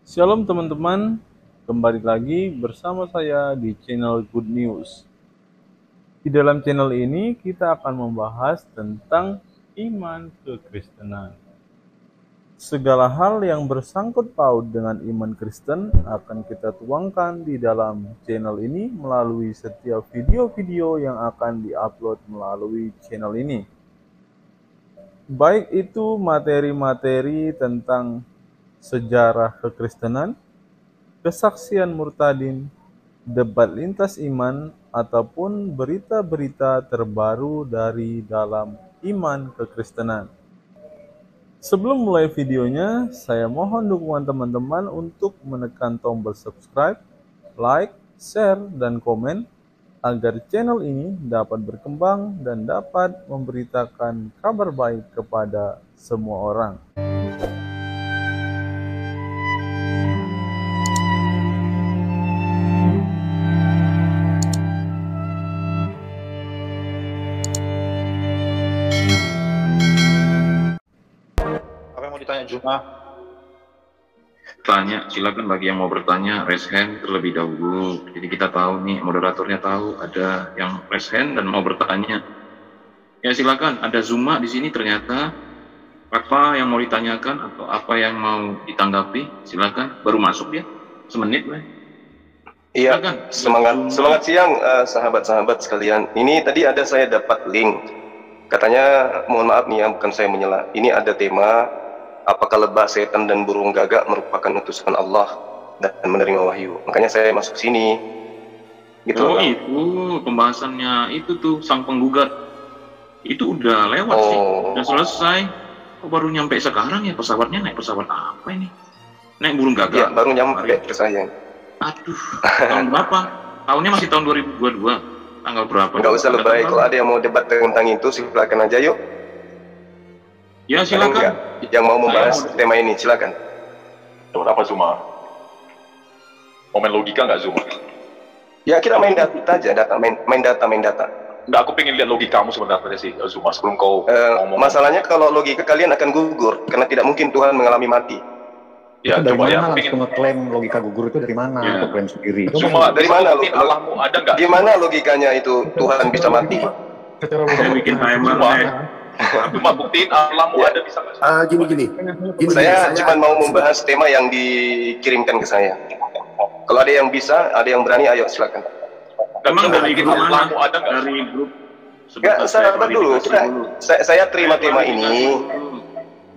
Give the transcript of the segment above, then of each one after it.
Shalom teman-teman, kembali lagi bersama saya di channel Good News. Di dalam channel ini kita akan membahas tentang iman kekristenan. Segala hal yang bersangkut paut dengan iman Kristen akan kita tuangkan di dalam channel ini melalui setiap video-video yang akan diupload melalui channel ini. Baik itu materi-materi tentang sejarah kekristenan, kesaksian murtadin, debat lintas iman, ataupun berita-berita terbaru dari dalam iman kekristenan. Sebelum mulai videonya, saya mohon dukungan teman-teman untuk menekan tombol subscribe, like, share, dan komen agar channel ini dapat berkembang dan dapat memberitakan kabar baik kepada semua orang. Ditanya Juma. Tanya, silakan bagi yang mau bertanya raise hand terlebih dahulu. Jadi kita tahu nih, moderatornya tahu ada yang raise hand dan mau bertanya. Ya silakan, ada Zuma di sini ternyata. Apa yang mau ditanyakan atau apa yang mau ditanggapi? Silakan, baru masuk dia. Semenit lah. Iya, semangat siang sahabat-sahabat sekalian. Ini tadi saya dapat link. Katanya, mohon maaf nih ya, bukan saya menyela. Ini ada tema, apakah lebah, setan, dan burung gagak merupakan utusan Allah dan menerima wahyu. Makanya saya masuk sini. Gitu. Oh kan? Itu pembahasannya itu tuh sang penggugat. Itu udah lewat sih, udah selesai. Kok baru nyampe sekarang ya pesawatnya? Naik pesawat apa ini? Naik burung gagak? Iya, baru nyampe ke saya. Aduh, tahun berapa? Tahunnya masih tahun 2022. Tanggal berapa? Nggak usah lebay, kalau ada yang mau debat tentang itu silakan aja yuk. Ya silakan. Yang mau membahas tema ini silakan. Apa Zuma? Mau main logika nggak Zuma? Ya kita main data aja, main data. Nggak, aku pengen lihat logikamu sebenarnya sih Zuma sebelum kau ngomong. Masalahnya kalau logika kalian akan gugur karena tidak mungkin Tuhan mengalami mati. Ya, dari coba mana ya. Langsung ngeklaim logika gugur itu dari mana? Ya. Atau klaim sendiri? Zuma, dari mana Allahmu ada nggak? Gimana logikanya itu Tuhan bisa mati? Saya bikin timer. Cuma buktiin Allahmu ada bisa nggak? Gini. Saya cuma mau membahas tema yang dikirimkan ke saya. Kalau ada yang bisa, ada yang berani, ayo silakan. Memang dari grup mana? Allahmu ada nggak? Dari grup. Enggak, sabar dulu. Saya terima tema ini.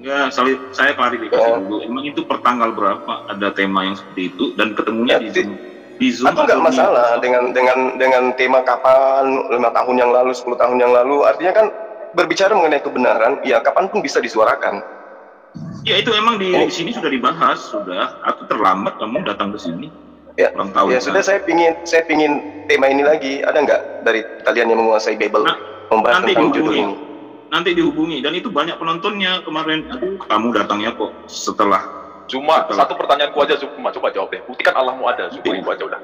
Enggak, saya klarifikasi dulu. Emang itu per tanggal berapa ada tema yang seperti itu dan ketemunya di Zoom? Atau nggak masalah dengan tema kapan, 5 tahun yang lalu, 10 tahun yang lalu. Artinya kan berbicara mengenai kebenaran, ya kapanpun bisa disuarakan. Ya itu emang di sini sudah dibahas, sudah. Atau terlambat kamu datang ke sini? Ya, tahu, ya sudah, saya pingin tema ini lagi. Ada nggak dari kalian yang menguasai Bible membahas tentang judul ini? Nanti dihubungi, dan itu banyak penontonnya kemarin. Aduh, kamu datangnya kok setelah. Zuma, satu pertanyaanku aja Zuma, coba jawab deh. Buktikan Allahmu ada, Zuma, itu aja udah.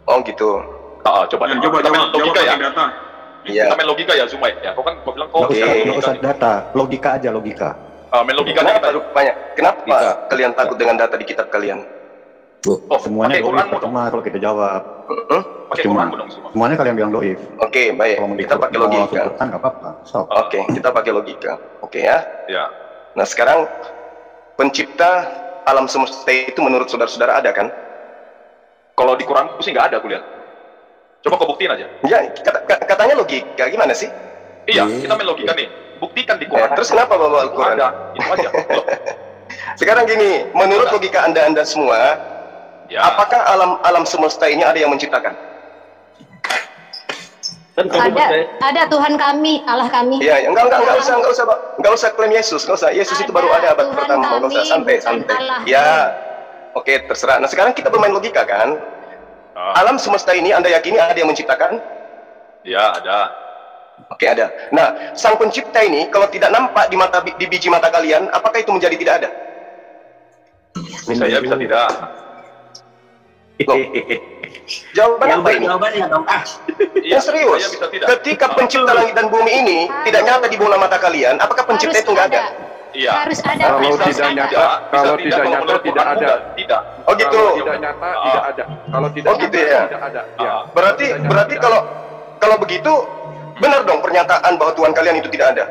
Oh gitu. Coba Nah, coba logika ya. Data. Iya. Kita main logika ya Zuma ya. Kau kan bilang kau Nggak usah data, logika aja logika. main logikanya kita. Kenapa kalian takut dengan data di kitab kalian? Semuanya doif percuma kalau kita jawab. Pakai Quranmu dong Zuma. Semuanya kalian bilang doif. Oke, baik. Kita pakai logika. Nggak apa-apa. Oke, kita pakai logika. Oke ya. Ya. Nah sekarang pencipta alam semesta itu menurut saudara-saudara ada kan? Kalau di Quranku sih nggak ada aku lihat. Coba kau buktiin aja. Ya, katanya logika. Gimana sih? Iya, kita main logika nih. Buktikan di Quran. Terus kenapa bawa Al-Quran? Ada, itu aja. Loh. Sekarang gini, menurut logika anda semua, Ya. apakah alam semesta ini ada yang menciptakan? Ada Tuhan kami, Allah kami. Iya, enggak usah klaim Yesus, enggak usah. Yesus itu baru ada abad pertama, enggak usah, santai. Ya, oke, terserah. Nah sekarang kita bermain logika kan? Alam semesta ini anda yakini ada yang menciptakan? Ya, ada. Oke, ada. Nah, sang pencipta ini kalau tidak nampak di biji mata kalian, apakah itu menjadi tidak ada? Bisa ya, bisa tidak. Loh, jawaban apa ini? Iya, Ya serius. bisa tidak. Ketika pencipta langit dan bumi ini tidak nyata di bola mata kalian, apakah pencipta itu nggak ada? Iya. Harus ada. Kalau harus tidak ada. nyata, kalau tidak nyata tidak ada. Tidak. Oh gitu. Kalau tidak nyata tidak ada. Kalau tidak Oh, gitu nyata ya? tidak ada. Ya. Berarti kalau begitu benar dong pernyataan bahwa Tuhan kalian itu tidak ada.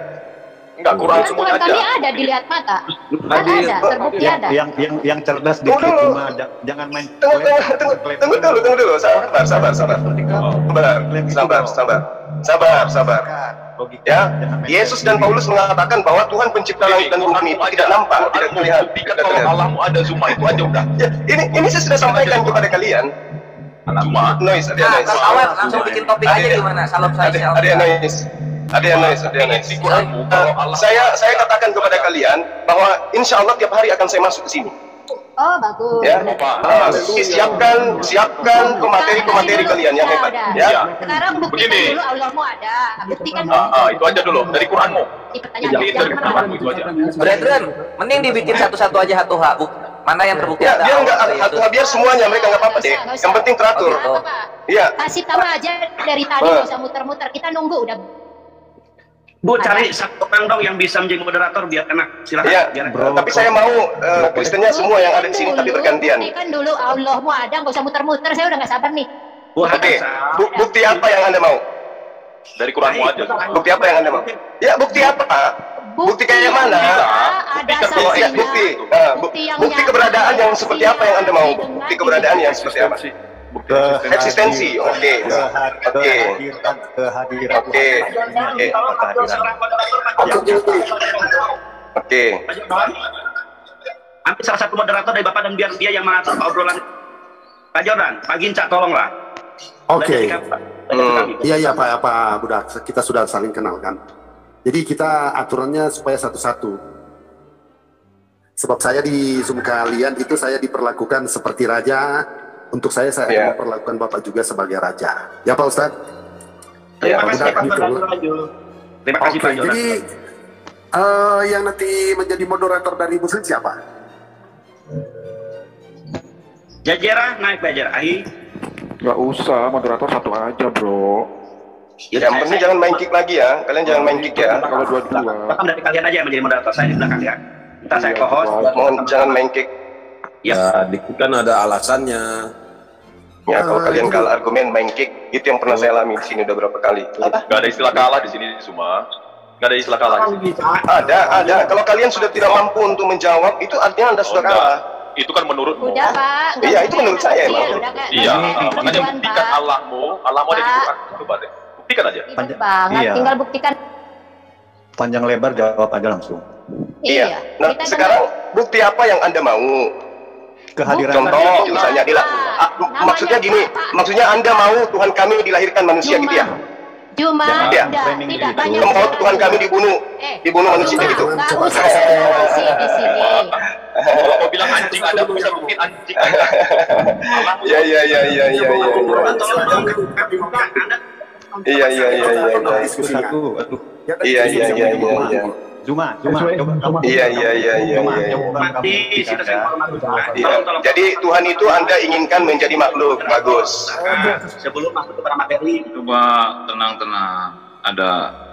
Enggak, Quran Kan semuanya Tuhan kami ada. ada dilihat mata. Kan ada, terbukti ada. Yang cerdas Tunggu dikit dulu. cuma jangan main Tunggu dulu. Sabar. Ya, Yesus dan Paulus mengatakan bahwa Tuhan pencipta langit dan bumi itu tidak nampak, tidak terlihat. Buktikan kalau Allahmu ada, Zuma itu aja udah. Ya, ini saya sudah sampaikan kepada kalian. Zuma. Noise, ada Nah, noise. kalau awal langsung bikin topik aja gimana? Salam saya. Ada yang noise. Di Quranmu kalau Allah. Saya katakan kepada kalian bahwa insya Allah tiap hari akan saya masuk ke sini. Oh, bagus. Ya, siapkan pemateri kalian yang hebat. Ya. Sekarang buktikan Begini. dulu Allahmu ada. Buktikan Itu aja dulu dari Quranmu. di pertanyaan Dari jangan Quranmu itu aja. Brethren, mending dibikin satu-satu aja satu hak. Mana yang terbukti Ya, ada? biar nggak itu. biar semuanya mereka nggak apa-apa deh. Yang penting teratur. Oh, gitu. Iya. Kasih tahu aja dari tadi, nggak usah muter-muter. Kita nunggu udah. Bu, cari satu orang dong yang bisa menjadi moderator biar enak. Silakan. Iya. Biar Tapi saya mau Kristennya semua yang ada di sini tapi bergantian. Buktikan dulu Allahmu ada, nggak usah muter-muter. Saya udah nggak sabar nih. Bu, Oke. Bukti apa yang Anda mau? Dari Quranmu aja. Bukti apa yang Anda mau? Ya, bukti apa? Bukti kayak mana? Ada Kalau ya, saksinya. bukti keberadaan yang seperti apa yang Anda mau? Bukti keberadaan yang seperti apa? Eksistensi. Oke. Kehadiran. Oke. ambil salah satu moderator dari Bapak dan biar dia yang mengatur obrolan. Pak Jordan, Pak Ginca, tolonglah. Oke. Iya Pak Budak, kita sudah saling kenal kan. Jadi kita aturannya supaya satu-satu. Sebab saya di Zoom kalian itu saya diperlakukan seperti raja. Untuk saya akan memperlakukan Bapak juga sebagai raja. Ya Pak Ustadz? Terima kasih Pak Gitu. Terima kasih Pak Jordan. Jadi yang nanti menjadi moderator dari Muslim siapa? Jajera naik Bajar. Ahi. Nggak usah, moderator satu aja bro. Yang penting jangan main kick lagi ya. Kalian jangan main kick ya. Kalau dua-dua. Bahkan dari kalian aja yang menjadi moderator, saya di belakang ya. Kita saya co-host. Mohon jangan main kick. Ya, dikit kan ada alasannya. Ya, kalau kalian kalah argumen main kick, itu yang pernah saya alami di sini udah berapa kali. Gak ada istilah kalah di sini semua. Gak ada istilah kalah. Ada. Kalau kalian sudah tidak mampu untuk menjawab, itu artinya Anda sudah kalah. Itu kan menurutmu. Udah Pak. Iya, itu menurut saya emang. Iya, makanya buktikan Allahmu ada di Quran. Coba deh, buktikan aja. Ribet banget, tinggal buktikan. Panjang lebar jawab aja langsung. Iya. Nah, sekarang bukti apa yang Anda mau? Kehadiran. Contoh, misalnya maksudnya gini, maksudnya Anda mau Tuhan kami dilahirkan manusia gitu ya? Cuma tidak banyak. Mau Tuhan kami dibunuh manusia gitu. Nggak usah spekulasi di sini. Kalau mau bilang anjing, Anda bisa buktiin anjing. Iya. Iya. Zuma, coba kamu. Iya. Jadi Tuhan itu Anda inginkan menjadi makhluk bagus. Sebelum masuk kepada materi, coba tenang.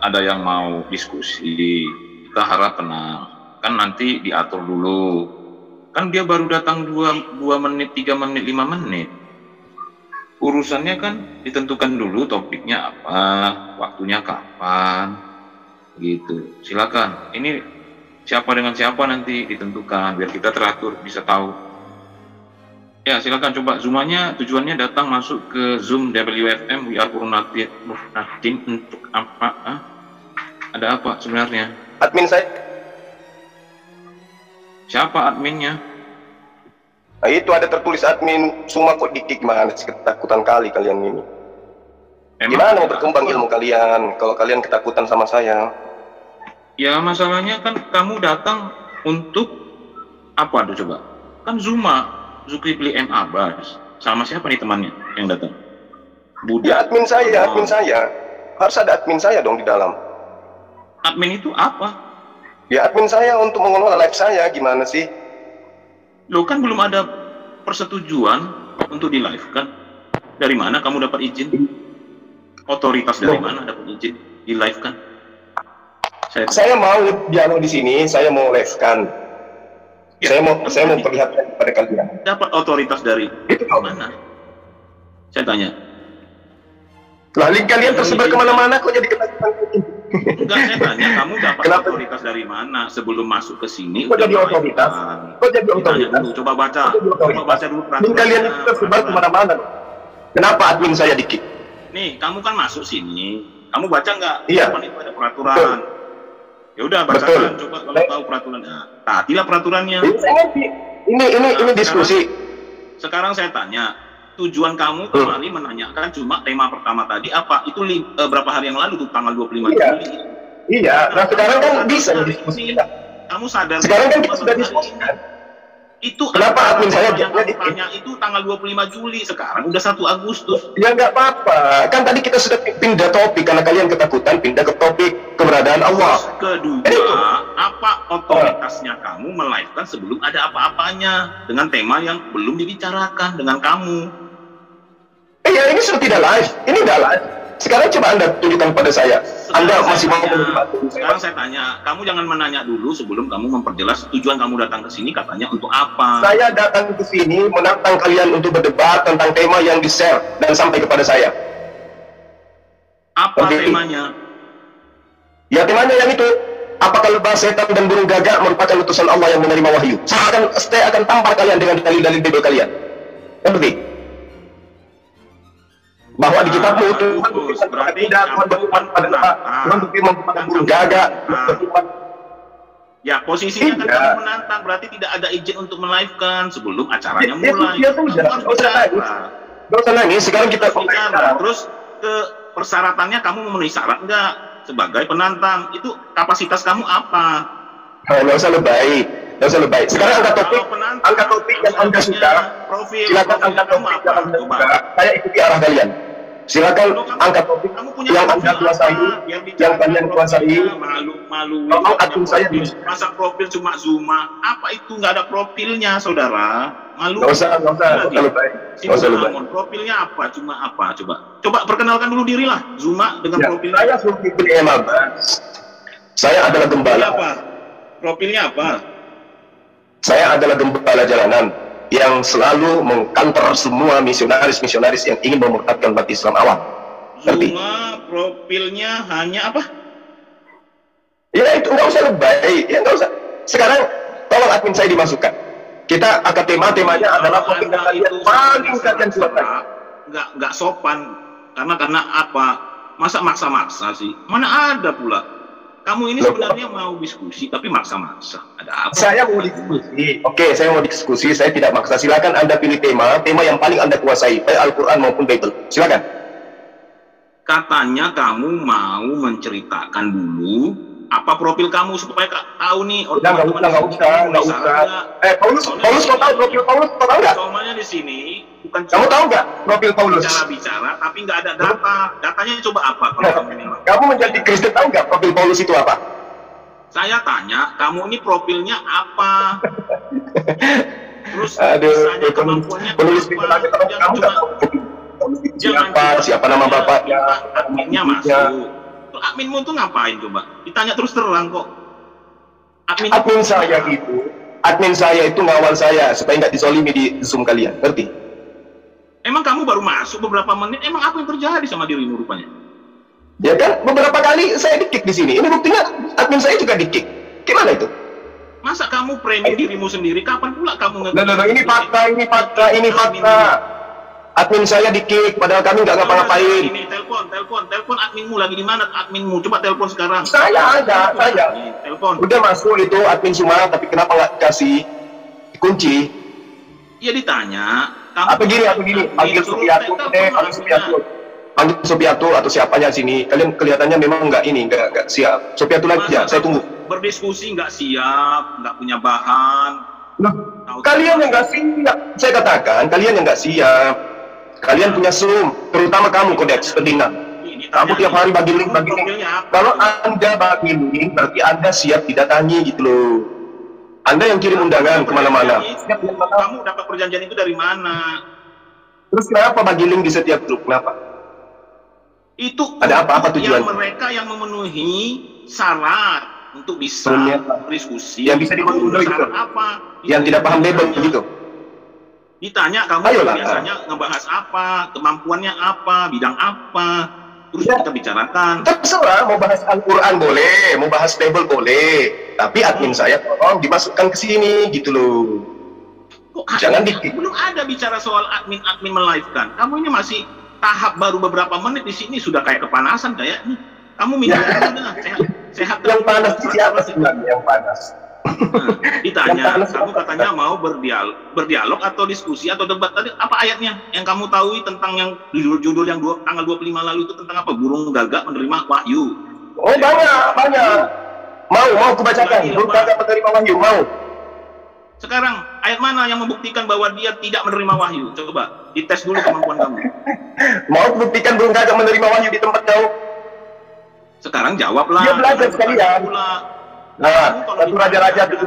Ada yang mau diskusi. Kita harap tenang. Kan nanti diatur dulu. Kan dia baru datang 2 menit, 3 menit, 5 menit. Urusannya kan ditentukan dulu topiknya apa, waktunya kapan. Gitu, silakan. Ini siapa dengan siapa nanti ditentukan biar kita teratur bisa tahu. Ya silakan coba zoomanya. Tujuannya datang masuk ke Zoom WFM We Are Purnatin untuk apa? Ada apa sebenarnya? Admin saya. Siapa adminnya? Nah, itu ada tertulis admin semua kok dikik mana ketakutan kali kalian ini. Gimana mau berkembang ilmu kalian kalau kalian ketakutan sama saya? Ya masalahnya kan kamu datang untuk apa tuh coba? Kan Zulkifli M. Abbas sama siapa nih temannya yang datang? Ya admin saya. Harus ada admin saya dong di dalam. Admin itu apa? Ya admin saya untuk mengelola live saya, gimana sih? Lo kan belum ada persetujuan untuk di live kan? Dari mana kamu dapat izin? Otoritas dari mana dapat izin di live kan? Saya mau dialog di sini, saya mau leskan. Ya, saya mau perlihatkan kepada kalian. Dapat otoritas dari itu mana? Saya tanya. Lalu kalian tersebar kemana-mana kok jadi ketakutan? Enggak, saya tanya, kamu dapat otoritas dari mana sebelum masuk ke sini? Kok jadi otoritas? Kok jadi otoritas? Coba baca dulu peraturan. Kalian itu tersebar kemana-mana. Kenapa admin saya di-kick? Nih, kamu kan masuk sini, kamu baca nggak? Iya. Itu ada peraturan. Ya udah bacakan, coba kalau tahu peraturannya. Taatilah peraturannya. Ini diskusi. Sekarang saya tanya, tujuan kamu kembali menanyakan cuma tema pertama tadi apa? Itu berapa hari yang lalu tuh, tanggal 25 Juli. Iya, nah sekarang kan bisa diskusi. Kamu sadar? Sekarang kan kita sudah diskusi. Itu kenapa admin saya tanya itu tanggal 25 Juli, sekarang udah 1 Agustus. Ya nggak apa-apa, kan tadi kita sudah pindah topik karena kalian ketakutan, pindah ke topik keberadaan Allah. Kedua, apa otoritasnya kamu melive-kan sebelum ada apa-apanya dengan tema yang belum dibicarakan dengan kamu? Ya ini sudah tidak live, ini nggak live. Sekarang coba Anda tunjukkan pada saya. Anda masih mau menikmati. Sekarang saya tanya, kamu jangan menanya dulu sebelum kamu memperjelas tujuan kamu datang ke sini katanya untuk apa? Saya datang ke sini menantang kalian untuk berdebat tentang tema yang di-share dan sampai kepada saya. Apa temanya? Ya temanya yang itu. Apakah lebah, setan, dan burung gagak merupakan utusan Allah yang menerima wahyu? Saya akan tampar kalian dengan dalil-dalil Bible kalian. Ngerti? Bahwa di kitabmu itu berarti tidak berfirman pada lebah, Tuhan berfirman kepada burung gagak. Ya, posisinya kan kamu menantang, berarti tidak ada izin untuk melive-kan sebelum acaranya mulai. Ya sudah, nggak usah nangis. Sekarang kita bicara. Terus ke persyaratannya kamu memenuhi syarat nggak sebagai penantang? Itu kapasitas kamu apa? Nggak usah lebay. Sekarang angkat topik yang Anda suka. Silakan angkat topik yang Anda suka. Saya ikuti arah kalian. Silakan angkat topik yang Anda kuasai, yang kalian kuasai. Malu. Kalau admin saya masa profil cuma Zuma, apa itu nggak ada profilnya, saudara? Malu. Nggak usah lebay. Profilnya apa? Cuma apa? Coba perkenalkan dulu diri lah. Zuma dengan profilnya. Saya Zulkifli Abbas. Saya adalah gembala. Profilnya apa? Saya adalah gembala jalanan yang selalu mengkantor semua misionaris-misionaris yang ingin memurtadkan umat Islam awam. Zuma profilnya hanya apa? Ya itu nggak usah lebay, ya nggak usah. Sekarang tolong admin saya dimasukkan. Kita akan temanya adalah topik yang kalian paling kalian sukai. Nggak sopan karena apa? Masa maksa-maksa sih? Mana ada pula. Kamu ini sebenarnya mau diskusi tapi maksa-maksa. Ada apa? Saya mau diskusi. Oke, saya mau diskusi. Saya tidak maksa. Silakan Anda pilih tema yang paling Anda kuasai, baik Al-Quran maupun Bible. Silakan. Katanya kamu mau menceritakan dulu apa profil kamu supaya tahu nih. Nggak usah. Paulus kau tahu profil Paulus? Kau tahu nggak? Soalnya di sini bukan. Kamu tahu nggak profil Paulus? Bicara tapi nggak ada data. Datanya coba apa? Kamu menjadi Kristen, tahu nggak profil Paulus itu apa? Saya tanya, kamu ini profilnya apa? Terus kemampuannya penulis apa? Kamu nggak tahu siapa nama bapaknya? Adminnya masuk. Adminmu tuh ngapain coba? Ditanya terus terang kok. Admin saya itu ngawal saya supaya nggak dizolimi di Zoom kalian, ngerti? Emang kamu baru masuk beberapa menit, emang apa yang terjadi sama dirimu rupanya? Ya kan, beberapa kali saya di-kick di sini. Ini buktinya admin saya juga di-kick. Gimana itu? Masa kamu framing dirimu sendiri? Kapan pula kamu ini fakta. Admin saya di-kick, padahal kami nggak ngapa-ngapain. Ini telepon adminmu lagi di mana? Adminmu, coba telepon sekarang. Saya. Telepon. Udah masuk itu admin semua, tapi kenapa nggak kasih kunci? Iya ditanya. Apa gini? Panggil Supiatu atau siapanya sini. Kalian kelihatannya memang nggak siap. Supiatu lagi ya, saya tunggu. Berdiskusi nggak siap, nggak punya bahan. Kalian yang nggak siap. Saya katakan kalian yang nggak siap. Kalian punya Zoom, terutama kamu Kodeks pentingan. Kamu tiap hari bagi link. Kalau Anda bagi link, berarti Anda siap didatangi gitu loh. Anda yang kirim undangan kemana-mana. Kamu dapat perjanjian itu dari mana? Terus kenapa bagi link di setiap grup? Kenapa? Itu ada apa tujuan? Mereka yang memenuhi syarat untuk bisa berdiskusi. Yang bisa dibunuh itu. Apa? Yang tidak paham Bible begitu. Ditanya kamu biasanya ngebahas apa, kemampuannya apa, bidang apa, terus kita bicarakan. Terserah, mau bahas Al-Quran boleh, mau bahas Bible boleh, tapi admin saya tolong dimasukkan ke sini gitu loh. Jangan belum ada bicara soal admin melive-kan. Kamu ini masih tahap baru beberapa menit di sini sudah kayak kepanasan kayaknya. Kamu minta sehat. Yang panas siapa sebenarnya yang panas? Ditanya, kamu katanya mau berdialog atau diskusi atau debat. Tadi apa ayatnya yang kamu tahu tentang yang judul yang tanggal 25 lalu itu tentang apa? Burung gagak menerima wahyu. Oh banyak. Mau aku bacakan. Burung gagak menerima wahyu, mau. Sekarang ayat mana yang membuktikan bahwa dia tidak menerima wahyu? Coba dites dulu kemampuan kamu. Mau buktikan burung gagak menerima wahyu di tempat kau? Sekarang jawablah. Dia belajar sekalian. Nah, satu Raja-Raja 17.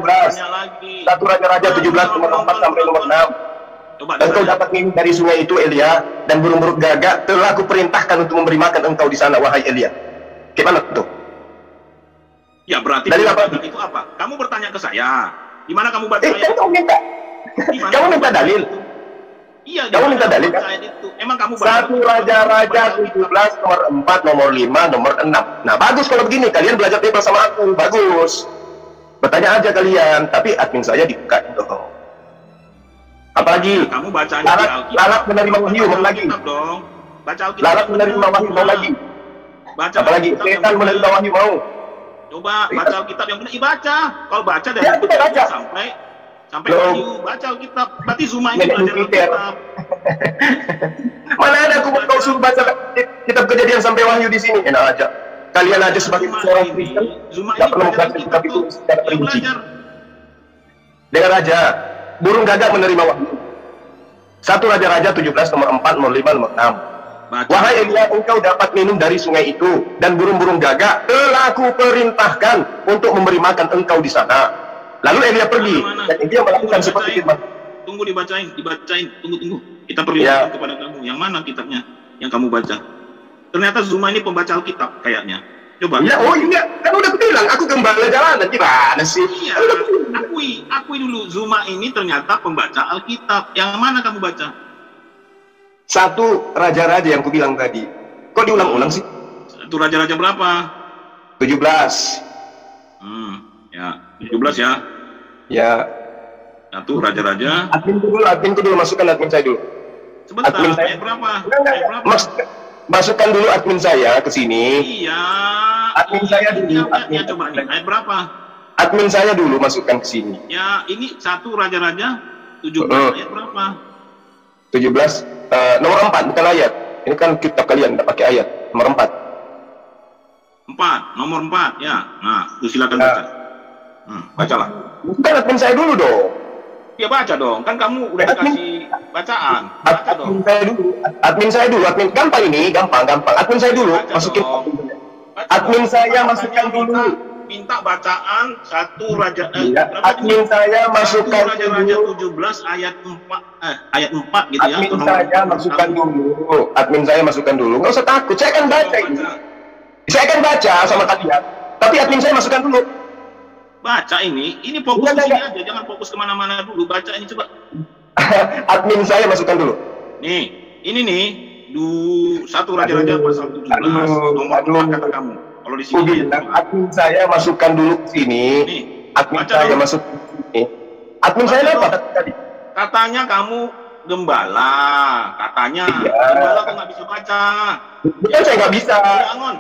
Satu Raja-Raja 17 nomor 4 sampai nomor 6. Engkau dapat minum dari sungai itu, Elia, dan burung-burung gagak telah aku perintahkan untuk memberi makan engkau di sana, wahai Elia. Gimana tuh? Ya berarti dari itu apa? Kamu bertanya ke saya. Di mana kamu baca ayat? Kamu minta. Kamu minta dalil. Iya, kamu minta dalil kan? Emang kamu baca satu Raja-Raja 17 nomor 4, nomor 5, nomor 6. Nah bagus kalau begini, kalian belajar Bible sama aku, bagus. Bertanya aja kalian, tapi admin saya dibuka dong. Apalagi? Kamu baca lalat menerima wahyu, mau lagi? Baca Alkitab. Lalat menerima wahyu, mau lagi? Baca apalagi? Setan menerima wahyu, mau? Coba baca Alkitab yang benar, baca. Kalau baca dari sampai wahyu, baca Alkitab. Berarti Zuma ini belajar Alkitab. Mana ada aku kau suruh baca kitab Kejadian sampai wahyu di sini? Enak aja. Kalian aja sebagai seorang Kristen tidak perlu membaca kitab itu secara perinci. Dengar aja, burung gagak menerima wahyu. Satu Raja-Raja 17 nomor 4, nomor 5, nomor 6. Wahai Elia, engkau dapat minum dari sungai itu, dan burung-burung gagak telah aku perintahkan untuk memberi makan engkau di sana. Lalu Elia pergi, dan Elia melakukan seperti itu. Tunggu dibacain, tunggu. Kita perlihatkan kepada kamu, yang mana kitabnya yang kamu baca. Ternyata Zuma ini pembaca Alkitab kayaknya. Coba. Ya, oh iya, kan udah bilang, aku gembala jalanan, gimana sih? Iya, akui dulu, Zuma ini ternyata pembaca Alkitab. Yang mana kamu baca? Satu Raja-Raja yang kubilang tadi. Kok diulang-ulang sih? Satu Raja-Raja berapa? 17. Ya, 17 ya. Ya. Satu Raja-Raja. Adminku dulu, masukkan admin saya dulu. Sebentar, admin saya. Ayat berapa? Masukkan dulu admin saya ke sini. Iya. Admin saya dulu. Coba nih, ayat berapa? Admin saya dulu masukkan ke sini. Ya, ini satu Raja-Raja 17 ayat berapa? 17 nomor 4 bukan ayat. Ini kan kitab kalian tidak pakai ayat. Nomor 4. Nomor 4 ya. Nah, itu silakan baca. Bacalah. Bukan admin saya dulu dong. Ya baca dong. Kan kamu udah dikasih bacaan. Baca dong. Admin saya dulu. Admin gampang ini, gampang. Admin saya dulu. Masukin. Admin saya masukkan dulu. Minta bacaan satu Raja admin saya masukkan Raja-Raja 17 ayat 4 gitu ya. Admin saya masukkan dulu. Admin saya masukkan dulu. Nggak usah takut. Saya akan baca ini. Saya akan baca sama kalian. Tapi admin saya masukkan dulu. Baca ini fokus ke sini aja, jangan fokus kemana-mana dulu. Baca ini coba. Admin saya masukkan dulu. Nih, ini nih, satu Raja-Raja pasal 17 nomor 4 kata kamu. Kalau di sini admin saya masukkan dulu ke sini. Nih, admin saya masuk ke sini. Admin saya apa tadi? Katanya kamu gembala, katanya. Gembala kok nggak bisa baca. Bukan saya nggak bisa.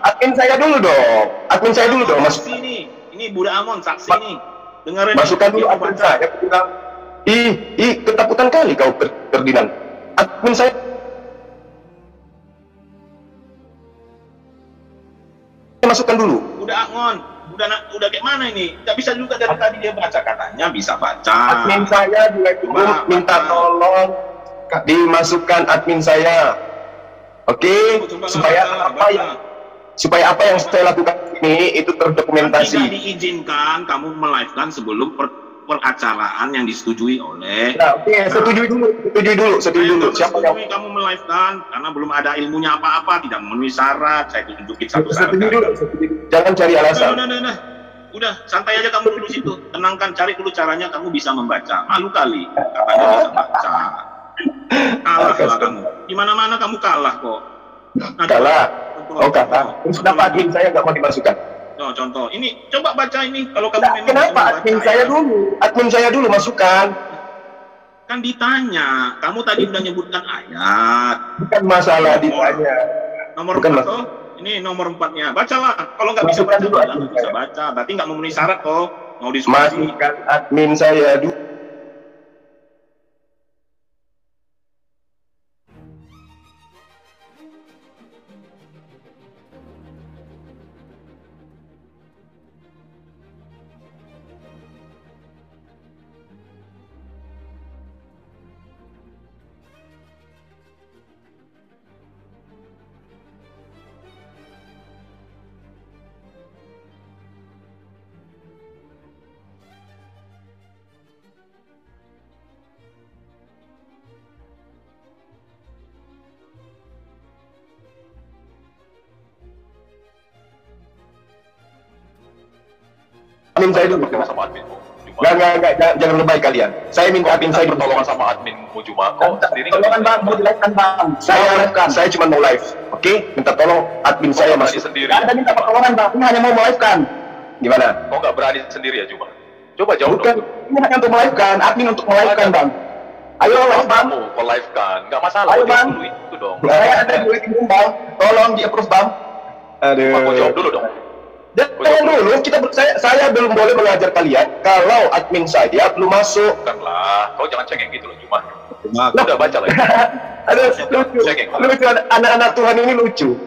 Admin saya dulu dong. Admin saya dulu dong. Masuk sini. Ini Buddha Amon saksi nih. Dengerin. Masukkan dulu admin saya. Ketakutan kali kau Ferdinand. Admin saya masukkan dulu. Udah kayak mana ini? Gak bisa juga dari tadi dia baca, katanya bisa baca. Admin saya juga minta tolong dimasukkan admin saya. Oke, supaya apa yang saya lakukan ini itu terdokumentasi. Tidak diizinkan kamu melive-kan sebelum peracaraan yang disetujui oleh. Nah, oke, setujui dulu. Siapa yang kamu melive-kan karena belum ada ilmunya apa-apa, tidak memenuhi syarat. Saya tunjukin satu syarat. Setujui dulu. Jangan cari alasan. Nah. Udah, santai aja kamu dulu situ. Tenangkan, cari dulu caranya kamu bisa membaca. Malu kali, katanya bisa baca. Kalah kamu. Di mana-mana kamu kalah kok. Nah, kalah. Kalah. Terus kenapa admin saya nggak mau dimasukkan? No, contoh, ini coba baca ini. Kalau kamu memang kenapa admin saya dulu masukkan? Kan ditanya, kamu tadi udah nyebutkan ayat. Bukan masalah ditanya. Nomor 4 toh, ini nomor 4-nya. Bacalah. Kalau nggak bisa baca, nggak bisa baca. Berarti nggak memenuhi syarat toh. Mau diskusi. Masukkan admin saya dulu. Admin saya dulu. Sama admin. Enggak, jangan lebay kalian. Saya minta admin saya bertolongan sama adminmu cuma. Kau sendiri nggak tolongan bang, mau di-live-kan bang. Saya cuma mau live, oke? Minta tolong admin saya masuk. Sendiri. Nggak ada minta pertolongan bang, ini hanya mau melive-kan. Gimana? Kau nggak berani sendiri ya cuma? Coba jauh dong. Ini hanya untuk melive-kan, admin untuk melive-kan bang. Ayo live bang. Kamu live kan, nggak masalah. Ayo bang. Itu dong. Saya ada duit ini bang, tolong di-approve bang. Aduh. Kau jawab dulu dong. Jangan dulu, saya belum boleh mengajar kalian kalau admin saya belum masuk. Bukanlah, kau jangan cengeng gitu loh cuma. Udah baca lagi. Aduh, lucu, anak-anak Tuhan ini lucu.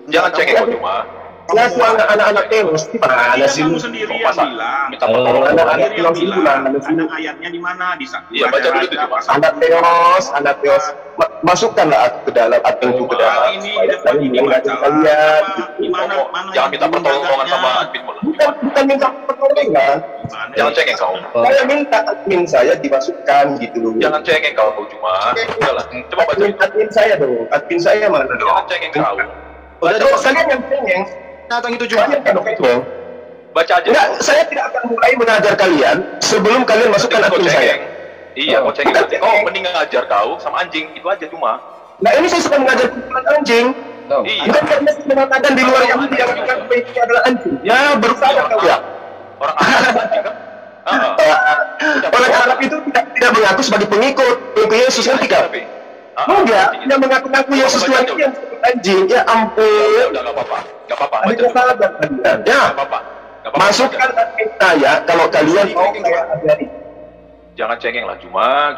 Jangan cengeng kau cuma. Ngaku anak-anak telos, mana sih lu? Kamu sendiri yang bilang. Minta pertolongan. Anak-anak telos itu ada ayatnya di mana? Di sana. Iya, baca dulu itu cuma. Anak teos, masukkanlah aku ke dalam admin ke dalam. Ini dapat dibaca kalian. Jangan minta pertolongan sama admin. Bukan minta pertolongan. Jangan cengeng kau. Saya minta admin saya dimasukkan gitu loh. Jangan cengeng kau cuma. Udahlah, coba baca. Admin saya dong. Admin saya mana dong? Jangan cengeng kau. Udah dong, kalian yang cengeng. Datang itu cuma. Baca aja. Enggak, saya tidak akan mulai mengajar kalian sebelum kalian masukkan admin saya. Iya, kau cengeng. Oh, mending ngajar kau sama anjing itu aja cuma. Nah ini saya suka mengajar anjing. Iya. Bukan karena mengatakan di luar yang tidak mengatakan itu adalah anjing. Ya berusaha kau ya. Orang Arab anjing kan? Orang Arab itu tidak mengaku sebagai pengikut Yesus kan tidak. Enggak, yang mengaku-ngaku Yesus Tuhan itu yang disebut anjing. Ya ampun. Udah nggak apa-apa. Nggak apa-apa. Ya, masukkan admin saya kalau kalian mau saya ajari. Jangan cengeng lah, cuma.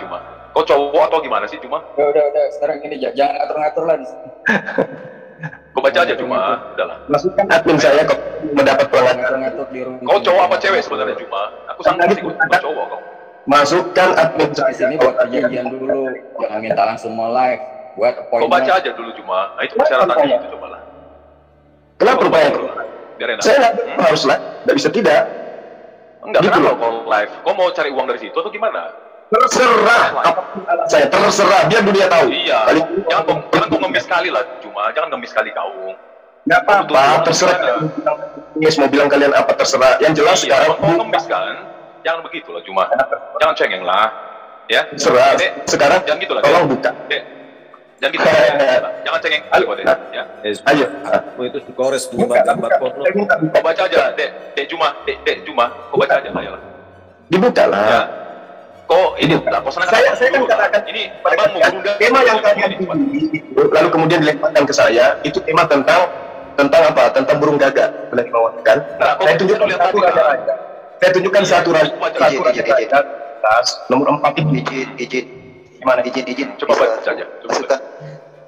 Kau cowok atau gimana sih cuma? Udah, sekarang ini jangan ngatur-ngatur lah. Kau baca aja cuma, udahlah. Masukkan admin saya kok mendapat pelanggaran. Kau cowok apa cewek sebenarnya cuma? Aku sangka sih kau cowok kau. Masukkan admin saya. Sini buat perjanjian dulu, jangan minta langsung mau live. Buat kau baca aja dulu cuma. Nah, itu persyaratannya itu cobalah. Kenapa rupanya? Saya harus live, tidak bisa tidak. Enggak, gitu kenapa kau live? Kau mau cari uang dari situ atau gimana? Terserah, saya terserah, biar dunia tahu. Iya, jangan kau ngemis sekali lah, cuma jangan ngemis sekali kau. Nggak apa-apa, terserah. Yes, mau bilang kalian apa terserah. Yang jelas sekarang kau ngemis kan, jangan begitu lah, cuma jangan cengeng lah, ya. Terserah. Sekarang jangan gitu lah. Tolong buka. Jangan gitu, jangan cengeng. Ya. Ayo. Aku itu Sukores gambar porno. Kau baca aja, Dek Cuma, kau baca aja lah. Dibuka lah. Kok ini kau saya kan katakan ini abang mau berundang tema yang kalian pilih lalu kemudian dilemparkan ke saya itu tema tentang apa? Tentang burung gagak pernah dibawakan. Saya tunjukkan satu raja. Saya tunjukkan satu raja. Nomor 4 ini izin. Gimana izin? Coba baca aja.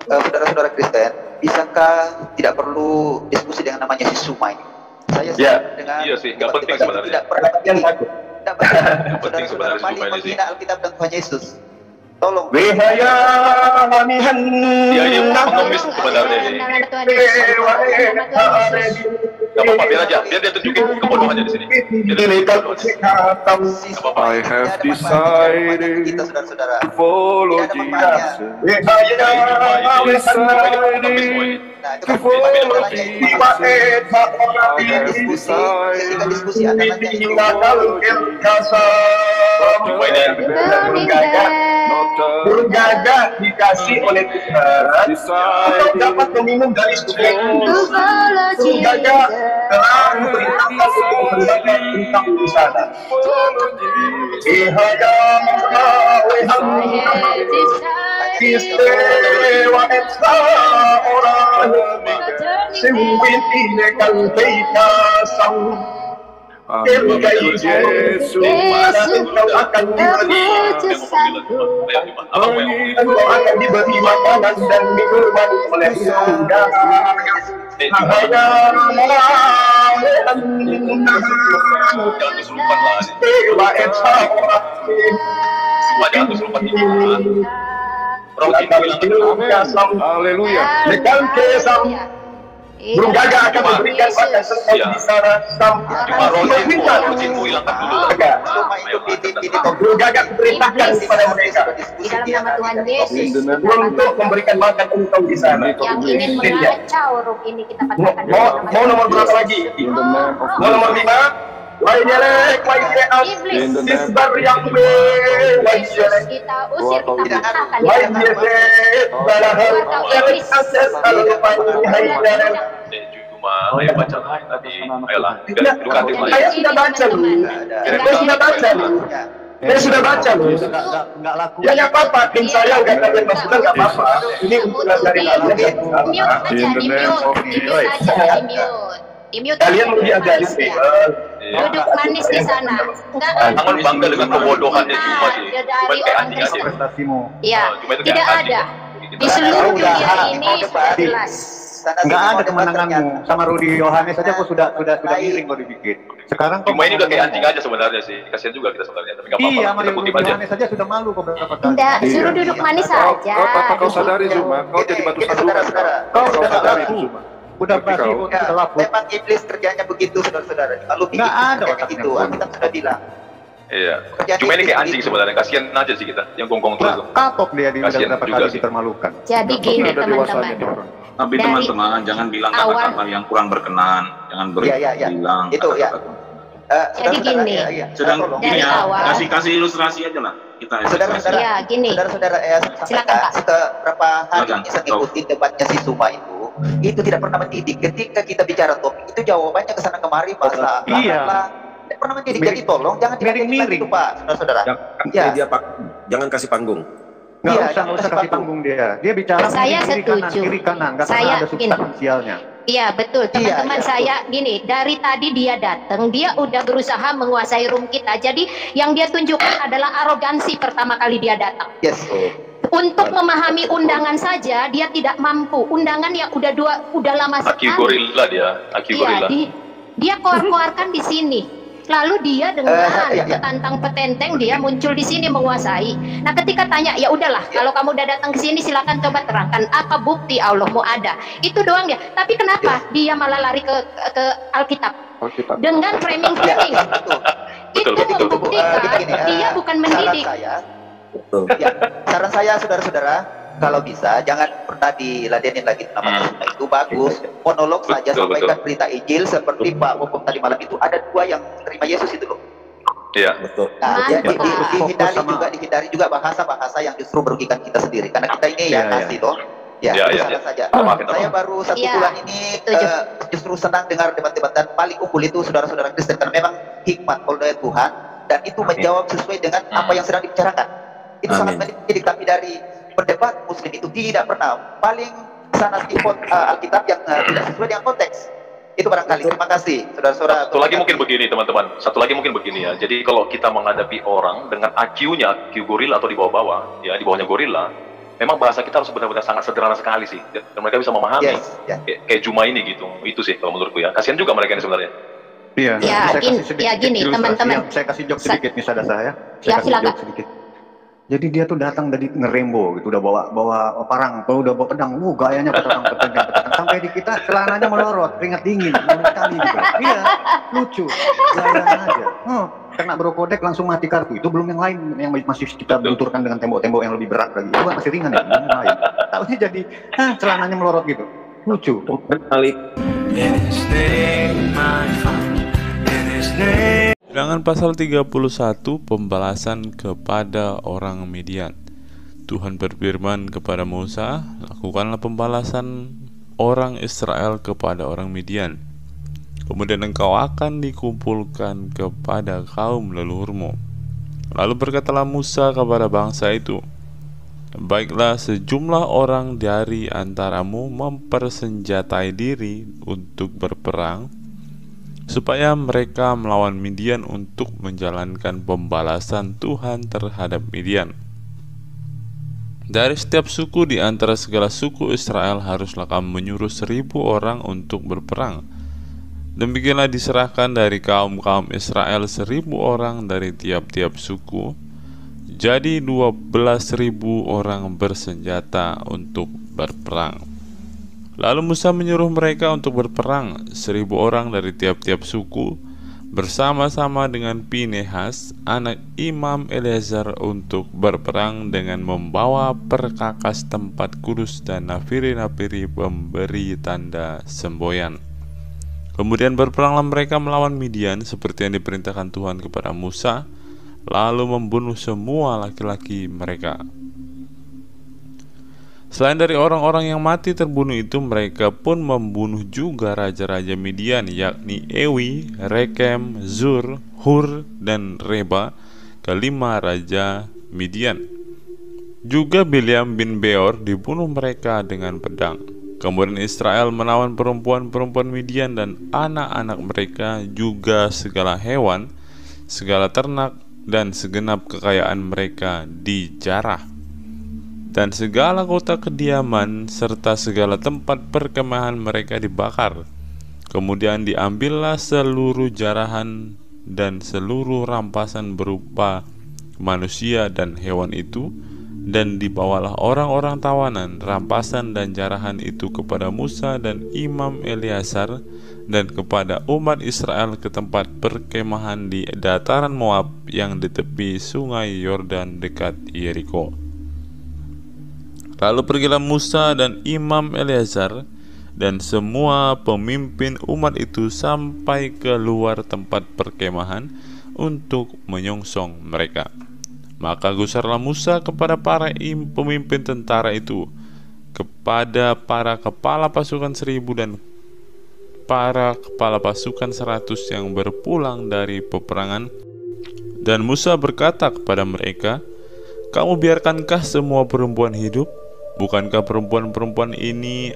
Saudara-saudara Kristen, bisakah tidak perlu diskusi dengan namanya si Sumai? Saya dengan iya sih, nggak penting sebenarnya. Tidak pernah tidak penting sebenarnya paling menghina Alkitab dan Tuhan Yesus. Tolong. Wehaya mamihan. Iya, pengemis sebenarnya. Nggak apa-apa, biar dia tunjukin kebodohannya di sini. I have decided to follow Jesus. To follow Bergagak dikasih oleh Tuhan untuk dapat meminum dari sungai Bergagak telah memberitakan untuk memberitakan tentang di sana. Istiwa etsa orang sewinti nekal kita sang Yesus engkau akan diberi engkau akan diberi makanan dan minuman oleh surga. Haleluya. Burung gagak akan memberikan makan serta di sana sampai burung gagak diperintahkan kepada mereka untuk memberikan makan untuk di sana. Yang ingin mengacau roh ini kita katakan. Mau nomor berapa lagi? Mau nomor 5? Wajilek, Yesus yang Yesus kita usir, kita katakan Ayo baca tadi. Ayolah, saya sudah baca dulu. Saya sudah baca loh. Enggak laku. Ya enggak apa-apa, tim saya enggak kalian masukkan enggak apa-apa. Ini untuk dari kalian. Kalian mau diajarin duduk manis di sana. Jangan bangga dengan kebodohannya cuma sih. Cuma kayak anjing aja. Iya, tidak ada. Di seluruh dunia ini jelas. Enggak ada kemenanganmu. Sama Rudi Yohanes saja kok sudah miring kok dipikir. Sekarang cuma ini udah kayak anjing aja sebenarnya sih. Kasihan juga kita sebenarnya, tapi enggak apa-apa. Iya, Rudi Yohanes saja sudah malu kok berapa kali. Enggak, suruh duduk manis saja. Apa kau sadari Zuma? Kau jadi batu sandungan. Kau sadari Zuma. Udah pasti kita laku. Memang iblis kerjanya begitu, saudara-saudara. Kalau nggak ada begitu, kita sudah bilang. Iya. Cuma ini kayak anjing sebenarnya. Kasihan aja sih kita yang gonggong terus. Kapok dia di beberapa kali ditermalukan. Jadi gini teman-teman. Tapi teman-teman jangan bilang kata-kata yang kurang berkenan. Jangan bilang itu ya. Jadi gini. Sedang gini ya. Kasih ilustrasi aja lah. Saudara-saudara, ya, gini. Saudara-saudara, silakan Pak. Seberapa hari ini saya ikuti debatnya si Suma itu tidak pernah mendidik. Ketika kita bicara topik itu jawabannya kesana kemari masa tidak pernah mendidik. Jadi tolong jangan miring-miring itu Pak, saudara-saudara. Jangan kasih panggung. Nggak usah kasih panggung dia. Dia bicara kiri kanan, nggak pernah ada substansialnya. Iya betul teman-teman saya gini, dari tadi dia datang, dia udah berusaha menguasai room kita. Jadi yang dia tunjukkan adalah arogansi pertama kali dia datang. Untuk memahami undangan saja dia tidak mampu. Undangan yang udah lama sekali. Aki gorilla dia, Aki gorilla. Dia keluar-keluarkan di sini. Lalu dia dengan petantang petenteng dia muncul di sini menguasai. Nah ketika tanya, ya udahlah kalau kamu udah datang ke sini silakan coba terangkan apa bukti Allahmu ada. Itu doang dia. Tapi kenapa dia malah lari ke Alkitab dengan framing. Itu membuktikan dia bukan mendidik. Saran saya saudara-saudara, kalau bisa jangan pernah diladenin lagi nama itu bagus. Monolog saja, sampaikan berita Injil seperti Pak Popom tadi malam itu ada 2 yang menerima Yesus itu loh. Iya, betul. Nah, dihindari juga bahasa-bahasa yang justru merugikan kita sendiri karena kita ini kasih loh. Saran saja. Saya baru 1 bulan ini justru senang dengar debat-debat dan paling unggul itu saudara-saudara Kristen karena memang hikmat oleh Tuhan dan itu menjawab sesuai dengan apa yang sedang dibicarakan. Itu sangat mendidik. Tapi dari pendebat Muslim itu tidak pernah paling sana sifat Alkitab yang tidak sesuai dengan konteks. Itu barangkali. Terima kasih saudara-saudara. Satu lagi mungkin begini teman-teman. Ya. Jadi kalau kita menghadapi orang dengan IQ-nya IQ gorila atau di bawah-bawah, ya di bawahnya gorila, memang bahasa kita harus benar-benar sangat sederhana sekali sih. Dan mereka bisa memahami. Kayak Juma ini gitu. Itu sih kalau menurutku ya. Kasihan juga mereka ini sebenarnya. Iya. Gini teman-teman. Saya kasih jawab sedikit nih saudara saya. Silakan. Sedikit. Jadi dia tuh datang dari ngerembo gitu, udah bawa parang, kalau udah bawa pedang, gayanya petang, sampai di kita celananya melorot, keringat dingin, mulut sekali gitu. Iya, lucu, gayanya aja. Kena brokodek langsung mati kartu. Itu belum yang lain yang masih kita benturkan dengan tembok-tembok yang lebih berat lagi. Itu masih ringan ya, yang lain. Tahunya jadi celananya melorot gitu, lucu. Bilangan pasal 31, pembalasan kepada orang Midian. Tuhan berfirman kepada Musa, lakukanlah pembalasan orang Israel kepada orang Midian. Kemudian engkau akan dikumpulkan kepada kaum leluhurmu. Lalu berkatalah Musa kepada bangsa itu, baiklah, sejumlah orang dari antaramu mempersenjatai diri untuk berperang, supaya mereka melawan Midian untuk menjalankan pembalasan Tuhan terhadap Midian. Dari setiap suku di antara segala suku Israel haruslah kamu menyuruh 1000 orang untuk berperang. Demikianlah diserahkan dari kaum-kaum Israel 1000 orang dari tiap-tiap suku. Jadi 12.000 orang bersenjata untuk berperang. Lalu Musa menyuruh mereka untuk berperang 1000 orang dari tiap-tiap suku bersama-sama dengan Pinehas anak Imam Eleazar untuk berperang dengan membawa perkakas tempat kudus dan nafiri-nafiri pemberi tanda semboyan. Kemudian berperanglah mereka melawan Midian seperti yang diperintahkan Tuhan kepada Musa, lalu membunuh semua laki-laki mereka. Selain dari orang-orang yang mati terbunuh itu, mereka pun membunuh juga raja-raja Midian, yakni Ewi, Rekem, Zur, Hur, dan Reba, kelima raja Midian. Juga Bileam bin Beor dibunuh mereka dengan pedang. Kemudian Israel melawan perempuan-perempuan Midian dan anak-anak mereka, juga segala hewan, segala ternak, dan segenap kekayaan mereka dijarah. Dan segala kota kediaman serta segala tempat perkemahan mereka dibakar. Kemudian diambillah seluruh jarahan dan seluruh rampasan berupa manusia dan hewan itu, dan dibawalah orang-orang tawanan, rampasan dan jarahan itu kepada Musa dan Imam Eleazar dan kepada umat Israel ke tempat perkemahan di dataran Moab yang di tepi sungai Yordan dekat Yeriko. Lalu pergilah Musa dan Imam Eleazar dan semua pemimpin umat itu sampai ke luar tempat perkemahan untuk menyongsong mereka. Maka gusarlah Musa kepada para pemimpin tentara itu, kepada para kepala pasukan 1000 dan para kepala pasukan 100 yang berpulang dari peperangan. Dan Musa berkata kepada mereka, kamu biarkankah semua perempuan hidup? Bukankah perempuan-perempuan ini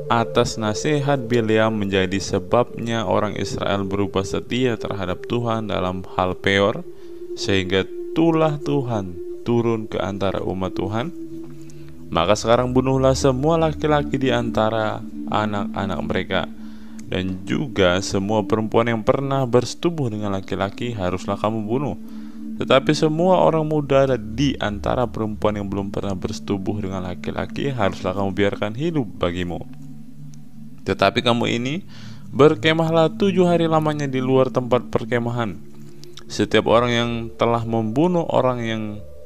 atas nasihat Bileam menjadi sebabnya orang Israel berubah setia terhadap Tuhan dalam hal Peor, sehingga tulah Tuhan turun ke antara umat Tuhan? Maka sekarang bunuhlah semua laki-laki di antara anak-anak mereka, dan juga semua perempuan yang pernah bersetubuh dengan laki-laki haruslah kamu bunuh. Tetapi semua orang muda di antara perempuan yang belum pernah bersetubuh dengan laki-laki haruslah kamu biarkan hidup bagimu. Tetapi kamu ini berkemahlah 7 hari lamanya di luar tempat perkemahan. Setiap orang yang telah membunuh orang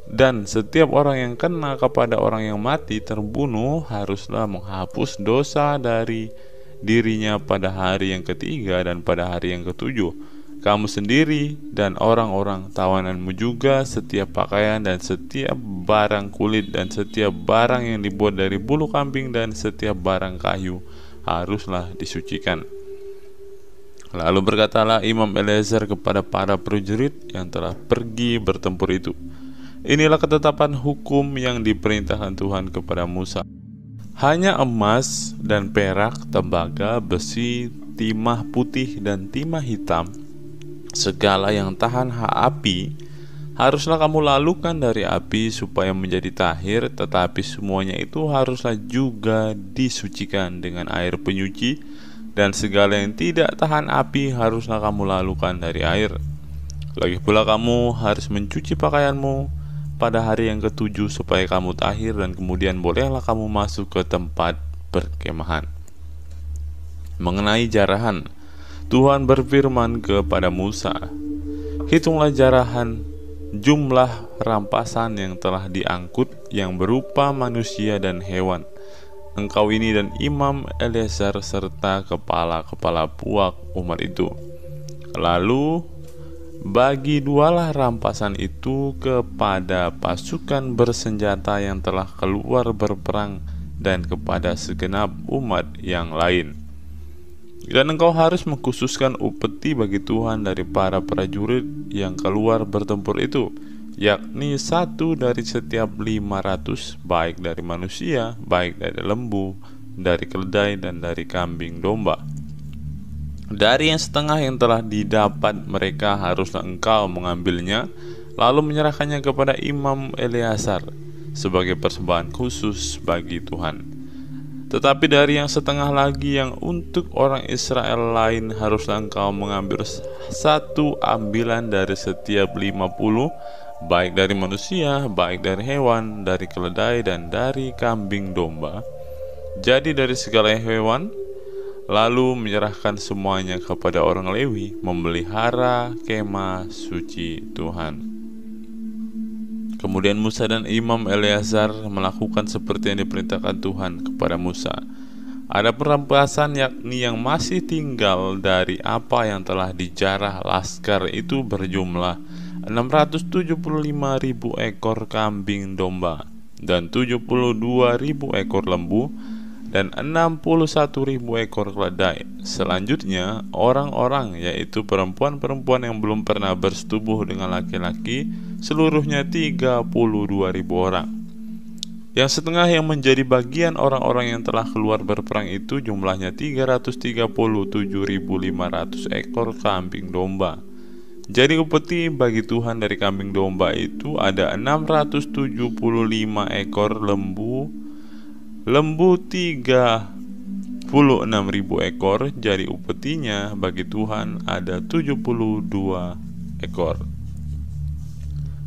dan setiap orang yang kena kepada orang yang mati terbunuh haruslah menghapus dosa dari dirinya pada hari yang ketiga dan pada hari yang ketujuh. Kamu sendiri dan orang-orang tawananmu juga, setiap pakaian dan setiap barang kulit dan setiap barang yang dibuat dari bulu kambing dan setiap barang kayu haruslah disucikan. Lalu berkatalah Imam Eleazar kepada para prajurit yang telah pergi bertempur itu, inilah ketetapan hukum yang diperintahkan Tuhan kepada Musa. Hanya emas dan perak, tembaga, besi, timah putih dan timah hitam, segala yang tahan api haruslah kamu lalukan dari api supaya menjadi tahir, tetapi semuanya itu haruslah juga disucikan dengan air penyuci, dan segala yang tidak tahan api haruslah kamu lalukan dari air. Lagi pula kamu harus mencuci pakaianmu pada hari yang ketujuh supaya kamu tahir, dan kemudian bolehlah kamu masuk ke tempat perkemahan. Mengenai jarahan, Tuhan berfirman kepada Musa, hitunglah jarahan jumlah rampasan yang telah diangkut yang berupa manusia dan hewan. Engkau ini dan Imam Eleazar serta kepala-kepala puak umat itu. Lalu bagi dualah rampasan itu kepada pasukan bersenjata yang telah keluar berperang dan kepada segenap umat yang lain. Dan engkau harus mengkhususkan upeti bagi Tuhan dari para prajurit yang keluar bertempur itu, yakni 1 dari setiap 500, baik dari manusia, baik dari lembu, dari keledai, dan dari kambing domba. Dari yang setengah yang telah didapat mereka haruslah engkau mengambilnya, lalu menyerahkannya kepada Imam Eleazar sebagai persembahan khusus bagi Tuhan. Tetapi dari yang setengah lagi yang untuk orang Israel lain haruslah engkau mengambil 1 ambilan dari setiap 50, baik dari manusia, baik dari hewan, dari keledai, dan dari kambing domba. Jadi dari segala hewan, lalu menyerahkan semuanya kepada orang Lewi memelihara kemah suci Tuhan. Kemudian Musa dan Imam Eleazar melakukan seperti yang diperintahkan Tuhan kepada Musa. Ada perampasan yakni yang masih tinggal dari apa yang telah dijarah laskar itu berjumlah 675.000 ekor kambing domba dan 72.000 ekor lembu dan 61.000 ekor keledai. Selanjutnya orang-orang, yaitu perempuan-perempuan yang belum pernah bersetubuh dengan laki-laki, seluruhnya 32.000 orang. Yang setengah yang menjadi bagian orang-orang yang telah keluar berperang itu jumlahnya 337.500 ekor kambing domba. Jadi upeti bagi Tuhan dari kambing domba itu ada 675 ekor lembu 36.000 ekor. Jadi upetinya bagi Tuhan ada 72 ekor.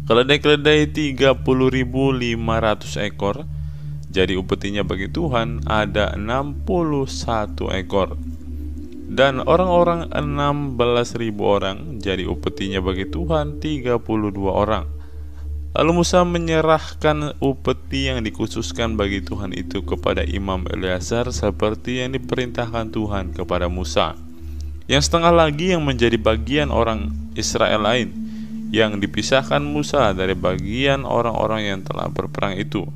Keledai-keledai 30.500 ekor. Jadi upetinya bagi Tuhan ada 61 ekor. Dan orang-orang 16.000 orang. Jadi upetinya bagi Tuhan 32 orang. Lalu Musa menyerahkan upeti yang dikhususkan bagi Tuhan itu kepada Imam Eleazar seperti yang diperintahkan Tuhan kepada Musa. Yang setengah lagi yang menjadi bagian orang Israel lain, yang dipisahkan Musa dari bagian orang-orang yang telah berperang itu,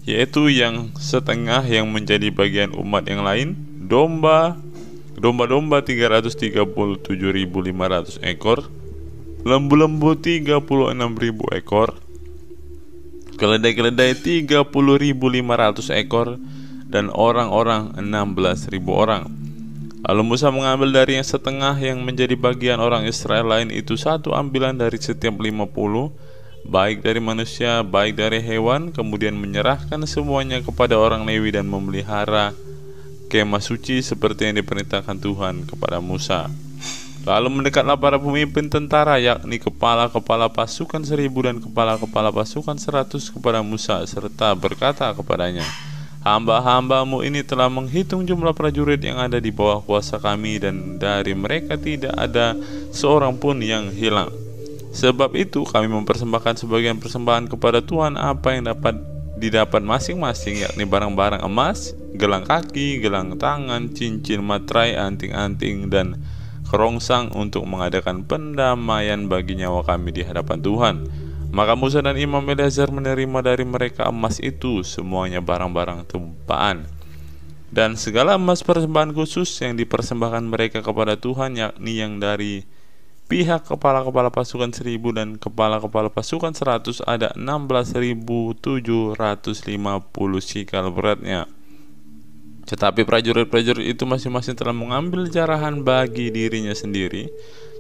yaitu yang setengah yang menjadi bagian umat yang lain, domba-domba 337.500 ekor, lembu-lembu 36.000 ekor, keledai-keledai 30.500 ekor, dan orang-orang 16.000 orang. Lalu Musa mengambil dari yang setengah yang menjadi bagian orang Israel lain itu 1 ambilan dari setiap 50, baik dari manusia, baik dari hewan, kemudian menyerahkan semuanya kepada orang Lewi dan memelihara kemah suci seperti yang diperintahkan Tuhan kepada Musa. Lalu mendekatlah para pemimpin tentara, yakni kepala-kepala pasukan 1.000 dan kepala-kepala pasukan 100 kepada Musa, serta berkata kepadanya, hamba-hambamu ini telah menghitung jumlah prajurit yang ada di bawah kuasa kami, dan dari mereka tidak ada seorang pun yang hilang. Sebab itu kami mempersembahkan sebagian persembahan kepada Tuhan apa yang didapat masing-masing, yakni barang-barang emas, gelang kaki, gelang tangan, cincin, materai, anting-anting, dan kerongsang untuk mengadakan pendamaian bagi nyawa kami di hadapan Tuhan. Maka Musa dan Imam Eleazar menerima dari mereka emas itu, semuanya barang-barang tumpaan, dan segala emas persembahan khusus yang dipersembahkan mereka kepada Tuhan, yakni yang dari pihak kepala-kepala pasukan 1.000 dan kepala-kepala pasukan 100 ada 16.750 sikal beratnya. Tetapi prajurit-prajurit itu masing-masing telah mengambil jarahan bagi dirinya sendiri.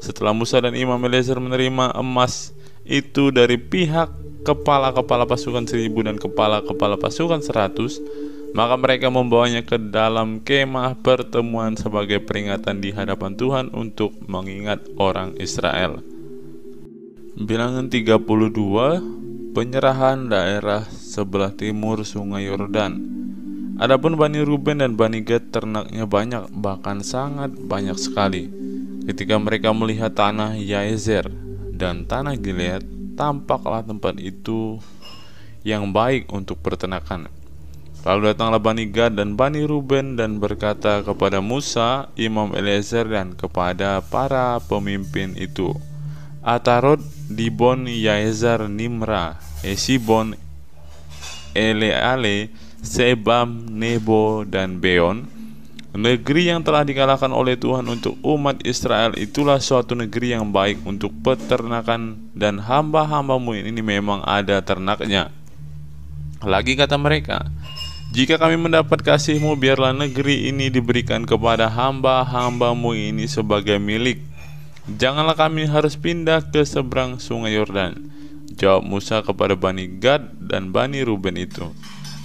Setelah Musa dan Imam Eleazar menerima emas itu dari pihak kepala-kepala pasukan 1.000 dan kepala-kepala pasukan 100, maka mereka membawanya ke dalam kemah pertemuan sebagai peringatan di hadapan Tuhan untuk mengingat orang Israel. Bilangan 32 penyerahan daerah sebelah timur Sungai Yordan. Adapun Bani Ruben dan Bani Gad ternaknya banyak, bahkan sangat banyak sekali. Ketika mereka melihat tanah Yaezer dan tanah Gilead, tampaklah tempat itu yang baik untuk peternakan. Lalu datanglah Bani Gad dan Bani Ruben dan berkata kepada Musa, Imam Eliezer, dan kepada para pemimpin itu, Atarot, Dibon, Yaezer, Nimra, Esibon, Eleale, Sebam, Nebo, dan Beon, negeri yang telah dikalahkan oleh Tuhan untuk umat Israel, itulah suatu negeri yang baik untuk peternakan, dan hamba-hambamu ini memang ada ternaknya. Lagi kata mereka, jika kami mendapat kasih-Mu, biarlah negeri ini diberikan kepada hamba-hambamu ini sebagai milik. Janganlah kami harus pindah ke seberang Sungai Yordan. Jawab Musa kepada Bani Gad dan Bani Ruben itu,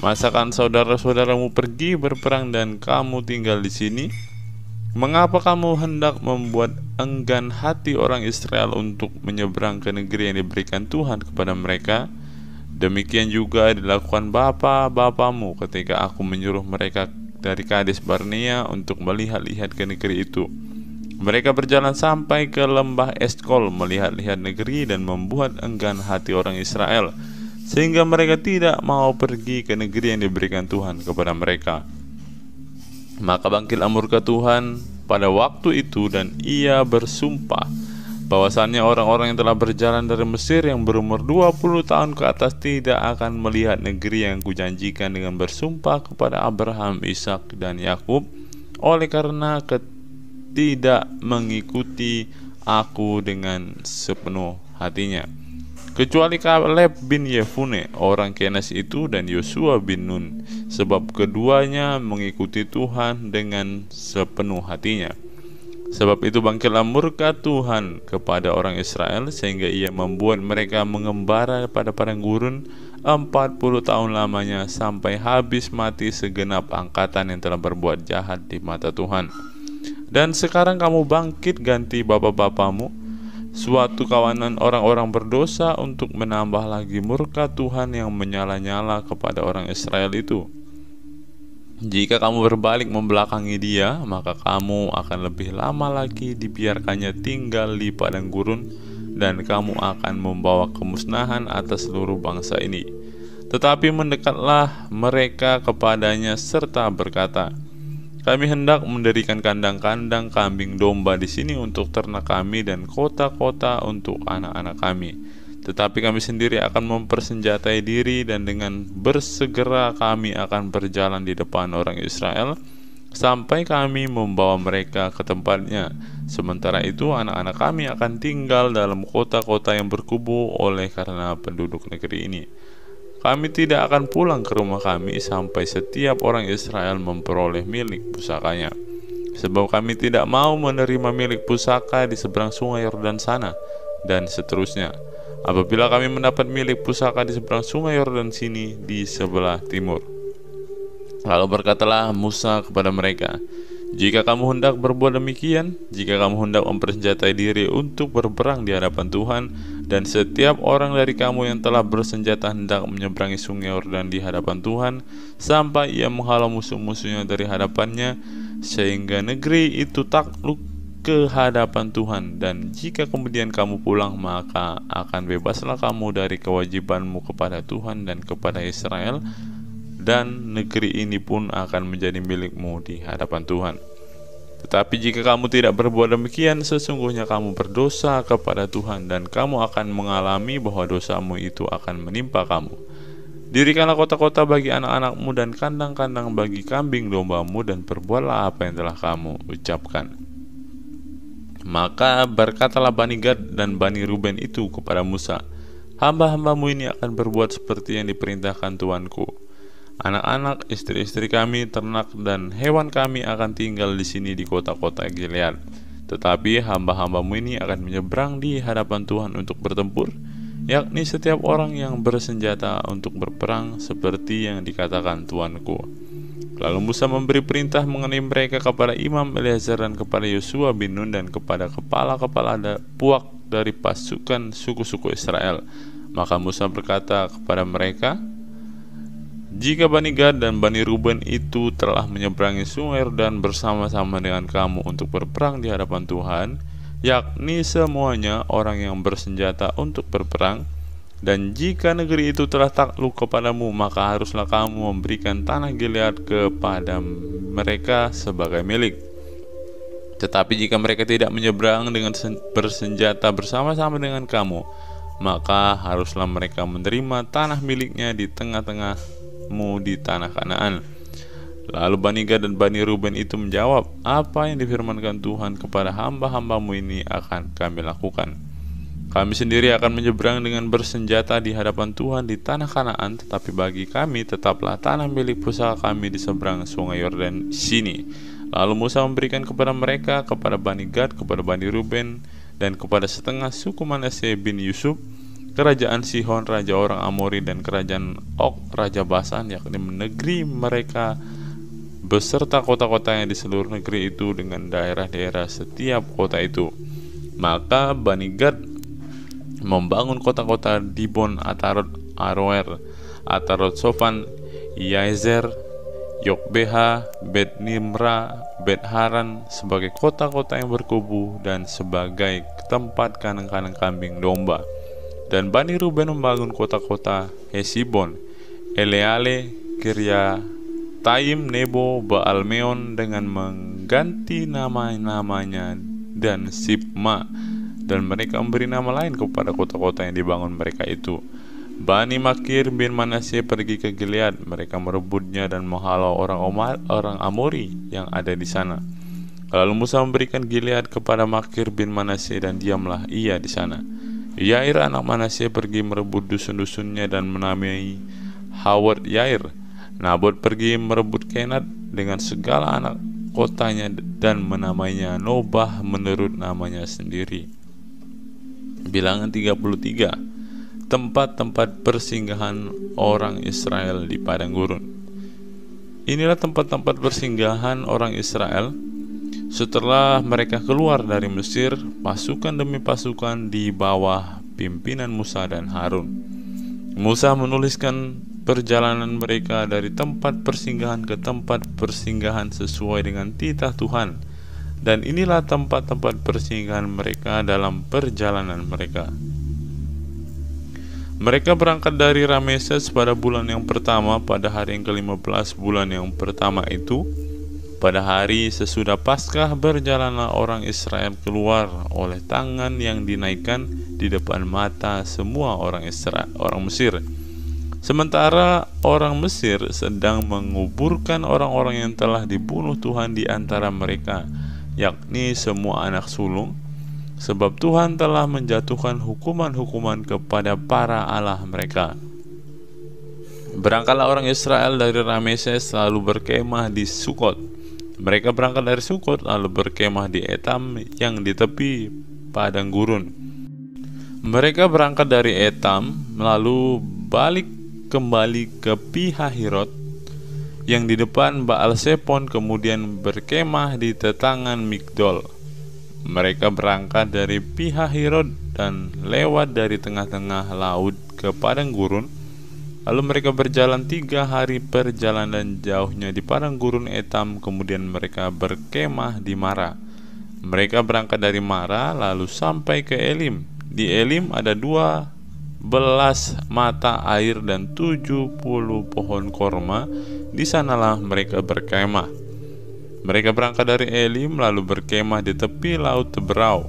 masakan saudara-saudaramu pergi berperang dan kamu tinggal di sini? Mengapa kamu hendak membuat enggan hati orang Israel untuk menyeberang ke negeri yang diberikan Tuhan kepada mereka? Demikian juga dilakukan bapa-bapamu ketika aku menyuruh mereka dari Kades Barnea untuk melihat-lihat ke negeri itu. Mereka berjalan sampai ke lembah Eskol melihat-lihat negeri dan membuat enggan hati orang Israel, sehingga mereka tidak mau pergi ke negeri yang diberikan Tuhan kepada mereka. Maka bangkitlah murka Tuhan pada waktu itu, dan ia bersumpah bahwasannya orang-orang yang telah berjalan dari Mesir yang berumur 20 tahun ke atas tidak akan melihat negeri yang kujanjikan dengan bersumpah kepada Abraham, Ishak, dan Yakub, oleh karena tidak mengikuti aku dengan sepenuh hatinya, kecuali Kaleb bin Yefune orang Kenas itu dan Yosua bin Nun, sebab keduanya mengikuti Tuhan dengan sepenuh hatinya. Sebab itu bangkitlah murka Tuhan kepada orang Israel, sehingga ia membuat mereka mengembara pada padang gurun 40 tahun lamanya, sampai habis mati segenap angkatan yang telah berbuat jahat di mata Tuhan. Dan sekarang kamu bangkit ganti bapa-bapamu, suatu kawanan orang-orang berdosa, untuk menambah lagi murka Tuhan yang menyala-nyala kepada orang Israel itu. Jika kamu berbalik membelakangi dia, maka kamu akan lebih lama lagi dibiarkannya tinggal di padang gurun, dan kamu akan membawa kemusnahan atas seluruh bangsa ini. Tetapi mendekatlah mereka kepadanya serta berkata, kami hendak mendirikan kandang-kandang kambing domba di sini untuk ternak kami dan kota-kota untuk anak-anak kami. Tetapi kami sendiri akan mempersenjatai diri, dan dengan bersegera kami akan berjalan di depan orang Israel sampai kami membawa mereka ke tempatnya. Sementara itu anak-anak kami akan tinggal dalam kota-kota yang berkubu oleh karena penduduk negeri ini. Kami tidak akan pulang ke rumah kami sampai setiap orang Israel memperoleh milik pusakanya. Sebab kami tidak mau menerima milik pusaka di seberang Sungai Yordan sana, dan seterusnya. Apabila kami mendapat milik pusaka di seberang Sungai Yordan sini di sebelah timur. Lalu berkatalah Musa kepada mereka, jika kamu hendak berbuat demikian, jika kamu hendak mempersenjatai diri untuk berperang di hadapan Tuhan, dan setiap orang dari kamu yang telah bersenjata hendak menyeberangi Sungai Yordan di hadapan Tuhan, sampai ia menghalau musuh-musuhnya dari hadapannya, sehingga negeri itu takluk ke hadapan Tuhan, dan jika kemudian kamu pulang, maka akan bebaslah kamu dari kewajibanmu kepada Tuhan dan kepada Israel, dan negeri ini pun akan menjadi milikmu di hadapan Tuhan. Tetapi jika kamu tidak berbuat demikian, sesungguhnya kamu berdosa kepada Tuhan, dan kamu akan mengalami bahwa dosamu itu akan menimpa kamu. Dirikanlah kota-kota bagi anak-anakmu dan kandang-kandang bagi kambing dombamu, dan perbuatlah apa yang telah kamu ucapkan. Maka berkatalah Bani Gad dan Bani Ruben itu kepada Musa, hamba-hambamu ini akan berbuat seperti yang diperintahkan Tuanku. Anak-anak, istri-istri kami, ternak, dan hewan kami akan tinggal di sini di kota-kota Gilead. Tetapi hamba-hambamu ini akan menyeberang di hadapan Tuhan untuk bertempur, yakni setiap orang yang bersenjata untuk berperang seperti yang dikatakan Tuanku. Lalu Musa memberi perintah mengenai mereka kepada Imam Eliezer dan kepada Yosua bin Nun dan kepada kepala-kepala puak dari pasukan suku-suku Israel. Maka Musa berkata kepada mereka, jika Bani Gad dan Bani Ruben itu telah menyeberangi sungai Yordan bersama-sama dengan kamu untuk berperang di hadapan Tuhan, yakni semuanya orang yang bersenjata untuk berperang, dan jika negeri itu telah takluk kepadamu, maka haruslah kamu memberikan tanah Gilead kepada mereka sebagai milik. Tetapi jika mereka tidak menyeberang dengan bersenjata bersama-sama dengan kamu, maka haruslah mereka menerima tanah miliknya di tengah-tengahmu di tanah Kanaan. Lalu Bani Gad dan Bani Ruben itu menjawab, apa yang difirmankan Tuhan kepada hamba-hambamu ini akan kami lakukan. Kami sendiri akan menyeberang dengan bersenjata di hadapan Tuhan di tanah Kanaan, tetapi bagi kami tetaplah tanah milik pusaka kami di seberang sungai Yordan sini. Lalu Musa memberikan kepada mereka, kepada Bani Gad, kepada Bani Ruben, dan kepada setengah suku Manasye bin Yusuf, kerajaan Sihon raja orang Amori dan kerajaan Og raja Basan, yakni negeri mereka beserta kota-kotanya di seluruh negeri itu dengan daerah-daerah setiap kota itu. Maka Bani Gad membangun kota-kota Dibon, Atarot, Aroer, Atarot Sofan, Yaezer, Yokbeha, Bet Nimra, Bet Haran sebagai kota-kota yang berkubu dan sebagai tempat kandang-kandang kambing domba. Dan Bani Ruben membangun kota-kota Hesibon, Eleale, Kirya Taim, Nebo, Baalmeon dengan mengganti nama-namanya, dan Sibma, dan mereka memberi nama lain kepada kota-kota yang dibangun mereka itu. Bani Makir bin Manasye pergi ke Gilead, mereka merebutnya dan menghalau orang Amori yang ada di sana. Lalu Musa memberikan Gilead kepada Makir bin Manasye dan diamlah ia di sana. Yair anak Manasye pergi merebut dusun-dusunnya dan menamai Hawat Yair. Nabot pergi merebut Kenat dengan segala anak kotanya dan menamainya Nobah menurut namanya sendiri. Bilangan 33. Tempat-tempat persinggahan orang Israel di padang gurun. Inilah tempat-tempat persinggahan orang Israel setelah mereka keluar dari Mesir, pasukan demi pasukan di bawah pimpinan Musa dan Harun. Musa menuliskan perjalanan mereka dari tempat persinggahan ke tempat persinggahan sesuai dengan titah Tuhan. Dan inilah tempat-tempat persinggahan mereka dalam perjalanan mereka. Mereka berangkat dari Rameses pada bulan yang pertama, pada hari yang ke-15 bulan yang pertama itu. Pada hari sesudah Paskah berjalanlah orang Israel keluar oleh tangan yang dinaikkan di depan mata semua orang Mesir. Sementara orang Mesir sedang menguburkan orang-orang yang telah dibunuh Tuhan di antara mereka, yakni semua anak sulung, sebab Tuhan telah menjatuhkan hukuman-hukuman kepada para allah mereka. Berangkatlah orang Israel dari Rameses lalu berkemah di Sukot. Mereka berangkat dari Sukot lalu berkemah di Etam yang di tepi padang gurun. Mereka berangkat dari Etam lalu balik kembali ke Pihahirot yang di depan Baal Sepon, kemudian berkemah di tetangan Migdol. Mereka berangkat dari Pihahirot dan lewat dari tengah-tengah laut ke padang gurun. Lalu mereka berjalan 3 hari perjalanan jauhnya di padang gurun Etam, kemudian mereka berkemah di Mara. Mereka berangkat dari Mara lalu sampai ke Elim. Di Elim ada 12 mata air dan 70 pohon korma. Di sanalah mereka berkemah. Mereka berangkat dari Elim lalu berkemah di tepi laut Teberau.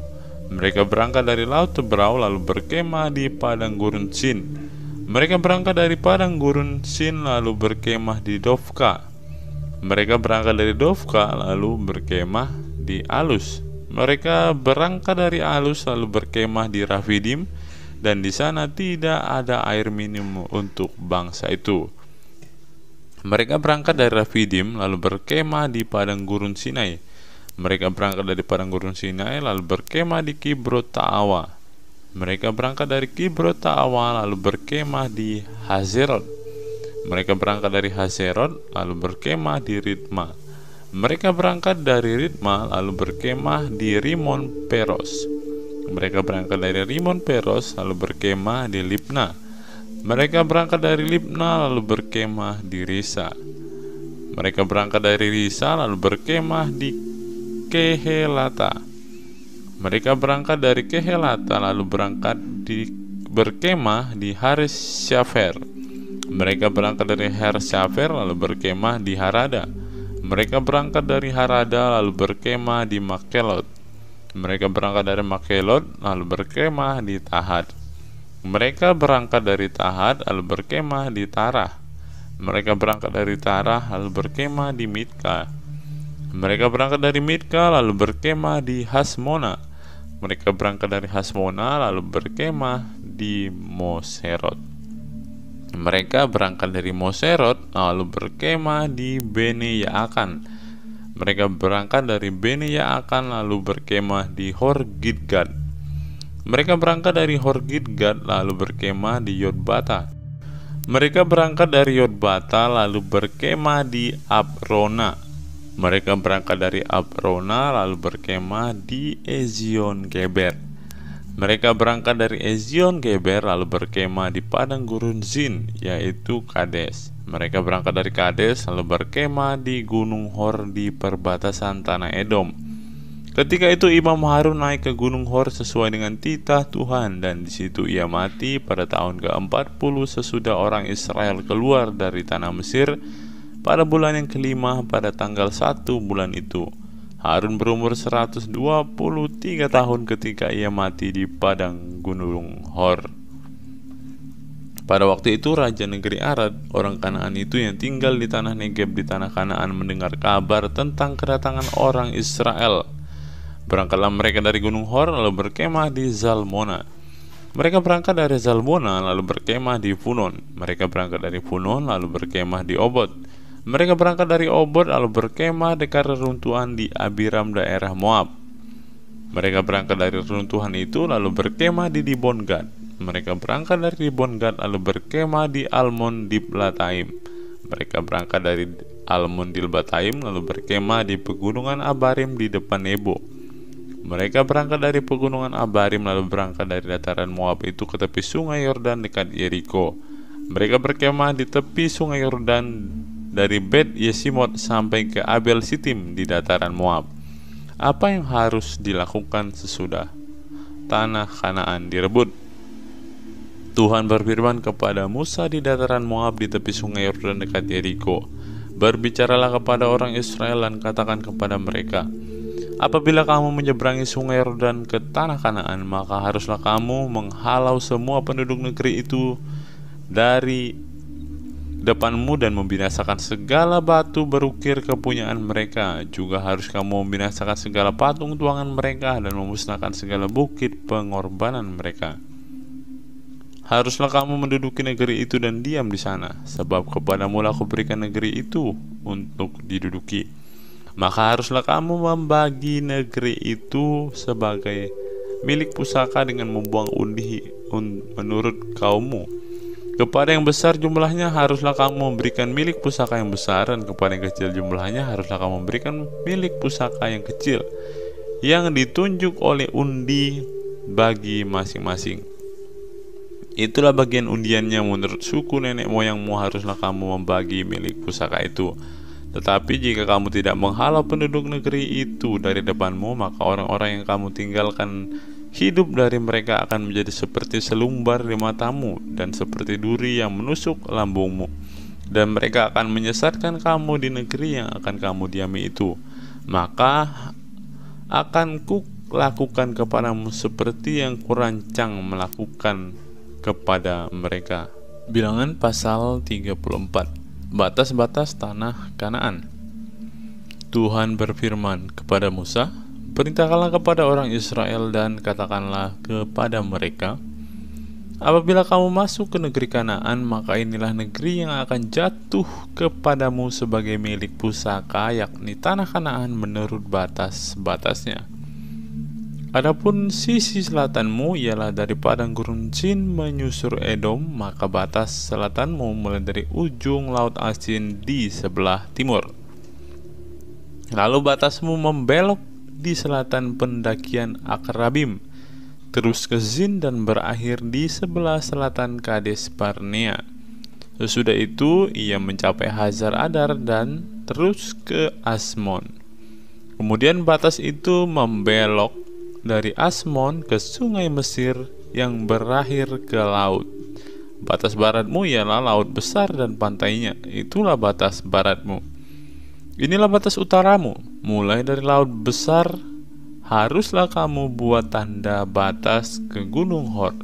Mereka berangkat dari laut Teberau lalu berkemah di padang gurun Sin. Mereka berangkat dari padang gurun Sin lalu berkemah di Dofka. Mereka berangkat dari Dofka lalu berkemah di Alus. Mereka berangkat dari Alus lalu berkemah di Rafidim, dan di sana tidak ada air minum untuk bangsa itu. Mereka berangkat dari Rafidim lalu berkemah di padang gurun Sinai. Mereka berangkat dari padang gurun Sinai lalu berkemah di Kibrot Ta'awa. Mereka berangkat dari Kibrot Ta'awa lalu berkemah di Hazerot. Mereka berangkat dari Hazerot lalu berkemah di Ritma. Mereka berangkat dari Ritma lalu berkemah di Rimon Peros. Mereka berangkat dari Rimon Peros lalu berkemah di Libna. Mereka berangkat dari Libna lalu berkemah di Risa. Mereka berangkat dari Risa lalu berkemah di Kehelata. Mereka berangkat dari Kehelata lalu berkemah di Hares Syafer. Mereka berangkat dari Hares Syafer lalu berkemah di Harada. Mereka berangkat dari Harada lalu berkemah di Makelot. Mereka berangkat dari Makelot lalu berkemah di Tahat. Mereka berangkat dari Tahat lalu berkemah di Tarah. Mereka berangkat dari Tarah lalu berkemah di Mitka. Mereka berangkat dari Mitka lalu berkemah di Hasmona. Mereka berangkat dari Hasmona lalu berkemah di Moserot. Mereka berangkat dari Moserot lalu berkemah di Bene Yaakan. Mereka berangkat dari Bene Yaakan lalu berkemah di Horgidgad. Mereka berangkat dari Horgidgad lalu berkemah di Yotbata. Mereka berangkat dari Yotbata lalu berkemah di Abrona. Mereka berangkat dari Abrona lalu berkemah di Ezion Geber. Mereka berangkat dari Ezion Geber lalu berkemah di padang gurun Zin, yaitu Kades. Mereka berangkat dari Kades lalu berkemah di Gunung Hor di perbatasan tanah Edom. Ketika itu Imam Harun naik ke Gunung Hor sesuai dengan titah Tuhan, dan di situ ia mati pada tahun ke-40 sesudah orang Israel keluar dari tanah Mesir. Pada bulan yang kelima pada tanggal 1 bulan itu, Harun berumur 123 tahun ketika ia mati di padang Gunung Hor. Pada waktu itu Raja negeri Arad, orang Kanaan itu yang tinggal di tanah Negeb di tanah Kanaan, mendengar kabar tentang kedatangan orang Israel. Berangkatlah mereka dari Gunung Hor lalu berkemah di Zalmona. Mereka berangkat dari Zalmona lalu berkemah di Punon. Mereka berangkat dari Punon lalu berkemah di Obot. Mereka berangkat dari Obot lalu berkemah dekat reruntuhan di Abiram daerah Moab. Mereka berangkat dari reruntuhan itu lalu berkemah di Dibon Gad. Mereka berangkat dari Dibon Gad lalu berkemah di Almon Diblatayim. Mereka berangkat dari Almon Diblatayim lalu berkemah di pegunungan Abarim di depan Nebo. Mereka berangkat dari pegunungan Abarim lalu berangkat dari dataran Moab itu ke tepi sungai Yordan dekat Yeriko. Mereka berkemah di tepi sungai Yordan dari Bet Yesimot sampai ke Abel Sitim di dataran Moab. Apa yang harus dilakukan sesudah tanah Kanaan direbut? Tuhan berfirman kepada Musa di dataran Moab di tepi sungai Yordan dekat Yeriko. Berbicaralah kepada orang Israel dan katakan kepada mereka, apabila kamu menyeberangi sungai Yordan ke tanah Kanaan, maka haruslah kamu menghalau semua penduduk negeri itu dari depanmu dan membinasakan segala batu berukir kepunyaan mereka. Juga harus kamu membinasakan segala patung tuangan mereka dan memusnahkan segala bukit pengorbanan mereka. Haruslah kamu menduduki negeri itu dan diam di sana, sebab kepadamu lah aku berikan negeri itu untuk diduduki. Maka haruslah kamu membagi negeri itu sebagai milik pusaka dengan membuang undi menurut kaummu. Kepada yang besar jumlahnya haruslah kamu memberikan milik pusaka yang besar, dan kepada yang kecil jumlahnya haruslah kamu memberikan milik pusaka yang kecil, yang ditunjuk oleh undi bagi masing-masing. Itulah bagian undiannya menurut suku nenek moyangmu, haruslah kamu membagi milik pusaka itu. Tetapi jika kamu tidak menghalau penduduk negeri itu dari depanmu, maka orang-orang yang kamu tinggalkan hidup dari mereka akan menjadi seperti selumbar di matamu dan seperti duri yang menusuk lambungmu. Dan mereka akan menyesatkan kamu di negeri yang akan kamu diami itu. Maka akan kulakukan kepadamu seperti yang kurancang melakukan kepada mereka. Bilangan pasal 34. Batas-batas tanah Kanaan. Tuhan berfirman kepada Musa, perintahkanlah kepada orang Israel dan katakanlah kepada mereka, apabila kamu masuk ke negeri Kanaan, maka inilah negeri yang akan jatuh kepadamu sebagai milik pusaka, yakni tanah Kanaan menurut batas-batasnya. Adapun sisi selatanmu ialah dari padang gurun Zin menyusur Edom, maka batas selatanmu mulai dari ujung laut Asin di sebelah timur. Lalu batasmu membelok di selatan pendakian Akrabim, terus ke Zin dan berakhir di sebelah selatan Kades Barnea. Sesudah itu ia mencapai Hazar Adar dan terus ke Asmon. Kemudian batas itu membelok dari Asmon ke sungai Mesir yang berakhir ke laut. Batas baratmu ialah laut besar dan pantainya, itulah batas baratmu. Inilah batas utaramu, mulai dari laut besar haruslah kamu buat tanda batas ke Gunung Hor.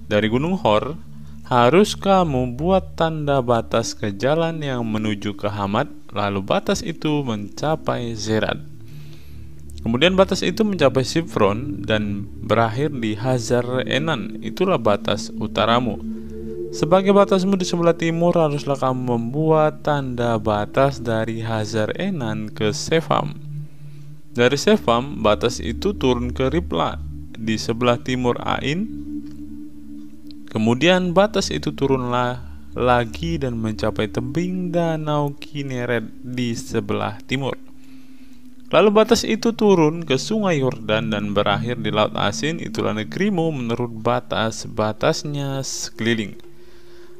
Dari Gunung Hor harus kamu buat tanda batas ke jalan yang menuju ke Hamat, lalu batas itu mencapai Zerat. Kemudian batas itu mencapai Sifron dan berakhir di Hazar Enan, itulah batas utaramu. Sebagai batasmu di sebelah timur haruslah kamu membuat tanda batas dari Hazar Enan ke Sefam. Dari Sefam batas itu turun ke Ribla di sebelah timur Ain. Kemudian batas itu turunlah lagi dan mencapai tebing danau Kineret di sebelah timur. Lalu batas itu turun ke sungai Yordan dan berakhir di Laut Asin, itulah negerimu menurut batas-batasnya sekeliling.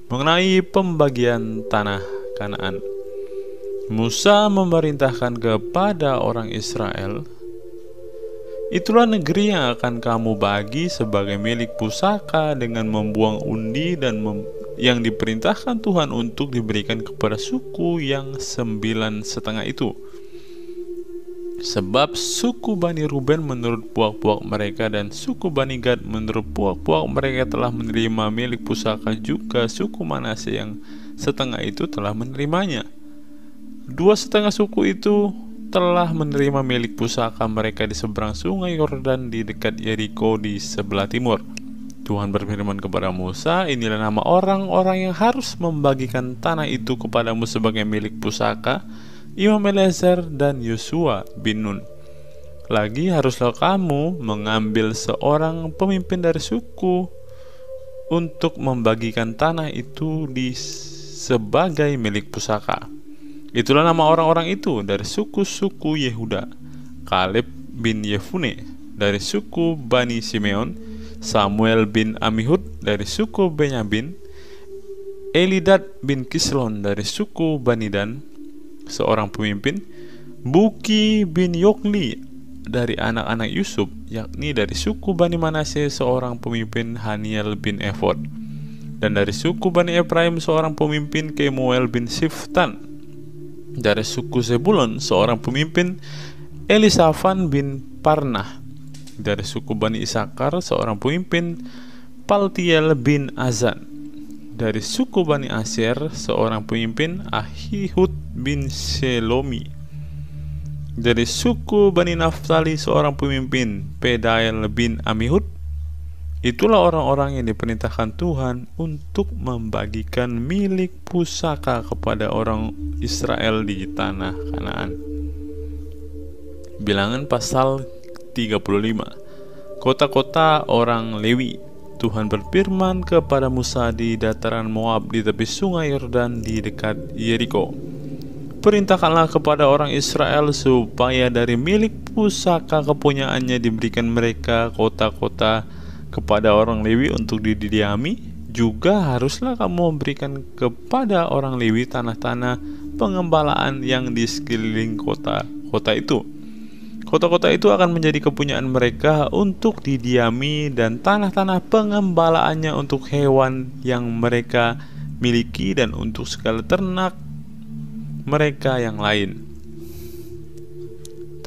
Mengenai pembagian tanah Kanaan, Musa memerintahkan kepada orang Israel, itulah negeri yang akan kamu bagi sebagai milik pusaka dengan membuang undi dan yang diperintahkan Tuhan untuk diberikan kepada suku yang 9,5 itu. Sebab suku Bani Ruben menurut puak-puak mereka dan suku Bani Gad menurut puak-puak mereka telah menerima milik pusaka, juga suku Manase yang setengah itu telah menerimanya. 2,5 suku itu telah menerima milik pusaka mereka di seberang sungai Yordan di dekat Yeriko di sebelah timur. Tuhan berfirman kepada Musa, inilah nama orang-orang yang harus membagikan tanah itu kepadamu sebagai milik pusaka, Imam Eleazar dan Yosua bin Nun. Lagi haruslah kamu mengambil seorang pemimpin dari suku untuk membagikan tanah itu sebagai milik pusaka. Itulah nama orang-orang itu dari suku-suku Yehuda: Kaleb bin Yefune dari suku Bani Simeon, Samuel bin Amihud dari suku Benyamin, Elidad bin Kislon dari suku Bani Dan, seorang pemimpin, Buki bin Yokli dari anak-anak Yusuf, yakni dari suku Bani Manase, seorang pemimpin, Haniel bin Efod, dan dari suku Bani Efraim seorang pemimpin, Kemuel bin Siftan. Dari suku Zebulon seorang pemimpin, Elisafan bin Parnah. Dari suku Bani Isakar seorang pemimpin, Paltiel bin Azan. Dari suku Bani Aser seorang pemimpin, Ahihud bin Shelomi. Dari suku Bani Naftali seorang pemimpin, Pedael bin Amihud. Itulah orang-orang yang diperintahkan Tuhan untuk membagikan milik pusaka kepada orang Israel di tanah Kanaan. Bilangan pasal 35. Kota-kota orang Lewi. Tuhan berfirman kepada Musa di dataran Moab di tepi sungai Yordan di dekat Yeriko, perintahkanlah kepada orang Israel supaya dari milik pusaka kepunyaannya diberikan mereka kota-kota kepada orang Lewi untuk didiami. Juga haruslah kamu memberikan kepada orang Lewi tanah-tanah pengembalaan yang di sekeliling kota-kota itu. Kota-kota itu akan menjadi kepunyaan mereka untuk didiami, dan tanah-tanah pengembalaannya untuk hewan yang mereka miliki dan untuk segala ternak mereka yang lain.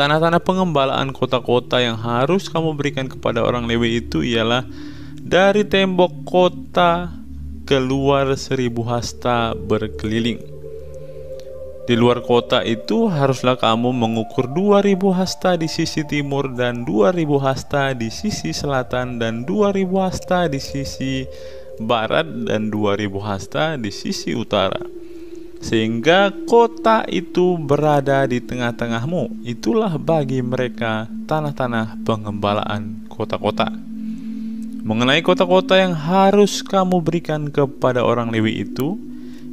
Tanah-tanah pengembalaan kota-kota yang harus kamu berikan kepada orang Lewi itu ialah dari tembok kota keluar 1.000 hasta berkeliling. Di luar kota itu haruslah kamu mengukur 2.000 hasta di sisi timur dan 2.000 hasta di sisi selatan dan 2.000 hasta di sisi barat dan 2.000 hasta di sisi utara, sehingga kota itu berada di tengah-tengahmu. Itulah bagi mereka tanah-tanah pengembalaan kota-kota. Mengenai kota-kota yang harus kamu berikan kepada orang Lewi itu,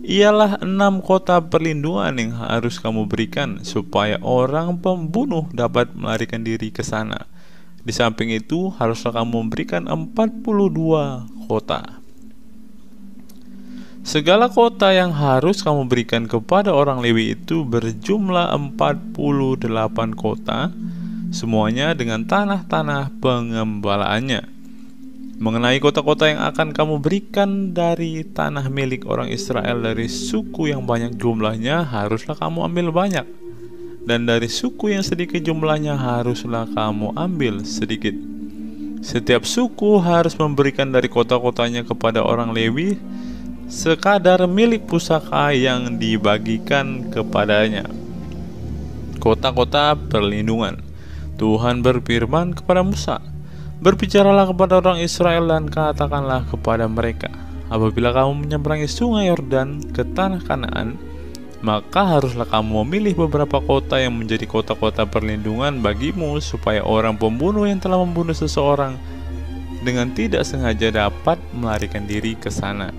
ialah 6 kota perlindungan yang harus kamu berikan supaya orang pembunuh dapat melarikan diri ke sana. Di samping itu, haruslah kamu memberikan 42 kota. Segala kota yang harus kamu berikan kepada orang Lewi itu berjumlah 48 kota, semuanya dengan tanah-tanah pengembalaannya. Mengenai kota-kota yang akan kamu berikan dari tanah milik orang Israel dari suku yang banyak jumlahnya, haruslah kamu ambil banyak, dan dari suku yang sedikit jumlahnya haruslah kamu ambil sedikit. Setiap suku harus memberikan dari kota-kotanya kepada orang Lewi sekadar milik pusaka yang dibagikan kepadanya. Kota-kota perlindungan. Tuhan berfirman kepada Musa, "Berbicaralah kepada orang Israel dan katakanlah kepada mereka, apabila kamu menyeberangi sungai Yordan ke tanah Kanaan, maka haruslah kamu memilih beberapa kota yang menjadi kota-kota perlindungan bagimu, supaya orang pembunuh yang telah membunuh seseorang dengan tidak sengaja dapat melarikan diri ke sana.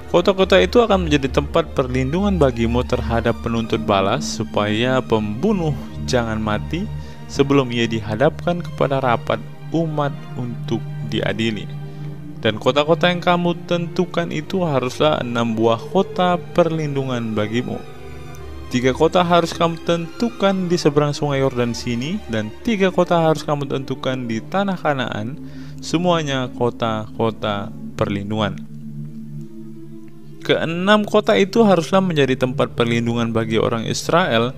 Kota-kota itu akan menjadi tempat perlindungan bagimu terhadap penuntut balas, supaya pembunuh jangan mati sebelum ia dihadapkan kepada rapat umat untuk diadili. Dan kota-kota yang kamu tentukan itu haruslah 6 buah kota perlindungan bagimu. 3 kota harus kamu tentukan di seberang sungai Yordan sini, dan 3 kota harus kamu tentukan di tanah Kanaan, semuanya kota-kota perlindungan. Ke-6 kota itu haruslah menjadi tempat perlindungan bagi orang Israel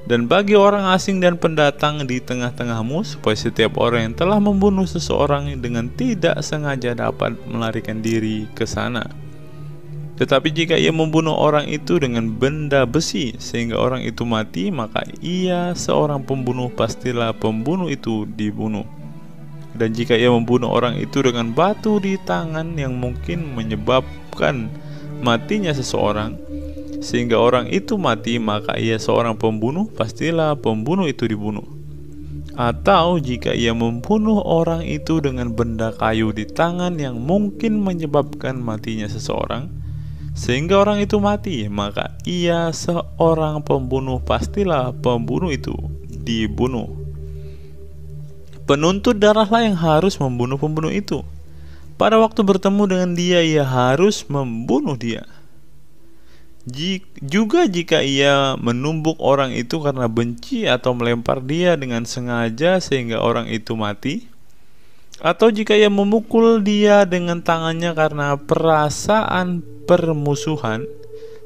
dan bagi orang asing dan pendatang di tengah-tengahmu, supaya setiap orang yang telah membunuh seseorang dengan tidak sengaja dapat melarikan diri ke sana. Tetapi jika ia membunuh orang itu dengan benda besi sehingga orang itu mati, maka ia seorang pembunuh, pastilah pembunuh itu dibunuh. Dan jika ia membunuh orang itu dengan batu di tangan yang mungkin menyebabkan matinya seseorang sehingga orang itu mati, maka ia seorang pembunuh, pastilah pembunuh itu dibunuh. Atau jika ia membunuh orang itu dengan benda kayu di tangan yang mungkin menyebabkan matinya seseorang sehingga orang itu mati, maka ia seorang pembunuh, pastilah pembunuh itu dibunuh. Penuntut darahlah yang harus membunuh pembunuh itu. Pada waktu bertemu dengan dia, ia harus membunuh dia. Juga jika ia menumbuk orang itu karena benci atau melempar dia dengan sengaja sehingga orang itu mati, atau jika ia memukul dia dengan tangannya karena perasaan permusuhan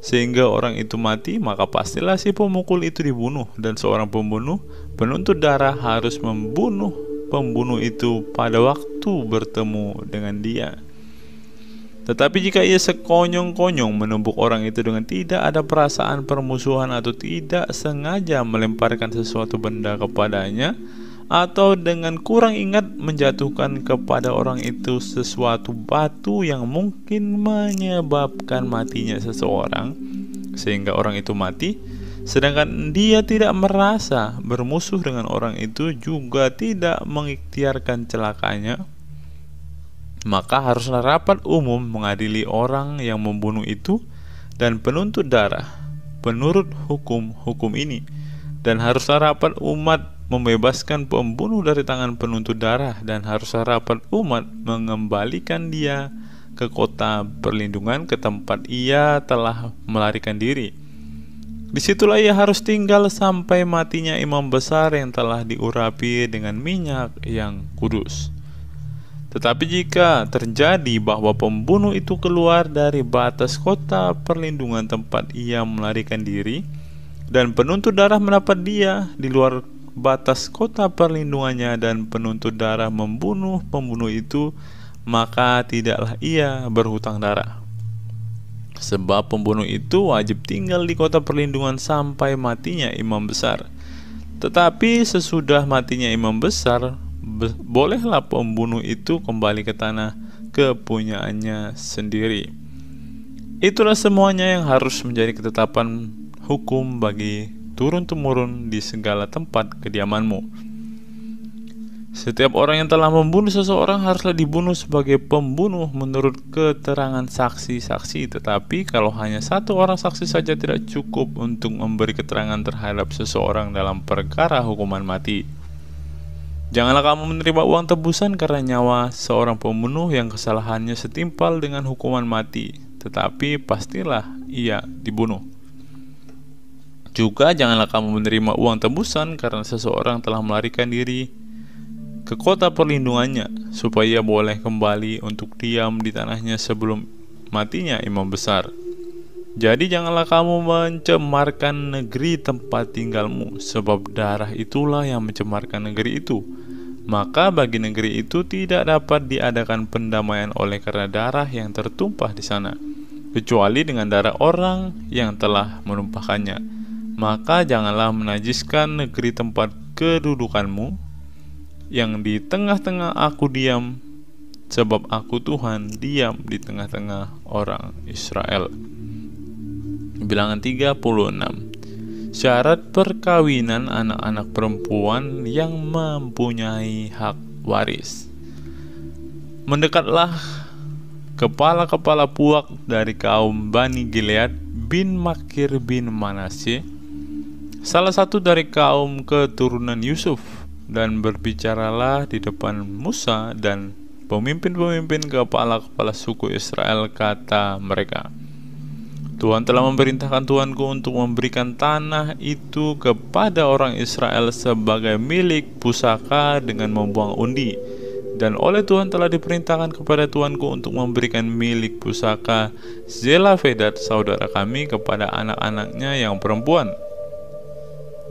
sehingga orang itu mati, maka pastilah si pemukul itu dibunuh, dan seorang pembunuh, penuntut darah harus membunuh pembunuh itu pada waktu bertemu dengan dia. Tetapi jika ia sekonyong-konyong menumbuk orang itu dengan tidak ada perasaan permusuhan atau tidak sengaja melemparkan sesuatu benda kepadanya, atau dengan kurang ingat menjatuhkan kepada orang itu sesuatu batu yang mungkin menyebabkan matinya seseorang sehingga orang itu mati, sedangkan dia tidak merasa bermusuh dengan orang itu, juga tidak mengikhtiarkan celakanya, maka haruslah rapat umum mengadili orang yang membunuh itu dan penuntut darah menurut hukum ini, dan haruslah rapat umat membebaskan pembunuh dari tangan penuntut darah, dan haruslah rapat umat mengembalikan dia ke kota perlindungan, ke tempat ia telah melarikan diri. Disitulah ia harus tinggal sampai matinya imam besar yang telah diurapi dengan minyak yang kudus. Tetapi jika terjadi bahwa pembunuh itu keluar dari batas kota perlindungan tempat ia melarikan diri, dan penuntut darah mendapat dia di luar batas kota perlindungannya, dan penuntut darah membunuh pembunuh itu, maka tidaklah ia berhutang darah. Sebab pembunuh itu wajib tinggal di kota perlindungan sampai matinya imam besar. Tetapi sesudah matinya imam besar, bolehlah pembunuh itu kembali ke tanah kepunyaannya sendiri. Itulah semuanya yang harus menjadi ketetapan hukum bagi turun-temurun di segala tempat kediamanmu. Setiap orang yang telah membunuh seseorang haruslah dibunuh sebagai pembunuh menurut keterangan saksi-saksi. Tetapi kalau hanya satu orang saksi saja tidak cukup untuk memberi keterangan terhadap seseorang dalam perkara hukuman mati. Janganlah kamu menerima uang tebusan karena nyawa seorang pembunuh yang kesalahannya setimpal dengan hukuman mati, tetapi pastilah ia dibunuh. Juga janganlah kamu menerima uang tebusan karena seseorang telah melarikan diri ke kota perlindungannya, supaya ia boleh kembali untuk diam di tanahnya sebelum matinya imam besar. Jadi janganlah kamu mencemarkan negeri tempat tinggalmu, sebab darah itulah yang mencemarkan negeri itu. Maka bagi negeri itu tidak dapat diadakan pendamaian oleh karena darah yang tertumpah di sana, kecuali dengan darah orang yang telah menumpahkannya. Maka janganlah menajiskan negeri tempat kedudukanmu, yang di tengah-tengah aku diam, sebab aku Tuhan diam di tengah-tengah orang Israel. Bilangan 36. Syarat perkawinan anak-anak perempuan yang mempunyai hak waris. Mendekatlah kepala-kepala puak dari kaum Bani Gilead bin Makir bin Manasye, salah satu dari kaum keturunan Yusuf, dan berbicaralah di depan Musa dan pemimpin-pemimpin kepala-kepala suku Israel, kata mereka, Tuhan telah memerintahkan tuanku untuk memberikan tanah itu kepada orang Israel sebagai milik pusaka dengan membuang undi, dan oleh Tuhan telah diperintahkan kepada tuanku untuk memberikan milik pusaka Zelafedat saudara kami kepada anak-anaknya yang perempuan.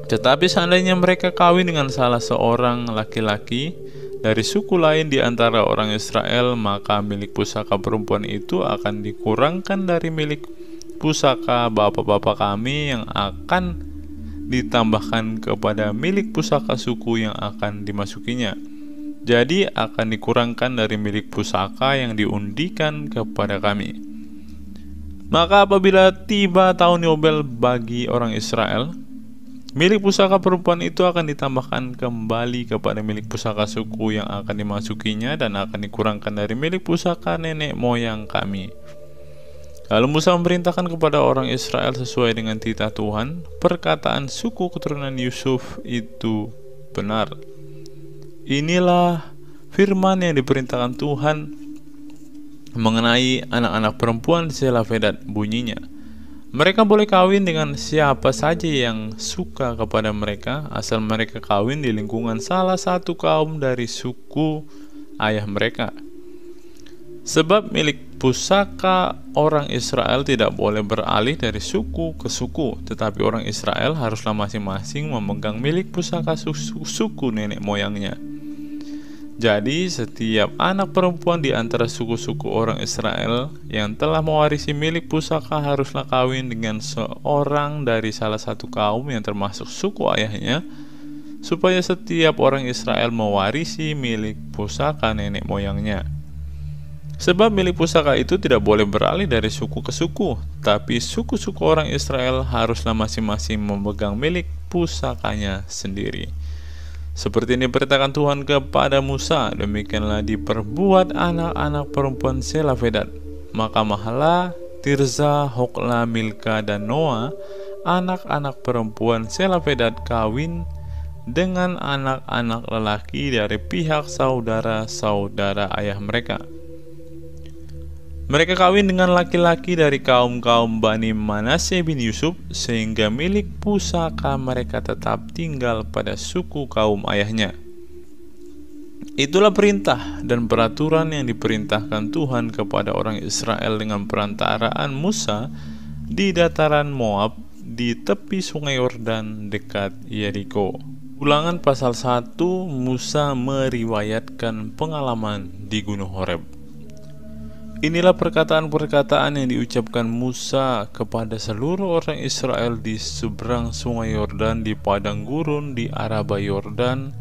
Tetapi seandainya mereka kawin dengan salah seorang laki-laki dari suku lain di antara orang Israel, maka milik pusaka perempuan itu akan dikurangkan dari milik pusaka bapak-bapak kami yang akan ditambahkan kepada milik pusaka suku yang akan dimasukinya. Jadi akan dikurangkan dari milik pusaka yang diundikan kepada kami. Maka apabila tiba tahun Yobel bagi orang Israel, milik pusaka perempuan itu akan ditambahkan kembali kepada milik pusaka suku yang akan dimasukinya, dan akan dikurangkan dari milik pusaka nenek moyang kami. Lalu Musa memerintahkan kepada orang Israel sesuai dengan titah Tuhan, perkataan suku keturunan Yusuf itu benar. Inilah firman yang diperintahkan Tuhan mengenai anak-anak perempuan Zelafedat, bunyinya, mereka boleh kawin dengan siapa saja yang suka kepada mereka, asal mereka kawin di lingkungan salah satu kaum dari suku ayah mereka. Sebab milik pusaka orang Israel tidak boleh beralih dari suku ke suku, tetapi orang Israel haruslah masing-masing memegang milik pusaka suku nenek moyangnya. Jadi setiap anak perempuan di antara suku-suku orang Israel yang telah mewarisi milik pusaka haruslah kawin dengan seorang dari salah satu kaum yang termasuk suku ayahnya, supaya setiap orang Israel mewarisi milik pusaka nenek moyangnya. Sebab milik pusaka itu tidak boleh beralih dari suku ke suku, tapi suku-suku orang Israel haruslah masing-masing memegang milik pusakanya sendiri. Seperti ini perintahkan Tuhan kepada Musa, demikianlah diperbuat anak-anak perempuan Zelafedat. Maka Mahla, Tirza, Hokla, Milka, dan Noah, anak-anak perempuan Zelafedat kawin dengan anak-anak lelaki dari pihak saudara-saudara ayah mereka. Mereka kawin dengan laki-laki dari kaum-kaum Bani Manasye bin Yusuf, sehingga milik pusaka mereka tetap tinggal pada suku kaum ayahnya. Itulah perintah dan peraturan yang diperintahkan Tuhan kepada orang Israel dengan perantaraan Musa di dataran Moab di tepi sungai Yordan dekat Yeriko. Ulangan pasal 1, Musa meriwayatkan pengalaman di Gunung Horeb. Inilah perkataan-perkataan yang diucapkan Musa kepada seluruh orang Israel di seberang sungai Yordan, di padang gurun di Araba Yordan,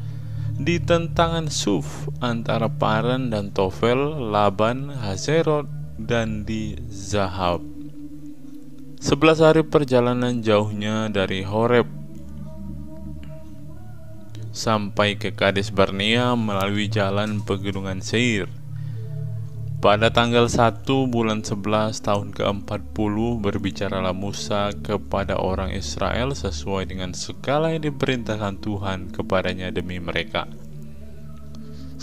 di tentangan Suf antara Paran dan Tofel, Laban, Hazerot, dan di Zahab. 11 hari perjalanan jauhnya dari Horeb sampai ke Kades Barnea melalui jalan pegunungan Seir. Pada tanggal 1 bulan 11 tahun ke-40 berbicaralah Musa kepada orang Israel sesuai dengan segala yang diperintahkan Tuhan kepadanya demi mereka.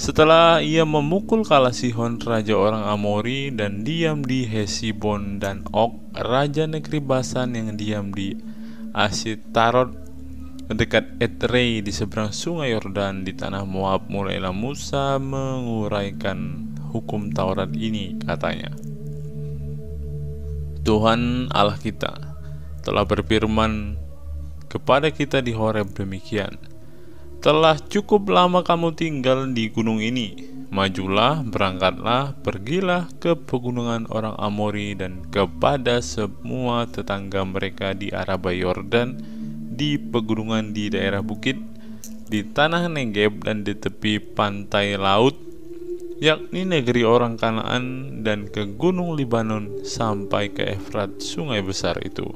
Setelah ia memukul kalah Sihon raja orang Amori dan diam di Hesibon, dan Og raja negeri Basan yang diam di Asitarot dekat Edrei di seberang sungai Yordan di tanah Moab, mulailah Musa menguraikan hukum Taurat ini, katanya. Tuhan Allah kita telah berfirman kepada kita di Horeb demikian: telah cukup lama kamu tinggal di gunung ini. Majulah, berangkatlah, pergilah ke pegunungan orang Amori dan kepada semua tetangga mereka di Araba Yordan, di pegunungan di daerah bukit, di tanah Negeb dan di tepi pantai laut, yakni negeri orang Kanaan, dan ke gunung Libanon sampai ke Efrat, sungai besar itu.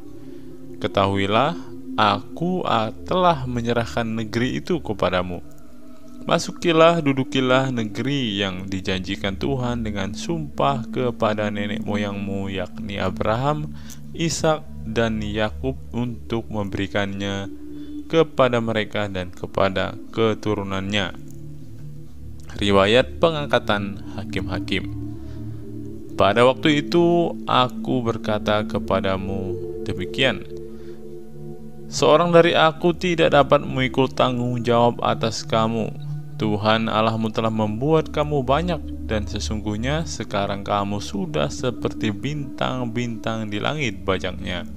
Ketahuilah, Aku telah menyerahkan negeri itu kepadamu. Masukilah, dudukilah negeri yang dijanjikan Tuhan dengan sumpah kepada nenek moyangmu, yakni Abraham, Ishak, dan Yakub, untuk memberikannya kepada mereka dan kepada keturunannya. Riwayat pengangkatan hakim-hakim. Pada waktu itu aku berkata kepadamu demikian: seorang dari aku tidak dapat memikul tanggung jawab atas kamu. Tuhan Allahmu telah membuat kamu banyak, dan sesungguhnya sekarang kamu sudah seperti bintang-bintang di langit banyaknya.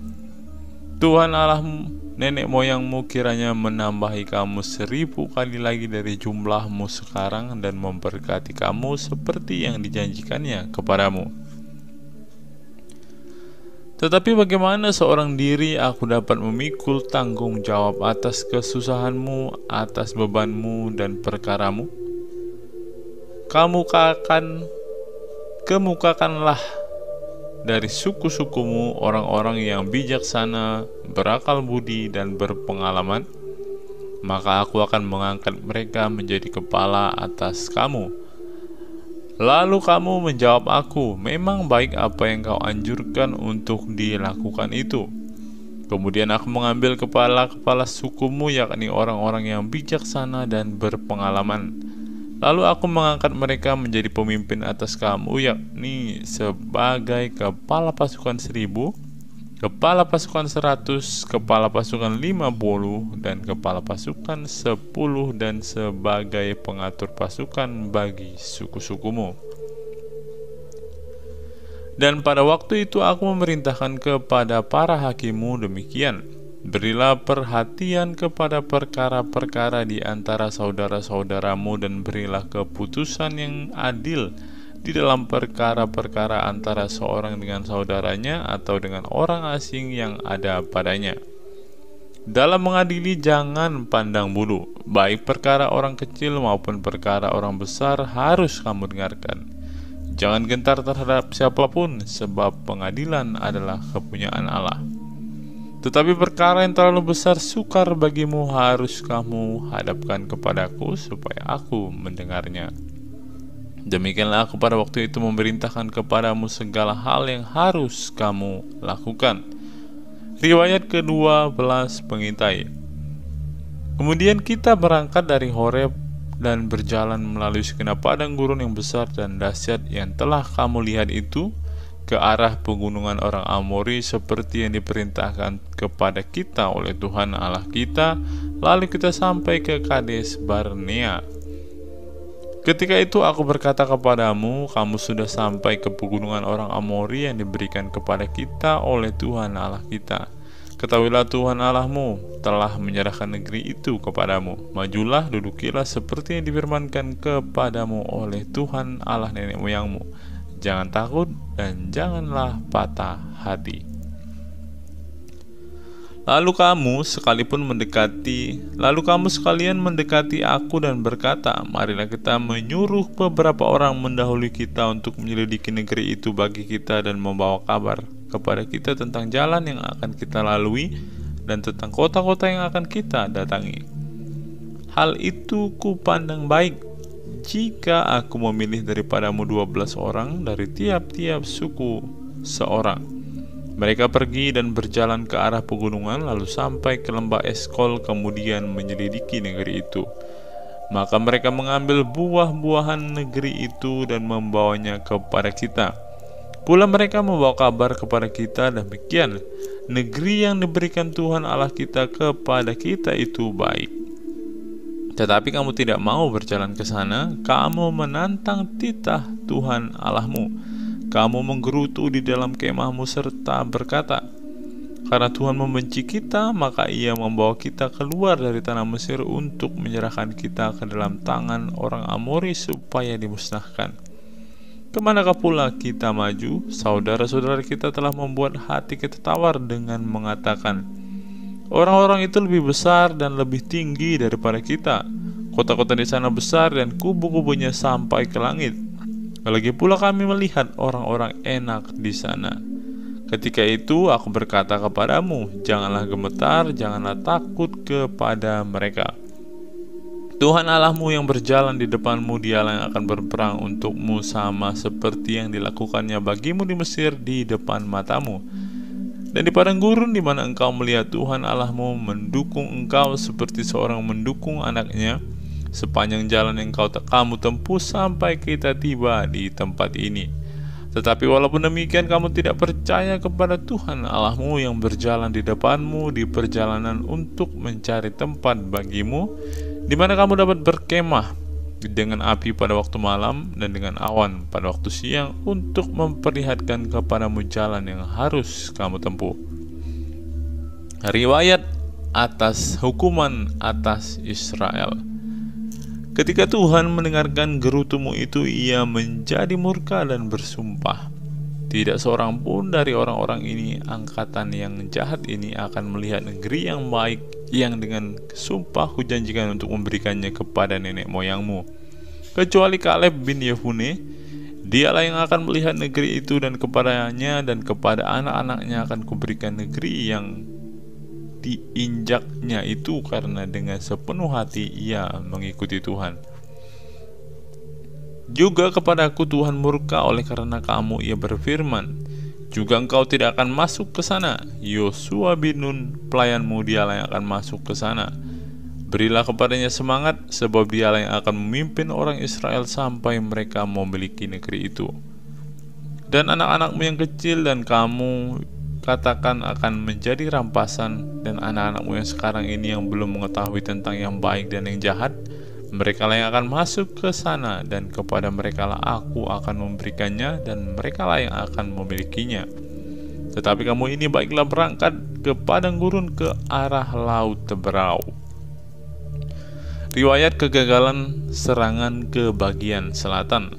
Tuhan Allahmu, nenek moyangmu, kiranya menambahi kamu 1000 kali lagi dari jumlahmu sekarang, dan memberkati kamu seperti yang dijanjikannya kepadamu. Tetapi bagaimana seorang diri aku dapat memikul tanggung jawab atas kesusahanmu, atas bebanmu dan perkaramu? Kemukakanlah dari suku-sukumu orang-orang yang bijaksana, berakal budi dan berpengalaman, maka aku akan mengangkat mereka menjadi kepala atas kamu. Lalu kamu menjawab aku, memang baik apa yang kau anjurkan untuk dilakukan itu. Kemudian aku mengambil kepala-kepala sukumu, yakni orang-orang yang bijaksana dan berpengalaman. Lalu aku mengangkat mereka menjadi pemimpin atas kamu, yakni sebagai kepala pasukan 1000, kepala pasukan 100, kepala pasukan 50, dan kepala pasukan 10, dan sebagai pengatur pasukan bagi suku-sukumu. Dan pada waktu itu aku memerintahkan kepada para hakimmu demikian: berilah perhatian kepada perkara-perkara di antara saudara-saudaramu, dan berilah keputusan yang adil di dalam perkara-perkara antara seorang dengan saudaranya atau dengan orang asing yang ada padanya. Dalam mengadili jangan pandang bulu, baik perkara orang kecil maupun perkara orang besar harus kamu dengarkan. Jangan gentar terhadap siapapun, sebab pengadilan adalah kepunyaan Allah. Tetapi perkara yang terlalu besar sukar bagimu harus kamu hadapkan kepadaku supaya aku mendengarnya. Demikianlah aku pada waktu itu memerintahkan kepadamu segala hal yang harus kamu lakukan. Riwayat ke-12 pengintai. Kemudian kita berangkat dari Horeb dan berjalan melalui segenap padang gurun yang besar dan dahsyat yang telah kamu lihat itu, ke arah pegunungan orang Amori seperti yang diperintahkan kepada kita oleh Tuhan Allah kita. Lalu kita sampai ke Kades Barnea. Ketika itu aku berkata kepadamu, kamu sudah sampai ke pegunungan orang Amori yang diberikan kepada kita oleh Tuhan Allah kita. Ketahuilah Tuhan Allahmu telah menyerahkan negeri itu kepadamu. Majulah, dudukilah seperti yang difirmankan kepadamu oleh Tuhan Allah nenek moyangmu. Jangan takut dan janganlah patah hati. Lalu kamu sekalian mendekati aku dan berkata, marilah kita menyuruh beberapa orang mendahului kita untuk menyelidiki negeri itu bagi kita dan membawa kabar kepada kita tentang jalan yang akan kita lalui dan tentang kota-kota yang akan kita datangi. Hal itu kupandang baik jika aku memilih daripadamu 12 orang dari tiap-tiap suku seorang. Mereka pergi dan berjalan ke arah pegunungan, lalu sampai ke lembah Eskol, kemudian menyelidiki negeri itu. Maka mereka mengambil buah-buahan negeri itu dan membawanya kepada kita. Pula mereka membawa kabar kepada kita demikian, negeri yang diberikan Tuhan Allah kita kepada kita itu baik. Tetapi kamu tidak mau berjalan ke sana, kamu menantang titah Tuhan Allahmu. Kamu menggerutu di dalam kemahmu serta berkata, karena Tuhan membenci kita, maka Ia membawa kita keluar dari tanah Mesir untuk menyerahkan kita ke dalam tangan orang Amori supaya dimusnahkan. Kemanakah pula kita maju? Saudara-saudara kita telah membuat hati kita tawar dengan mengatakan, orang-orang itu lebih besar dan lebih tinggi daripada kita. Kota-kota di sana besar dan kubu-kubunya sampai ke langit. Lagi pula kami melihat orang-orang enak di sana. Ketika itu aku berkata kepadamu, janganlah gemetar, janganlah takut kepada mereka. Tuhan Allahmu yang berjalan di depanmu, Dialah yang akan berperang untukmu sama seperti yang dilakukannya bagimu di Mesir di depan matamu. Dan di padang gurun di mana engkau melihat Tuhan Allahmu mendukung engkau seperti seorang mendukung anaknya, sepanjang jalan yang kamu tempuh sampai kita tiba di tempat ini. Tetapi walaupun demikian kamu tidak percaya kepada Tuhan Allahmu yang berjalan di depanmu di perjalanan untuk mencari tempat bagimu, di mana kamu dapat berkemah dengan api pada waktu malam dan dengan awan pada waktu siang untuk memperlihatkan kepadamu jalan yang harus kamu tempuh. Riwayat atas hukuman atas Israel. Ketika Tuhan mendengarkan gerutumu itu, Ia menjadi murka dan bersumpah, tidak seorang pun dari orang-orang ini, angkatan yang jahat ini, akan melihat negeri yang baik yang dengan sumpah kujanjikan untuk memberikannya kepada nenek moyangmu, kecuali Kaleb bin Yefune. Dialah yang akan melihat negeri itu, dan kepadanya dan kepada anak-anaknya akan kuberikan negeri yang diinjaknya itu, karena dengan sepenuh hati ia mengikuti Tuhan. Juga kepadaku Tuhan murka oleh karena kamu, Ia berfirman, juga engkau tidak akan masuk ke sana. Yosua bin Nun pelayanmu, Dialah yang akan masuk ke sana. Berilah kepadanya semangat, sebab Dialah yang akan memimpin orang Israel sampai mereka memiliki negeri itu. Dan anak-anakmu yang kecil dan kamu katakan akan menjadi rampasan, dan anak-anakmu yang sekarang ini yang belum mengetahui tentang yang baik dan yang jahat, mereka lah yang akan masuk ke sana, dan kepada mereka lah aku akan memberikannya, dan mereka lah yang akan memilikinya. Tetapi kamu ini baiklah berangkat ke padang gurun ke arah laut Teberau. Riwayat kegagalan serangan ke bagian selatan.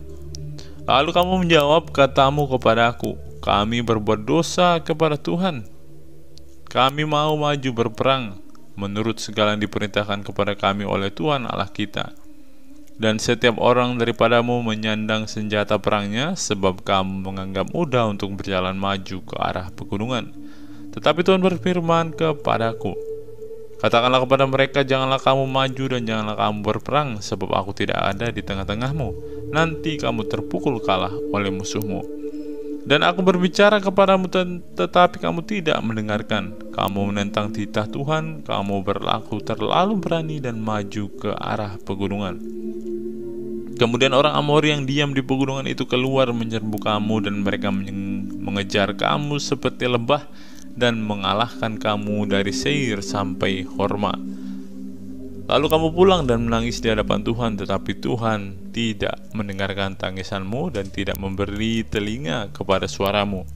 Lalu kamu menjawab, katamu kepadaku, kami berbuat dosa kepada Tuhan. Kami mau maju berperang menurut segala yang diperintahkan kepada kami oleh Tuhan Allah kita. Dan setiap orang daripadamu menyandang senjata perangnya, sebab kamu menganggap mudah untuk berjalan maju ke arah pegunungan. Tetapi Tuhan berfirman kepadaku, katakanlah kepada mereka, janganlah kamu maju dan janganlah kamu berperang, sebab aku tidak ada di tengah-tengahmu. Nanti kamu terpukul kalah oleh musuhmu. Dan aku berbicara kepadamu, tetapi kamu tidak mendengarkan. Kamu menentang titah Tuhan, kamu berlaku terlalu berani dan maju ke arah pegunungan. Kemudian orang Amori yang diam di pegunungan itu keluar menyerbu kamu, dan mereka mengejar kamu seperti lebah dan mengalahkan kamu dari Seir sampai Horma. Lalu kamu pulang dan menangis di hadapan Tuhan, tetapi Tuhan tidak mendengarkan tangisanmu dan tidak memberi telinga kepada suaramu.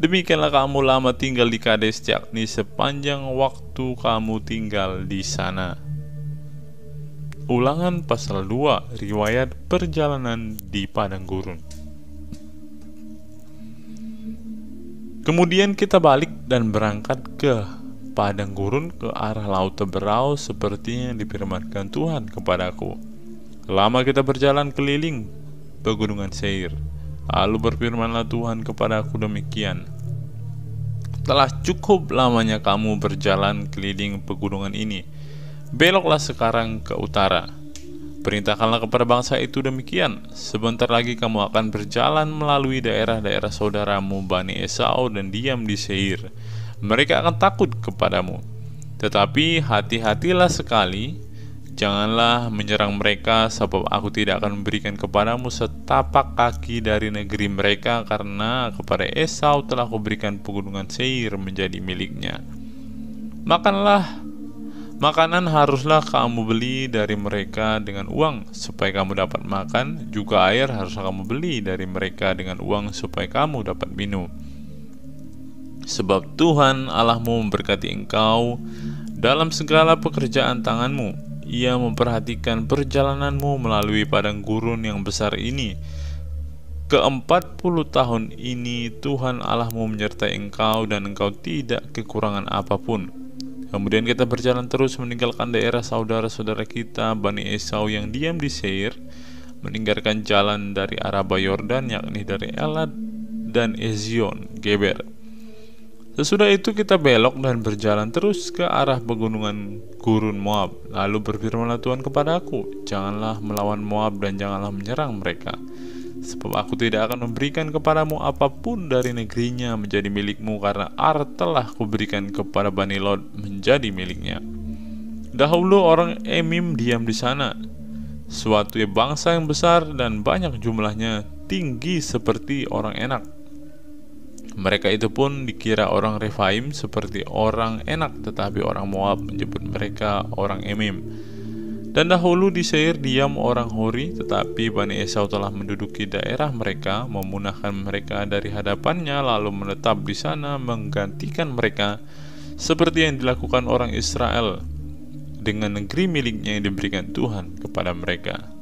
Demikianlah kamu lama tinggal di Kades, yakni sepanjang waktu kamu tinggal di sana. Ulangan pasal 2, riwayat perjalanan di padang gurun. Kemudian kita balik dan berangkat ke padang gurun ke arah laut Teberau seperti yang difirmankan Tuhan kepadaku. Lama kita berjalan keliling pegunungan Seir. Lalu berfirmanlah Tuhan kepadaku demikian, telah cukup lamanya kamu berjalan keliling pegunungan ini. Beloklah sekarang ke utara. Perintahkanlah kepada bangsa itu demikian, sebentar lagi kamu akan berjalan melalui daerah-daerah saudaramu Bani Esau dan diam di Seir. Mereka akan takut kepadamu. Tetapi hati-hatilah sekali, Janganlah menyerang mereka, sebab aku tidak akan memberikan kepadamu setapak kaki dari negeri mereka, karena kepada Esau telah kuberikan pegunungan Seir menjadi miliknya. Makanan haruslah kamu beli dari mereka dengan uang, supaya kamu dapat makan, juga air haruslah kamu beli dari mereka dengan uang, supaya kamu dapat minum. Sebab Tuhan Allahmu memberkati engkau dalam segala pekerjaan tanganmu. Ia memperhatikan perjalananmu melalui padang gurun yang besar ini. Ke-40 tahun ini Tuhan Allahmu menyertai engkau, dan engkau tidak kekurangan apapun. Kemudian kita berjalan terus meninggalkan daerah saudara-saudara kita Bani Esau yang diam di Seir, meninggalkan jalan dari Araba Yordan, yakni dari Elad dan Ezion Geber. Sesudah itu kita belok dan berjalan terus ke arah pegunungan gurun Moab. Lalu berfirmanlah Tuhan kepadaku, janganlah melawan Moab dan janganlah menyerang mereka, sebab aku tidak akan memberikan kepadamu apapun dari negerinya menjadi milikmu, karena Ar telah kuberikan kepada Bani Lot menjadi miliknya. Dahulu orang Emim diam di sana, suatu bangsa yang besar dan banyak jumlahnya, tinggi seperti orang Enak. Mereka itu pun dikira orang Refaim seperti orang Enak, tetapi orang Moab menyebut mereka orang Emim. Dan dahulu di Seir diam orang Hori, tetapi Bani Esau telah menduduki daerah mereka, memunahkan mereka dari hadapannya, lalu menetap di sana menggantikan mereka, seperti yang dilakukan orang Israel dengan negeri miliknya yang diberikan Tuhan kepada mereka.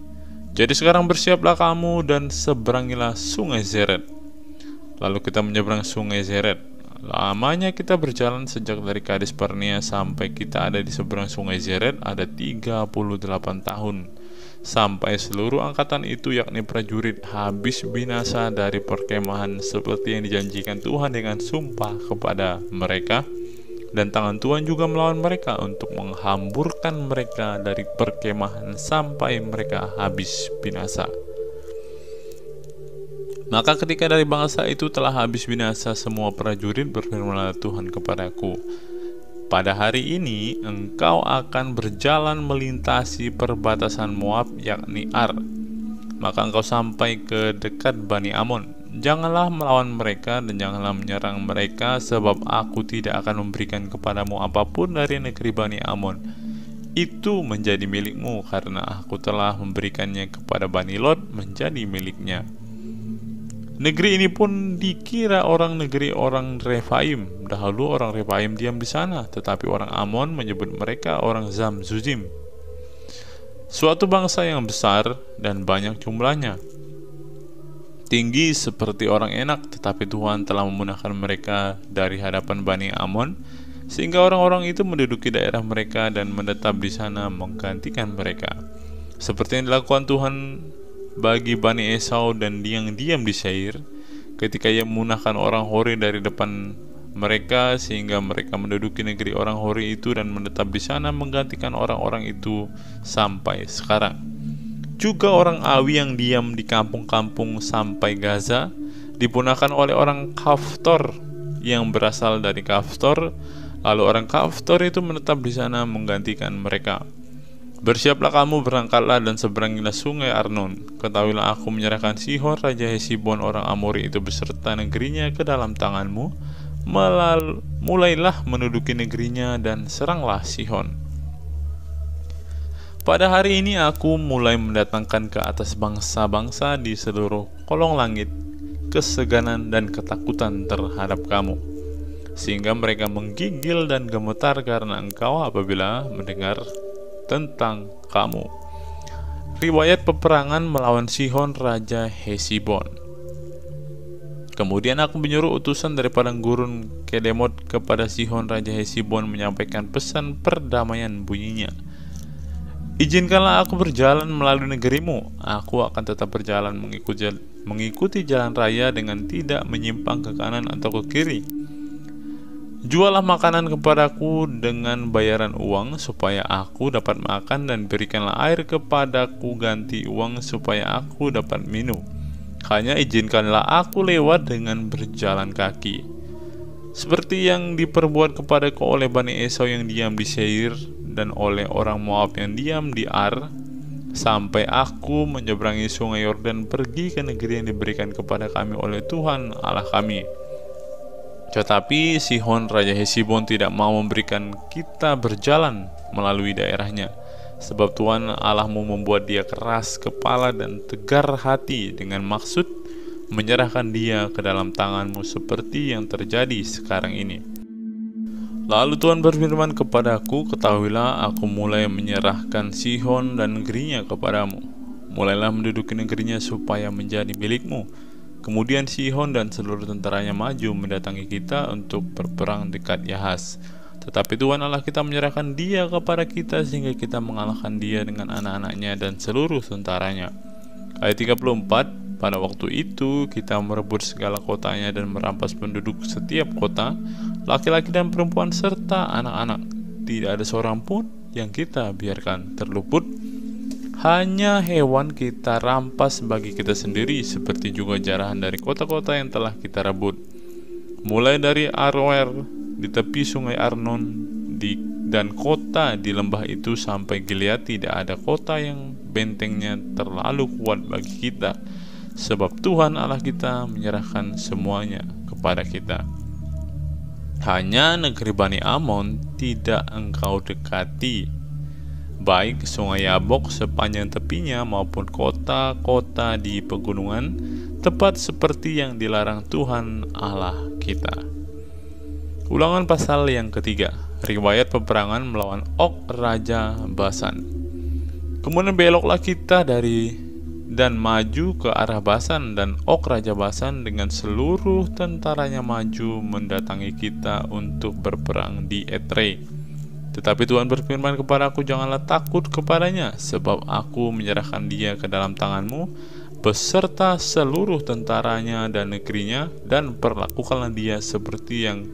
Jadi sekarang bersiaplah kamu dan seberangilah sungai Zered. Lalu kita menyeberang sungai Zered. Lamanya kita berjalan sejak dari Kades Barnea sampai kita ada di seberang sungai Zered ada 38 tahun, sampai seluruh angkatan itu, yakni prajurit, habis binasa dari perkemahan seperti yang dijanjikan Tuhan dengan sumpah kepada mereka. Dan tangan Tuhan juga melawan mereka untuk menghamburkan mereka dari perkemahan sampai mereka habis binasa. Maka ketika dari bangsa itu telah habis binasa semua prajurit, berfirmanlah Tuhan kepadaku, pada hari ini engkau akan berjalan melintasi perbatasan Moab, yakni Ar. Maka engkau sampai ke dekat Bani Amon. Janganlah melawan mereka dan janganlah menyerang mereka, sebab aku tidak akan memberikan kepadamu apapun dari negeri Bani Amon. Itu menjadi milikmu, karena aku telah memberikannya kepada Bani Lot menjadi miliknya. Negeri ini pun dikira orang negeri orang Refaim. Dahulu orang Refaim diam di sana, tetapi orang Amon menyebut mereka orang Zamzuzim. Suatu bangsa yang besar dan banyak jumlahnya, tinggi seperti orang Enak, tetapi Tuhan telah memunahkan mereka dari hadapan Bani Amon, sehingga orang-orang itu menduduki daerah mereka dan menetap di sana menggantikan mereka, seperti yang dilakukan Tuhan bagi Bani Esau dan yang diam di Seir, ketika ia memunahkan orang Hori dari depan mereka, sehingga mereka menduduki negeri orang Hori itu dan menetap di sana menggantikan orang-orang itu sampai sekarang. Juga orang Awi yang diam di kampung-kampung sampai Gaza dipunahkan oleh orang Kaftor yang berasal dari Kaftor, lalu orang Kaftor itu menetap di sana menggantikan mereka. Bersiaplah kamu, berangkatlah dan seberangilah sungai Arnon. Ketahuilah aku menyerahkan Sihon Raja Hesibon orang Amori itu beserta negerinya ke dalam tanganmu. Mulailah menduduki negerinya dan seranglah Sihon. Pada hari ini aku mulai mendatangkan ke atas bangsa-bangsa di seluruh kolong langit keseganan dan ketakutan terhadap kamu, sehingga mereka menggigil dan gemetar karena engkau apabila mendengar tentang kamu. Riwayat peperangan melawan Sihon Raja Hesibon. Kemudian aku menyuruh utusan dari padang gurun Kedemot kepada Sihon Raja Hesibon menyampaikan pesan perdamaian bunyinya. Izinkanlah aku berjalan melalui negerimu. Aku akan tetap berjalan mengikuti jalan raya dengan tidak menyimpang ke kanan atau ke kiri. Jualah makanan kepadaku dengan bayaran uang, supaya aku dapat makan, dan berikanlah air kepadaku ganti uang, supaya aku dapat minum. Hanya izinkanlah aku lewat dengan berjalan kaki, seperti yang diperbuat kepadaku oleh Bani Esau yang diam di Seir, dan oleh orang Moab yang diam di Ar, sampai aku menyeberangi sungai Yordan pergi ke negeri yang diberikan kepada kami oleh Tuhan Allah kami. Tetapi Sihon Raja Hesibon tidak mau memberikan kita berjalan melalui daerahnya, sebab Tuhan Allahmu membuat dia keras kepala dan tegar hati dengan maksud menyerahkan dia ke dalam tanganmu seperti yang terjadi sekarang ini. Lalu Tuhan berfirman kepadaku, ketahuilah aku mulai menyerahkan Sihon dan negerinya kepadamu. Mulailah menduduki negerinya supaya menjadi milikmu. Kemudian Sihon dan seluruh tentaranya maju mendatangi kita untuk berperang dekat Yahas. Tetapi Tuhan Allah kita menyerahkan dia kepada kita sehingga kita mengalahkan dia dengan anak-anaknya dan seluruh tentaranya. Ayat 34. Pada waktu itu kita merebut segala kotanya dan merampas penduduk setiap kota, laki-laki dan perempuan serta anak-anak. Tidak ada seorang pun yang kita biarkan terluput. Hanya hewan kita rampas bagi kita sendiri, seperti juga jarahan dari kota-kota yang telah kita rebut. Mulai dari Aroer di tepi sungai Arnon dan kota di lembah itu sampai Gilead, tidak ada kota yang bentengnya terlalu kuat bagi kita, sebab Tuhan Allah kita menyerahkan semuanya kepada kita. Hanya negeri Bani Amon tidak engkau dekati, baik sungai Yabok sepanjang tepinya maupun kota-kota di pegunungan, tepat seperti yang dilarang Tuhan Allah kita. Ulangan pasal yang ketiga, riwayat peperangan melawan Og Raja Basan. Kemudian beloklah kita dan maju ke arah Basan, dan Og Raja Basan dengan seluruh tentaranya maju mendatangi kita untuk berperang di Edrei. Tetapi Tuhan berfirman kepadaku, janganlah takut kepadanya, sebab aku menyerahkan dia ke dalam tanganmu, beserta seluruh tentaranya dan negerinya, dan perlakukanlah dia seperti yang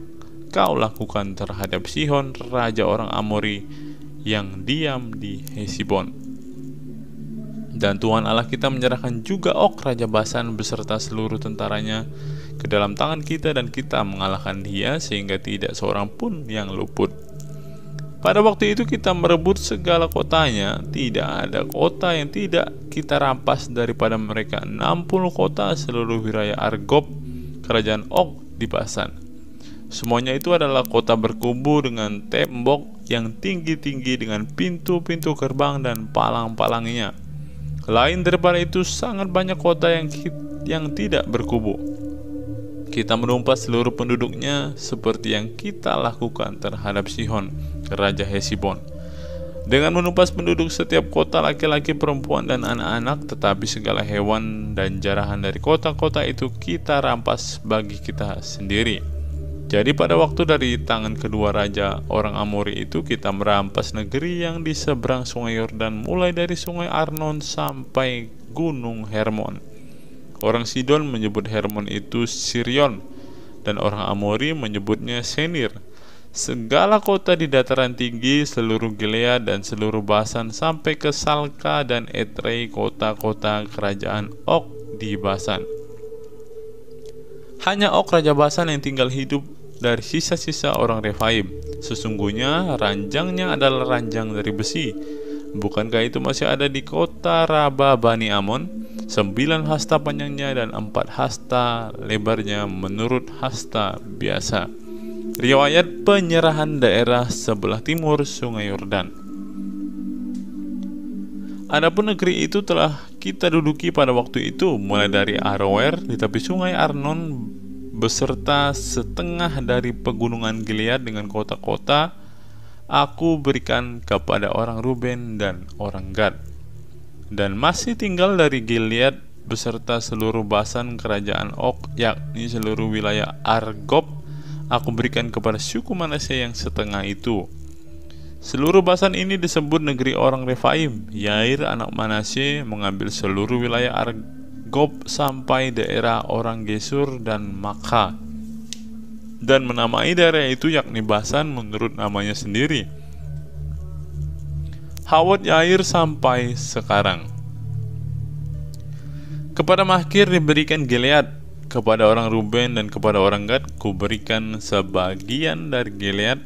kau lakukan terhadap Sihon, raja orang Amori, yang diam di Hesibon. Dan Tuhan Allah kita menyerahkan juga Og Raja Basan beserta seluruh tentaranya ke dalam tangan kita, dan kita mengalahkan dia sehingga tidak seorang pun yang luput. Pada waktu itu kita merebut segala kotanya, tidak ada kota yang tidak kita rampas daripada mereka. 60 kota seluruh wilayah Argob, kerajaan Og di Basan. Semuanya itu adalah kota berkubu dengan tembok yang tinggi-tinggi dengan pintu-pintu gerbang dan palang-palangnya. Lain daripada itu, sangat banyak kota yang tidak berkubu. Kita menumpas seluruh penduduknya seperti yang kita lakukan terhadap Sihon, Raja Hesibon, dengan menumpas penduduk setiap kota, laki-laki, perempuan, dan anak-anak. Tetapi segala hewan dan jarahan dari kota-kota itu kita rampas bagi kita sendiri. Jadi pada waktu dari tangan kedua raja orang Amori itu, kita merampas negeri yang di seberang sungai Yordan, mulai dari sungai Arnon sampai gunung Hermon. Orang Sidon menyebut Hermon itu Sirion, dan orang Amori menyebutnya Senir. Segala kota di dataran tinggi, seluruh Gilead dan seluruh Basan sampai ke Salka dan Edrei, kota-kota kerajaan Og di Basan. Hanya Og Raja Basan yang tinggal hidup dari sisa-sisa orang Refaim. Sesungguhnya ranjangnya adalah ranjang dari besi. Bukankah itu masih ada di kota Raba Bani Amon? 9 hasta panjangnya dan 4 hasta lebarnya menurut hasta biasa. Riwayat penyerahan daerah sebelah timur sungai Yordan. Adapun negeri itu telah kita duduki pada waktu itu, mulai dari Aroer di tepi sungai Arnon beserta setengah dari pegunungan Gilead dengan kota-kota, aku berikan kepada orang Ruben dan orang Gad. Dan masih tinggal dari Gilead beserta seluruh Basan kerajaan Og, yakni seluruh wilayah Argob, aku berikan kepada suku Manasye yang setengah itu. Seluruh Basan ini disebut negeri orang Refaim. Yair anak Manasye mengambil seluruh wilayah Argob sampai daerah orang Gesur dan Makha, dan menamai daerah itu yakni Basan menurut namanya sendiri. Hawat Yair sampai sekarang. Kepada Makir diberikan Gilead, kepada orang Ruben dan kepada orang Gad kuberikan sebagian dari Gilead,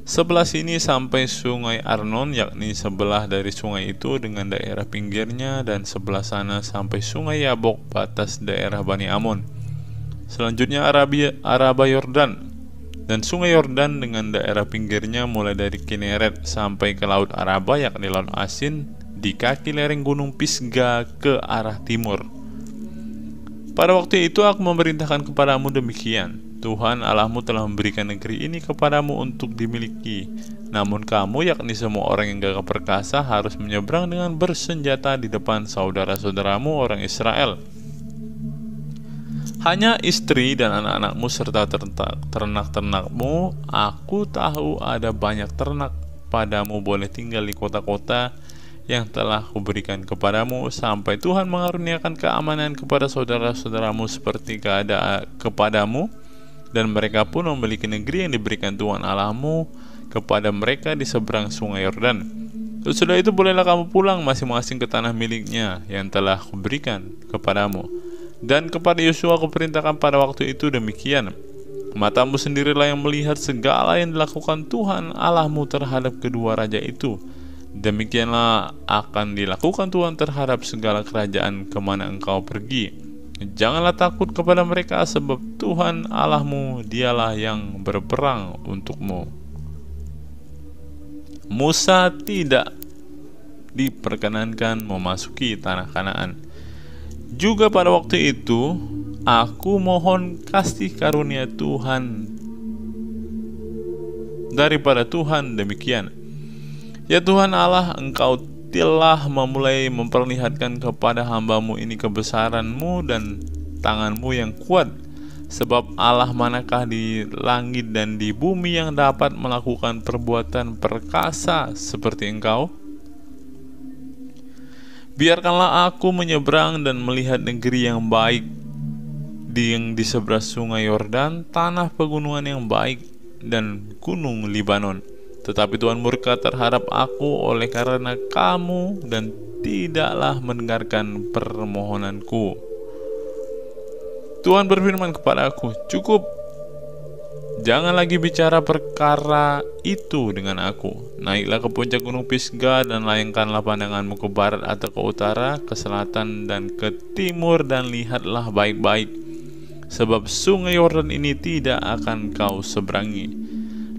Sebelah sini sampai sungai Arnon, yakni sebelah dari sungai itu dengan daerah pinggirnya, dan sebelah sana sampai sungai Yabok, batas daerah Bani Amon. Selanjutnya Araba Yordan, dan sungai Yordan dengan daerah pinggirnya mulai dari Kineret sampai ke Laut Araba, yakni Laut Asin, di kaki lereng Gunung Pisga ke arah timur. Pada waktu itu aku memerintahkan kepadamu demikian: Tuhan Allahmu telah memberikan negeri ini kepadamu untuk dimiliki. Namun kamu, yakni semua orang yang gagah perkasa, harus menyeberang dengan bersenjata di depan saudara-saudaramu orang Israel. Hanya istri dan anak-anakmu serta ternak-ternakmu, aku tahu ada banyak ternak padamu, boleh tinggal di kota-kota yang telah kuberikan kepadamu, sampai Tuhan mengaruniakan keamanan kepada saudara-saudaramu seperti kepadamu, dan mereka pun memiliki negeri yang diberikan Tuhan Allahmu kepada mereka di seberang sungai Yordan. Sesudah itu bolehlah kamu pulang masing-masing ke tanah miliknya yang telah kuberikan kepadamu. Dan kepada Yosua kuperintahkan pada waktu itu demikian: matamu sendirilah yang melihat segala yang dilakukan Tuhan Allahmu terhadap kedua raja itu. Demikianlah akan dilakukan Tuhan terhadap segala kerajaan kemana engkau pergi. Janganlah takut kepada mereka, sebab Tuhan Allahmu dialah yang berperang untukmu. Musa tidak diperkenankan memasuki tanah Kanaan. Juga pada waktu itu, aku mohon kasih karunia Tuhan daripada Tuhan demikian: ya Tuhan Allah, engkau telah memulai memperlihatkan kepada hambamu ini kebesaranmu dan tanganmu yang kuat. Sebab Allah manakah di langit dan di bumi yang dapat melakukan perbuatan perkasa seperti engkau? Biarkanlah aku menyeberang dan melihat negeri yang baik yang di seberang sungai Yordan, tanah pegunungan yang baik dan gunung Libanon. Tetapi Tuhan murka terhadap aku oleh karena kamu dan tidaklah mendengarkan permohonanku. Tuhan berfirman kepada aku, cukup, jangan lagi bicara perkara itu dengan aku. Naiklah ke puncak gunung Pisga dan layangkanlah pandanganmu ke barat atau ke utara, ke selatan dan ke timur, dan lihatlah baik-baik, sebab sungai Yordan ini tidak akan kau seberangi.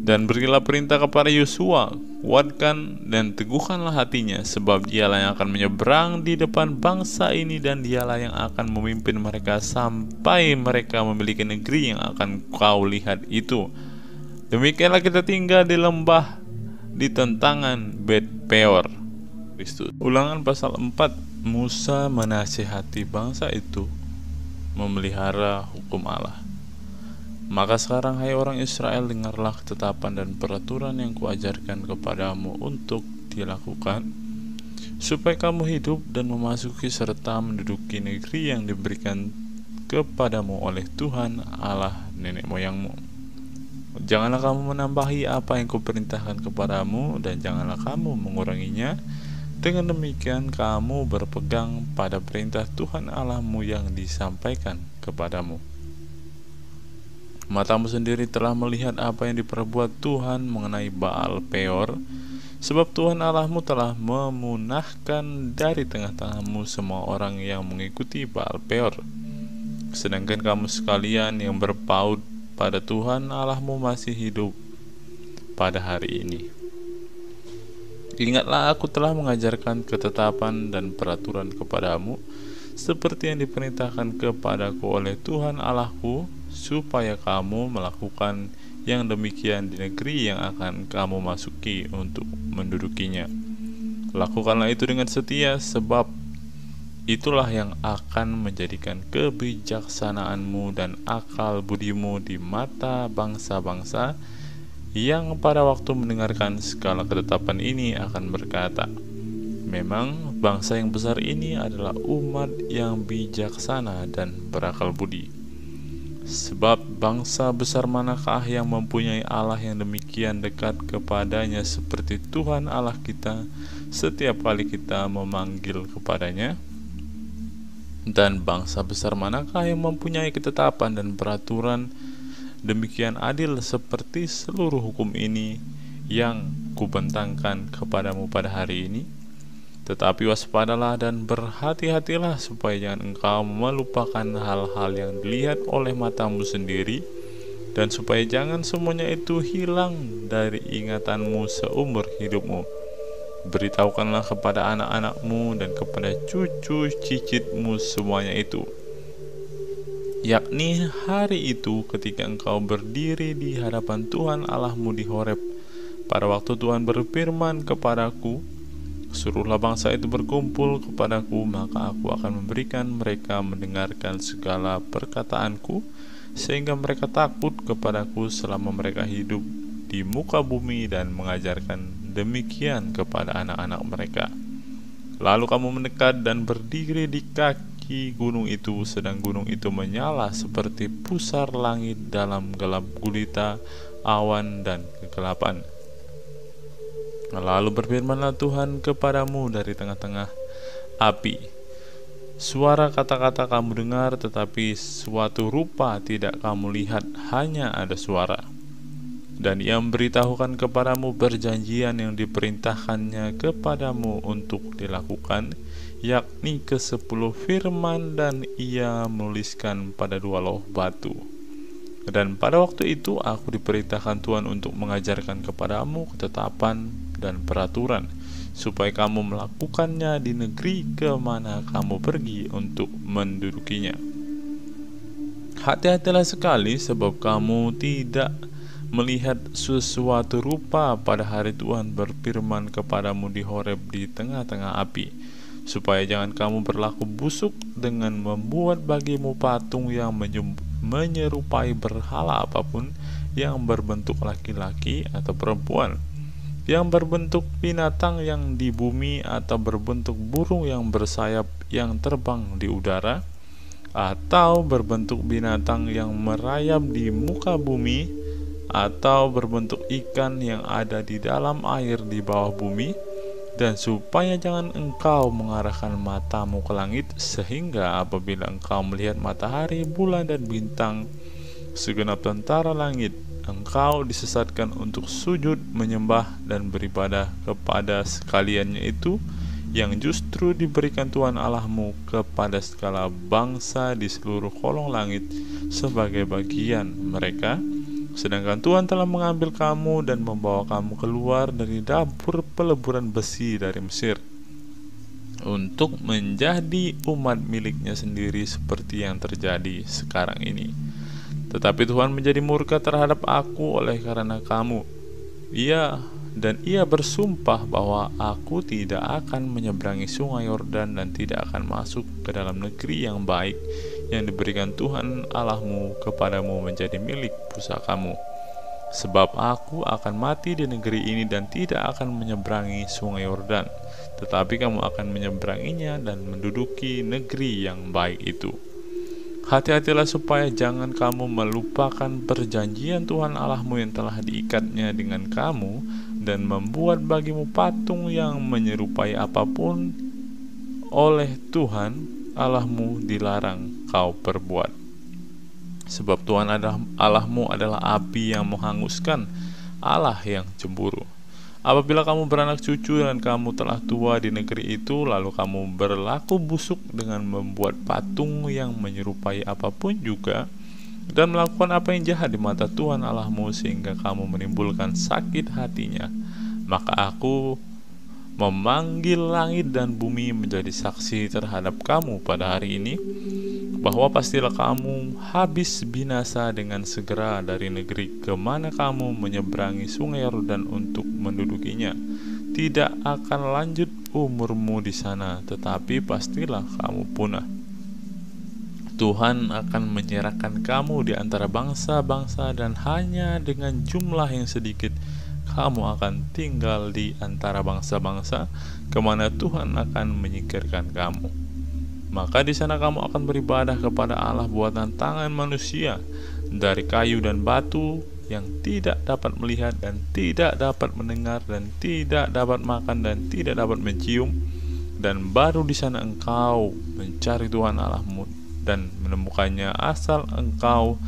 Dan berilah perintah kepada Yosua, kuatkan dan teguhkanlah hatinya, sebab dialah yang akan menyeberang di depan bangsa ini, dan dialah yang akan memimpin mereka sampai mereka memiliki negeri yang akan kau lihat itu. Demikianlah kita tinggal di lembah di tentangan Bet Peor. Kristus. Ulangan pasal 4. Musa menasihati bangsa itu memelihara hukum Allah. Maka sekarang, hai orang Israel, dengarlah ketetapan dan peraturan yang kuajarkan kepadamu untuk dilakukan, supaya kamu hidup dan memasuki serta menduduki negeri yang diberikan kepadamu oleh Tuhan Allah nenek moyangmu. Janganlah kamu menambahi apa yang kuperintahkan kepadamu, dan janganlah kamu menguranginya. Dengan demikian kamu berpegang pada perintah Tuhan Allahmu yang disampaikan kepadamu. Matamu sendiri telah melihat apa yang diperbuat Tuhan mengenai Baal Peor, sebab Tuhan Allahmu telah memunahkan dari tengah-tengahmu semua orang yang mengikuti Baal Peor. Sedangkan kamu sekalian yang berpaut pada Tuhan Allahmu masih hidup pada hari ini. Ingatlah, aku telah mengajarkan ketetapan dan peraturan kepadamu, seperti yang diperintahkan kepadaku oleh Tuhan Allahku, supaya kamu melakukan yang demikian di negeri yang akan kamu masuki untuk mendudukinya. Lakukanlah itu dengan setia, sebab itulah yang akan menjadikan kebijaksanaanmu dan akal budimu di mata bangsa-bangsa yang pada waktu mendengarkan segala ketetapan ini akan berkata, memang bangsa yang besar ini adalah umat yang bijaksana dan berakal budi. Sebab bangsa besar manakah yang mempunyai Allah yang demikian dekat kepadanya seperti Tuhan Allah kita setiap kali kita memanggil kepadanya? Dan bangsa besar manakah yang mempunyai ketetapan dan peraturan demikian adil seperti seluruh hukum ini yang kubentangkan kepadamu pada hari ini. Tetapi waspadalah dan berhati-hatilah supaya jangan engkau melupakan hal-hal yang dilihat oleh matamu sendiri, dan supaya jangan semuanya itu hilang dari ingatanmu seumur hidupmu. Beritahukanlah kepada anak-anakmu dan kepada cucu cicitmu semuanya itu, yakni hari itu ketika engkau berdiri di hadapan Tuhan Allahmu di Horeb. Pada waktu Tuhan berfirman kepadaku, suruhlah bangsa itu berkumpul kepadaku, maka aku akan memberikan mereka mendengarkan segala perkataanku, sehingga mereka takut kepadaku selama mereka hidup di muka bumi, dan mengajarkan demikian kepada anak-anak mereka. Lalu kamu mendekat dan berdiri di kaki gunung itu, sedang gunung itu menyala seperti pusar langit dalam gelap gulita, awan, dan kegelapan. Lalu berfirmanlah Tuhan kepadamu dari tengah-tengah api. Suara kata-kata kamu dengar, tetapi suatu rupa tidak kamu lihat, hanya ada suara. Dan ia memberitahukan kepadamu perjanjian yang diperintahkannya kepadamu untuk dilakukan, yakni ke-10 firman, dan ia menuliskan pada 2 loh batu. Dan pada waktu itu aku diperintahkan Tuhan untuk mengajarkan kepadamu ketetapan dan peraturan, supaya kamu melakukannya di negeri kemana kamu pergi untuk mendudukinya. Hati-hatilah sekali, sebab kamu tidak melihat sesuatu rupa pada hari Tuhan berfirman kepadamu di Horeb di tengah-tengah api, supaya jangan kamu berlaku busuk dengan membuat bagimu patung yang menyerupai berhala apapun, yang berbentuk laki-laki atau perempuan, yang berbentuk binatang yang di bumi, atau berbentuk burung yang bersayap yang terbang di udara, atau berbentuk binatang yang merayap di muka bumi, atau berbentuk ikan yang ada di dalam air di bawah bumi. Dan supaya jangan engkau mengarahkan matamu ke langit, sehingga apabila engkau melihat matahari, bulan, dan bintang, segenap tentara langit, engkau disesatkan untuk sujud, menyembah, dan beribadah kepada sekaliannya itu, yang justru diberikan Tuhan Allahmu kepada segala bangsa di seluruh kolong langit sebagai bagian mereka. Sedangkan Tuhan telah mengambil kamu dan membawa kamu keluar dari dapur peleburan besi dari Mesir, untuk menjadi umat miliknya sendiri seperti yang terjadi sekarang ini. Tetapi Tuhan menjadi murka terhadap aku oleh karena kamu. Ia bersumpah bahwa aku tidak akan menyeberangi sungai Yordan dan tidak akan masuk ke dalam negeri yang baik yang diberikan Tuhan Allahmu kepadamu menjadi milik pusakamu. Sebab aku akan mati di negeri ini dan tidak akan menyeberangi sungai Yordan, tetapi kamu akan menyeberanginya dan menduduki negeri yang baik itu. Hati-hatilah supaya jangan kamu melupakan perjanjian Tuhan Allahmu yang telah diikatnya dengan kamu, dan membuat bagimu patung yang menyerupai apapun oleh Tuhan Allahmu dilarang kau perbuat. Sebab Tuhan Allahmu adalah api yang menghanguskan, Allah yang cemburu. Apabila kamu beranak cucu dan kamu telah tua di negeri itu, lalu kamu berlaku busuk dengan membuat patung yang menyerupai apapun juga, dan melakukan apa yang jahat di mata Tuhan Allahmu, sehingga kamu menimbulkan sakit hatinya, maka aku memanggil langit dan bumi menjadi saksi terhadap kamu pada hari ini, bahwa pastilah kamu habis binasa dengan segera dari negeri kemana kamu menyeberangi sungai Yordan untuk mendudukinya. Tidak akan lanjut umurmu di sana, tetapi pastilah kamu punah. Tuhan akan menyerahkan kamu di antara bangsa-bangsa, dan hanya dengan jumlah yang sedikit kamu akan tinggal di antara bangsa-bangsa kemana Tuhan akan menyingkirkan kamu. Maka di sana kamu akan beribadah kepada Allah buatan tangan manusia, dari kayu dan batu, yang tidak dapat melihat dan tidak dapat mendengar dan tidak dapat makan dan tidak dapat mencium. Dan baru di sana engkau mencari Tuhan Allahmu dan menemukannya, asal engkau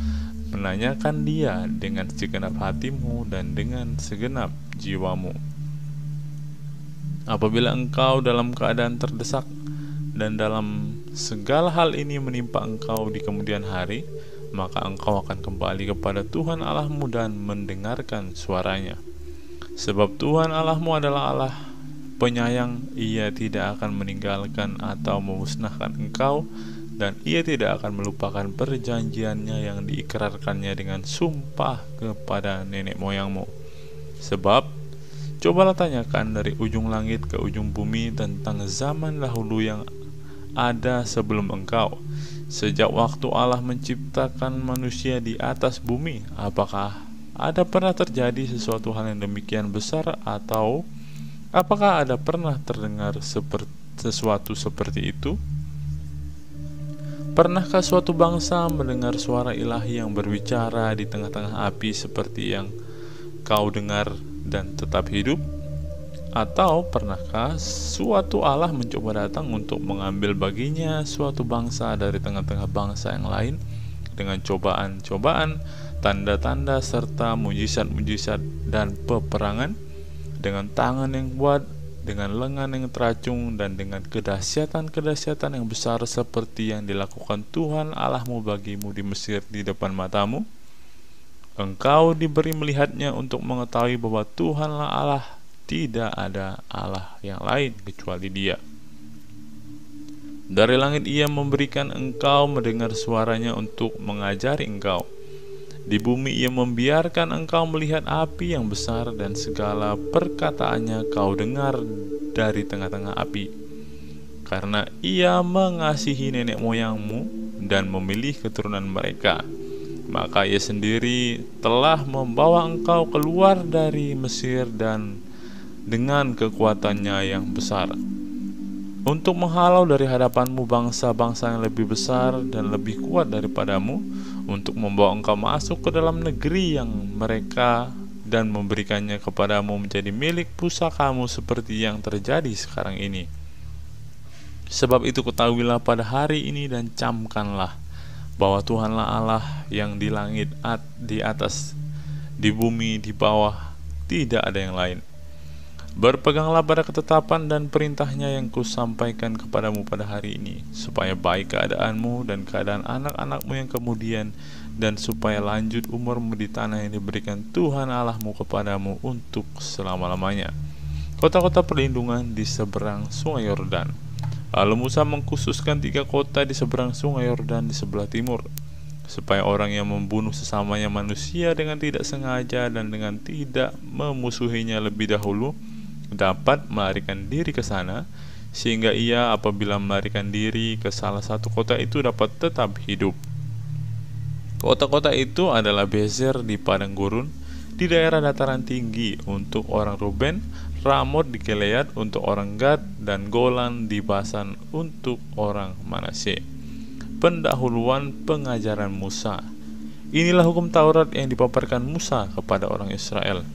menanyakan Dia dengan segenap hatimu dan dengan segenap jiwamu. Apabila engkau dalam keadaan terdesak dan dalam segala hal ini menimpa engkau di kemudian hari, maka engkau akan kembali kepada Tuhan Allahmu dan mendengarkan suaranya. Sebab Tuhan Allahmu adalah Allah penyayang, Ia tidak akan meninggalkan atau memusnahkan engkau, dan Ia tidak akan melupakan perjanjiannya yang diikrarkannya dengan sumpah kepada nenek moyangmu. Sebab cobalah tanyakan dari ujung langit ke ujung bumi tentang zaman dahulu yang ada sebelum engkau. Sejak waktu Allah menciptakan manusia di atas bumi, apakah ada pernah terjadi sesuatu hal yang demikian besar, atau apakah ada pernah terdengar sesuatu seperti itu? Pernahkah suatu bangsa mendengar suara ilahi yang berbicara di tengah-tengah api seperti yang kau dengar dan tetap hidup? Atau pernahkah suatu Allah mencoba datang untuk mengambil baginya suatu bangsa dari tengah-tengah bangsa yang lain dengan cobaan-cobaan, tanda-tanda, serta mujizat-mujizat dan peperangan, dengan tangan yang kuat, dengan lengan yang teracung, dan dengan kedahsyatan-kedahsyatan yang besar seperti yang dilakukan Tuhan Allahmu bagimu di Mesir di depan matamu? Engkau diberi melihatnya untuk mengetahui bahwa Tuhanlah Allah, tidak ada Allah yang lain kecuali Dia. Dari langit Ia memberikan engkau mendengar suaranya untuk mengajari engkau. Di bumi Ia membiarkan engkau melihat api yang besar, dan segala perkataannya kau dengar dari tengah-tengah api. Karena Ia mengasihi nenek moyangmu dan memilih keturunan mereka, maka Ia sendiri telah membawa engkau keluar dari Mesir dan dengan kekuatannya yang besar, untuk menghalau dari hadapanmu bangsa-bangsa yang lebih besar dan lebih kuat daripadamu, untuk membawa engkau masuk ke dalam negeri yang mereka dan memberikannya kepadamu menjadi milik pusakamu seperti yang terjadi sekarang ini. Sebab itu ketahuilah pada hari ini dan camkanlah bahwa Tuhanlah Allah yang di langit, di atas, di bumi, di bawah, tidak ada yang lain. Berpeganglah pada ketetapan dan perintahnya yang kusampaikan kepadamu pada hari ini, supaya baik keadaanmu dan keadaan anak-anakmu yang kemudian, dan supaya lanjut umurmu di tanah yang diberikan Tuhan Allahmu kepadamu untuk selama-lamanya. Kota-kota perlindungan di seberang sungai Yordan. Lalu Musa mengkhususkan 3 kota di seberang sungai Yordan di sebelah timur, supaya orang yang membunuh sesamanya manusia dengan tidak sengaja dan dengan tidak memusuhinya lebih dahulu dapat melarikan diri ke sana, sehingga ia apabila melarikan diri ke salah satu kota itu dapat tetap hidup. Kota-kota itu adalah Bezer di padang gurun di daerah dataran tinggi untuk orang Ruben, Ramot di Gilead untuk orang Gad, dan Golan di Basan untuk orang Manasye. Pendahuluan pengajaran Musa. Inilah hukum Taurat yang dipaparkan Musa kepada orang Israel.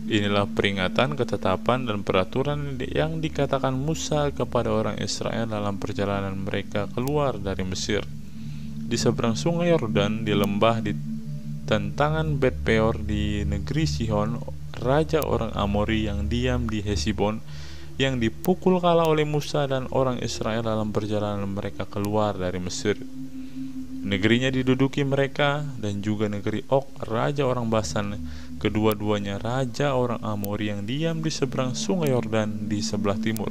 Inilah peringatan, ketetapan, dan peraturan yang dikatakan Musa kepada orang Israel dalam perjalanan mereka keluar dari Mesir. Di seberang sungai Yordan, di lembah di tentangan Bet Peor, di negeri Sihon, raja orang Amori yang diam di Hesibon, yang dipukul kalah oleh Musa dan orang Israel dalam perjalanan mereka keluar dari Mesir. Negerinya diduduki mereka, dan juga negeri Og, raja orang Basan, kedua-duanya raja orang Amori yang diam di seberang sungai Yordan di sebelah timur,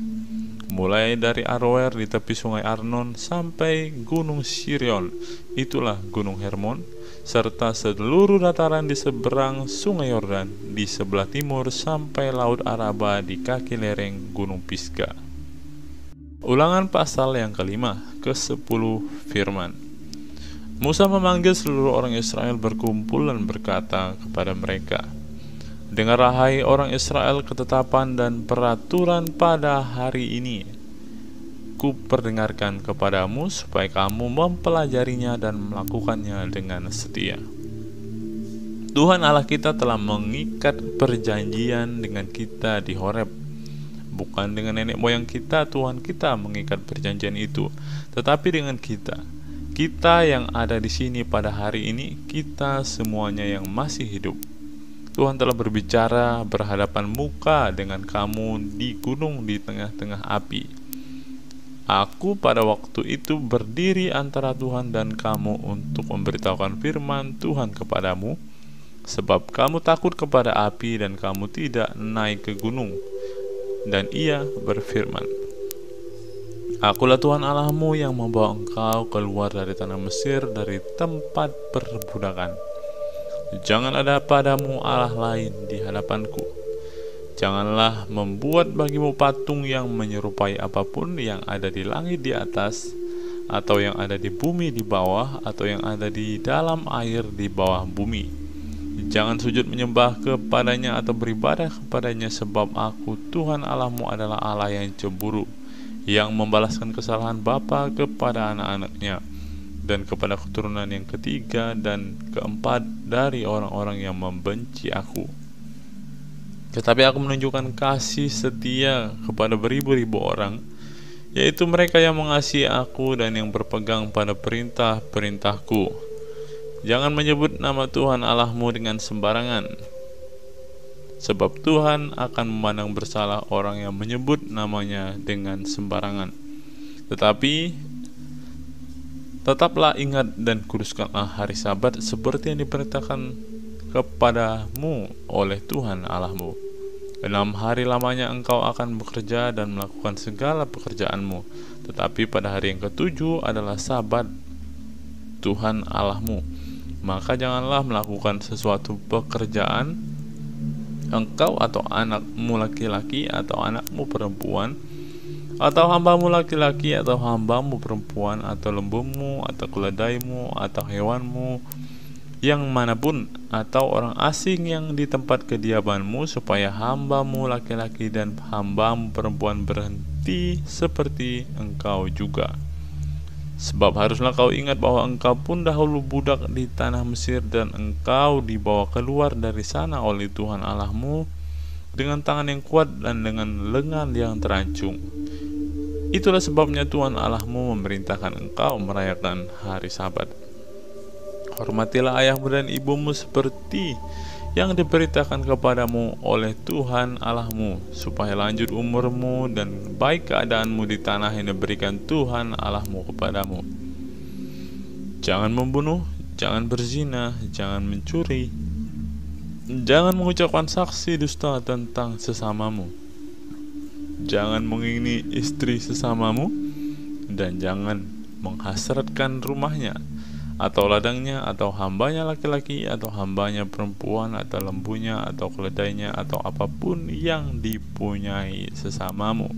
mulai dari Aroer di tepi sungai Arnon sampai gunung Sirion, itulah gunung Hermon, serta seluruh dataran di seberang sungai Yordan di sebelah timur sampai laut Araba di kaki lereng gunung Pisga. Ulangan pasal yang ke-5 ke-10 firman. Musa memanggil seluruh orang Israel berkumpul dan berkata kepada mereka, "Dengarlah hai orang Israel ketetapan dan peraturan pada hari ini. Kuperdengarkan kepadamu supaya kamu mempelajarinya dan melakukannya dengan setia. Tuhan Allah kita telah mengikat perjanjian dengan kita di Horeb. Bukan dengan nenek moyang kita Tuhan kita mengikat perjanjian itu, tetapi dengan kita. Kita yang ada di sini pada hari ini, kita semuanya yang masih hidup. Tuhan telah berbicara berhadapan muka dengan kamu di gunung di tengah-tengah api. Aku pada waktu itu berdiri antara Tuhan dan kamu untuk memberitahukan firman Tuhan kepadamu, sebab kamu takut kepada api dan kamu tidak naik ke gunung. Dan ia berfirman, Akulah Tuhan Allahmu yang membawa engkau keluar dari tanah Mesir, dari tempat perbudakan. Jangan ada padamu Allah lain di hadapanku. Janganlah membuat bagimu patung yang menyerupai apapun yang ada di langit di atas, atau yang ada di bumi di bawah, atau yang ada di dalam air di bawah bumi. Jangan sujud menyembah kepadanya atau beribadah kepadanya, sebab aku Tuhan Allahmu adalah Allah yang cemburu, yang membalaskan kesalahan bapa kepada anak-anaknya dan kepada keturunan yang ketiga dan keempat dari orang-orang yang membenci aku. Tetapi aku menunjukkan kasih setia kepada beribu-ribu orang, yaitu mereka yang mengasihi aku dan yang berpegang pada perintah-perintahku. Jangan menyebut nama Tuhan Allahmu dengan sembarangan, sebab Tuhan akan memandang bersalah orang yang menyebut namanya dengan sembarangan. Tetapi tetaplah ingat dan kuduskanlah hari Sabat seperti yang diperintahkan kepadamu oleh Tuhan Allahmu. 6 hari lamanya engkau akan bekerja dan melakukan segala pekerjaanmu, tetapi pada hari yang ke-7 adalah Sabat Tuhan Allahmu. Maka janganlah melakukan sesuatu pekerjaan, engkau atau anakmu laki-laki atau anakmu perempuan, atau hambamu laki-laki atau hambamu perempuan, atau lembumu atau keledaimu atau hewanmu yang manapun, atau orang asing yang di tempat kediamanmu, supaya hambamu laki-laki dan hambamu perempuan berhenti seperti engkau juga. Sebab haruslah kau ingat bahwa engkau pun dahulu budak di tanah Mesir, dan engkau dibawa keluar dari sana oleh Tuhan Allahmu dengan tangan yang kuat dan dengan lengan yang terancung. Itulah sebabnya Tuhan Allahmu memerintahkan engkau merayakan hari Sabat. Hormatilah ayahmu dan ibumu seperti yang diperintahkan kepadamu oleh Tuhan Allahmu, supaya lanjut umurmu dan baik keadaanmu di tanah yang diberikan Tuhan Allahmu kepadamu. Jangan membunuh, jangan berzina, jangan mencuri, jangan mengucapkan saksi dusta tentang sesamamu, jangan mengingini istri sesamamu, dan jangan menghasratkan rumahnya, atau ladangnya, atau hambanya laki-laki, atau hambanya perempuan, atau lembunya, atau keledainya, atau apapun yang dipunyai sesamamu.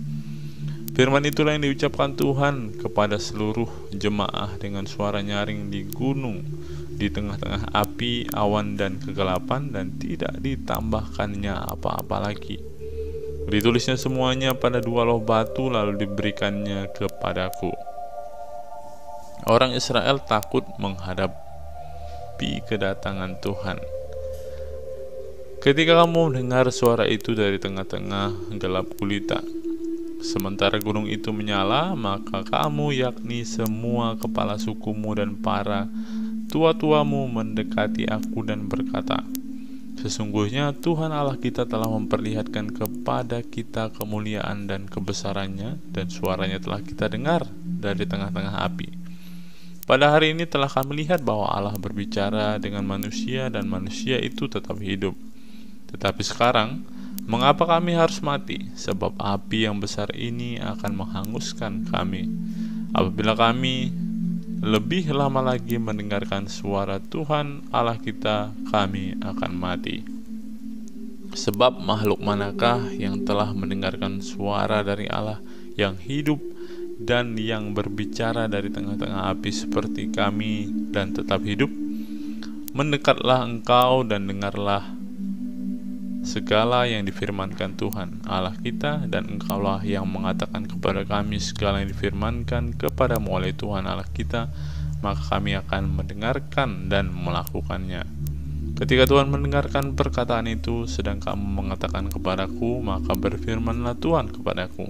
Firman itulah yang diucapkan Tuhan kepada seluruh jemaah dengan suara nyaring di gunung, di tengah-tengah api, awan, dan kegelapan, dan tidak ditambahkannya apa-apa lagi. Ditulisnya semuanya pada 2 loh batu, lalu diberikannya kepadaku. Orang Israel takut menghadapi kedatangan Tuhan. Ketika kamu mendengar suara itu dari tengah-tengah gelap gulita, sementara gunung itu menyala, maka kamu, yakni semua kepala sukumu dan para tua-tuamu, mendekati aku dan berkata, Sesungguhnya Tuhan Allah kita telah memperlihatkan kepada kita kemuliaan dan kebesarannya, dan suaranya telah kita dengar dari tengah-tengah api. Pada hari ini telah kami lihat bahwa Allah berbicara dengan manusia, dan manusia itu tetap hidup. Tetapi sekarang, mengapa kami harus mati? Sebab api yang besar ini akan menghanguskan kami. Apabila kami lebih lama lagi mendengarkan suara Tuhan Allah kita, kami akan mati. Sebab makhluk manakah yang telah mendengarkan suara dari Allah yang hidup dan yang berbicara dari tengah-tengah api seperti kami dan tetap hidup? Mendekatlah engkau dan dengarlah segala yang difirmankan Tuhan Allah kita, dan engkaulah yang mengatakan kepada kami segala yang difirmankan kepadamu oleh Tuhan Allah kita, maka kami akan mendengarkan dan melakukannya. Ketika Tuhan mendengarkan perkataan itu, sedang kamu mengatakan kepadaku, maka berfirmanlah Tuhan kepadaku,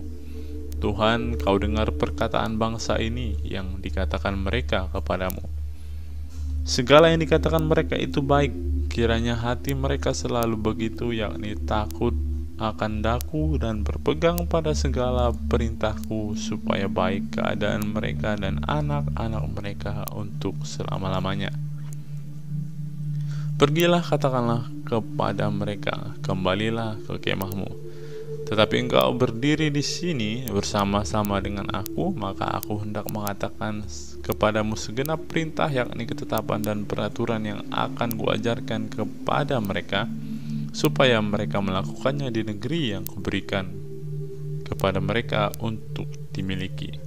Tuhan, kau dengar perkataan bangsa ini yang dikatakan mereka kepadamu. Segala yang dikatakan mereka itu baik, kiranya hati mereka selalu begitu, yakni takut akan daku dan berpegang pada segala perintahku, supaya baik keadaan mereka dan anak-anak mereka untuk selama-lamanya. Pergilah, katakanlah kepada mereka, kembalilah ke kemahmu. Tetapi engkau berdiri di sini bersama-sama dengan aku, maka aku hendak mengatakan kepadamu segenap perintah, yakni ketetapan dan peraturan yang akan kuajarkan kepada mereka, supaya mereka melakukannya di negeri yang kuberikan kepada mereka untuk dimiliki.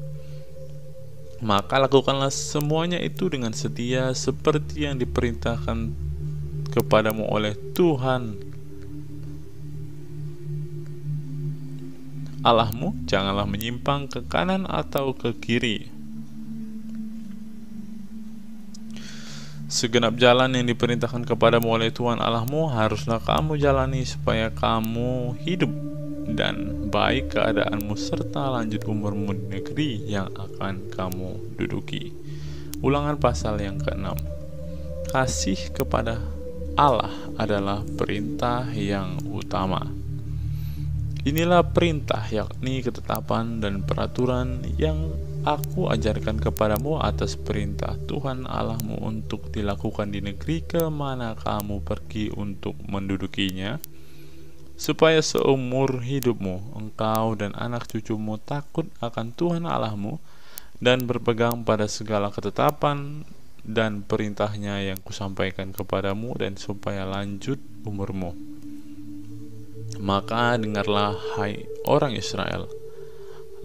Maka lakukanlah semuanya itu dengan setia, seperti yang diperintahkan kepadamu oleh Tuhan Allahmu. Janganlah menyimpang ke kanan atau ke kiri. Segenap jalan yang diperintahkan kepadamu oleh Tuhan Allahmu haruslah kamu jalani, supaya kamu hidup dan baik keadaanmu serta lanjut umurmu di negeri yang akan kamu duduki. Ulangan pasal yang ke-6. Kasih kepada Allah adalah perintah yang utama. Inilah perintah, yakni ketetapan dan peraturan yang aku ajarkan kepadamu atas perintah Tuhan Allahmu untuk dilakukan di negeri kemana kamu pergi untuk mendudukinya, supaya seumur hidupmu engkau dan anak cucumu takut akan Tuhan Allahmu dan berpegang pada segala ketetapan dan perintahnya yang kusampaikan kepadamu, dan supaya lanjut umurmu. Maka dengarlah, hai orang Israel,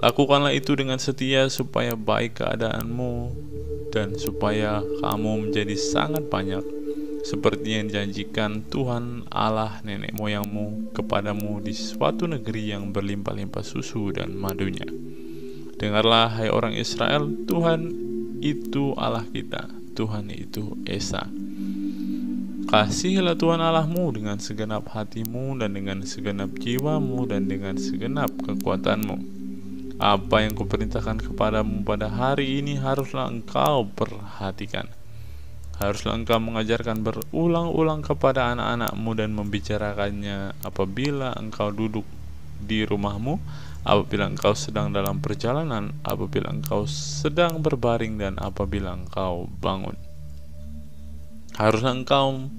lakukanlah itu dengan setia, supaya baik keadaanmu dan supaya kamu menjadi sangat banyak, seperti yang dijanjikan Tuhan Allah nenek moyangmu kepadamu di suatu negeri yang berlimpah-limpah susu dan madunya. Dengarlah, hai orang Israel, Tuhan itu Allah kita, Tuhan itu Esa. Kasihilah Tuhan Allahmu dengan segenap hatimu dan dengan segenap jiwamu dan dengan segenap kekuatanmu. Apa yang kuperintahkan kepadamu pada hari ini haruslah engkau perhatikan. Haruslah engkau mengajarkan berulang-ulang kepada anak-anakmu dan membicarakannya apabila engkau duduk di rumahmu, apabila engkau sedang dalam perjalanan, apabila engkau sedang berbaring, dan apabila engkau bangun. Haruslah engkau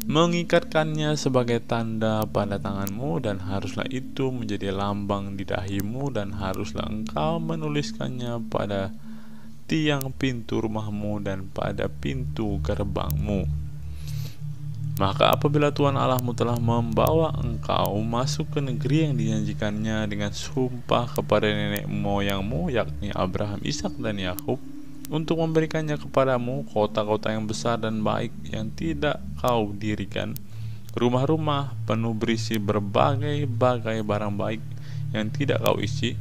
mengikatkannya sebagai tanda pada tanganmu, dan haruslah itu menjadi lambang di dahimu, dan haruslah engkau menuliskannya pada tiang pintu rumahmu dan pada pintu gerbangmu. Maka apabila Tuhan Allahmu telah membawa engkau masuk ke negeri yang dijanjikannya dengan sumpah kepada nenek moyangmu, yakni Abraham, Ishak, dan Yakub, untuk memberikannya kepadamu kota-kota yang besar dan baik yang tidak kau dirikan, rumah-rumah penuh berisi berbagai-bagai barang baik yang tidak kau isi,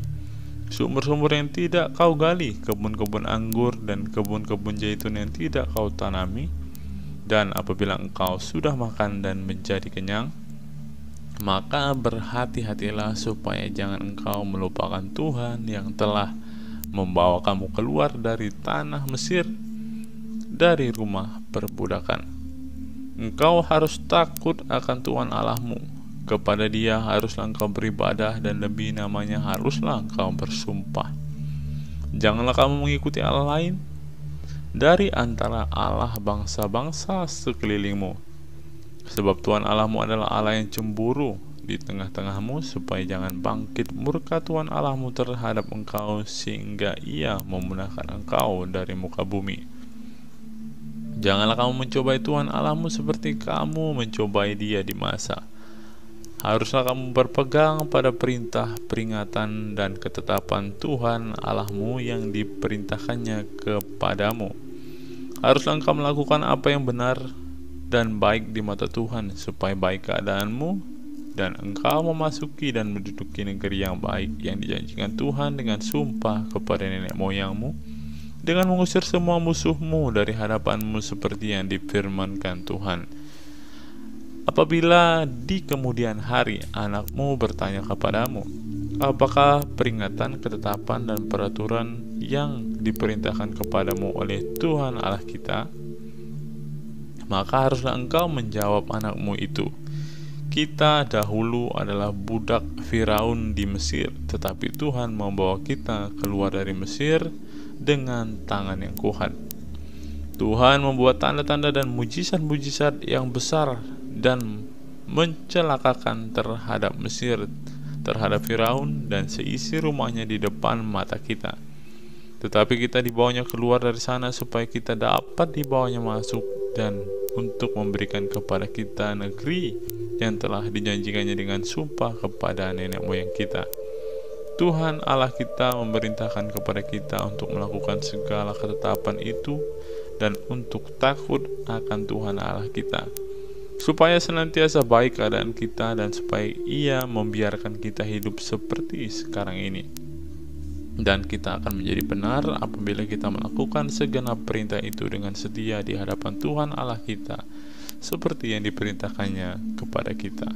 sumur-sumur yang tidak kau gali, kebun-kebun anggur dan kebun-kebun zaitun yang tidak kau tanami. Dan apabila engkau sudah makan dan menjadi kenyang, maka berhati-hatilah supaya jangan engkau melupakan Tuhan yang telah membawa kamu keluar dari tanah Mesir, dari rumah perbudakan. Engkau harus takut akan Tuhan Allahmu. Kepada Dia haruslah engkau beribadah, dan demi namanya haruslah engkau bersumpah. Janganlah kamu mengikuti Allah lain dari antara Allah bangsa-bangsa sekelilingmu, sebab Tuhan Allahmu adalah Allah yang cemburu di tengah-tengahmu, supaya jangan bangkit murka Tuhan Allahmu terhadap engkau sehingga Ia memunahkan engkau dari muka bumi. Janganlah kamu mencobai Tuhan Allahmu seperti kamu mencobai Dia di masa. Haruslah kamu berpegang pada perintah, peringatan, dan ketetapan Tuhan Allahmu yang diperintahkannya kepadamu. Haruslah engkau melakukan apa yang benar dan baik di mata Tuhan, supaya baik keadaanmu dan engkau memasuki dan menduduki negeri yang baik yang dijanjikan Tuhan dengan sumpah kepada nenek moyangmu, dengan mengusir semua musuhmu dari hadapanmu seperti yang difirmankan Tuhan. Apabila di kemudian hari anakmu bertanya kepadamu, apakah peringatan, ketetapan, dan peraturan yang diperintahkan kepadamu oleh Tuhan Allah kita, maka haruslah engkau menjawab anakmu itu, kita dahulu adalah budak Firaun di Mesir, tetapi Tuhan membawa kita keluar dari Mesir dengan tangan yang kuat. Tuhan membuat tanda-tanda dan mujizat-mujizat yang besar dan mencelakakan terhadap Mesir, terhadap Firaun dan seisi rumahnya di depan mata kita. Tetapi kita dibawanya keluar dari sana supaya kita dapat dibawanya masuk dan untuk memberikan kepada kita negeri yang telah dijanjikannya dengan sumpah kepada nenek moyang kita. Tuhan Allah kita memerintahkan kepada kita untuk melakukan segala ketetapan itu dan untuk takut akan Tuhan Allah kita, supaya senantiasa baik keadaan kita dan supaya Ia membiarkan kita hidup seperti sekarang ini. Dan kita akan menjadi benar apabila kita melakukan segenap perintah itu dengan setia di hadapan Tuhan Allah kita, seperti yang diperintahkannya kepada kita.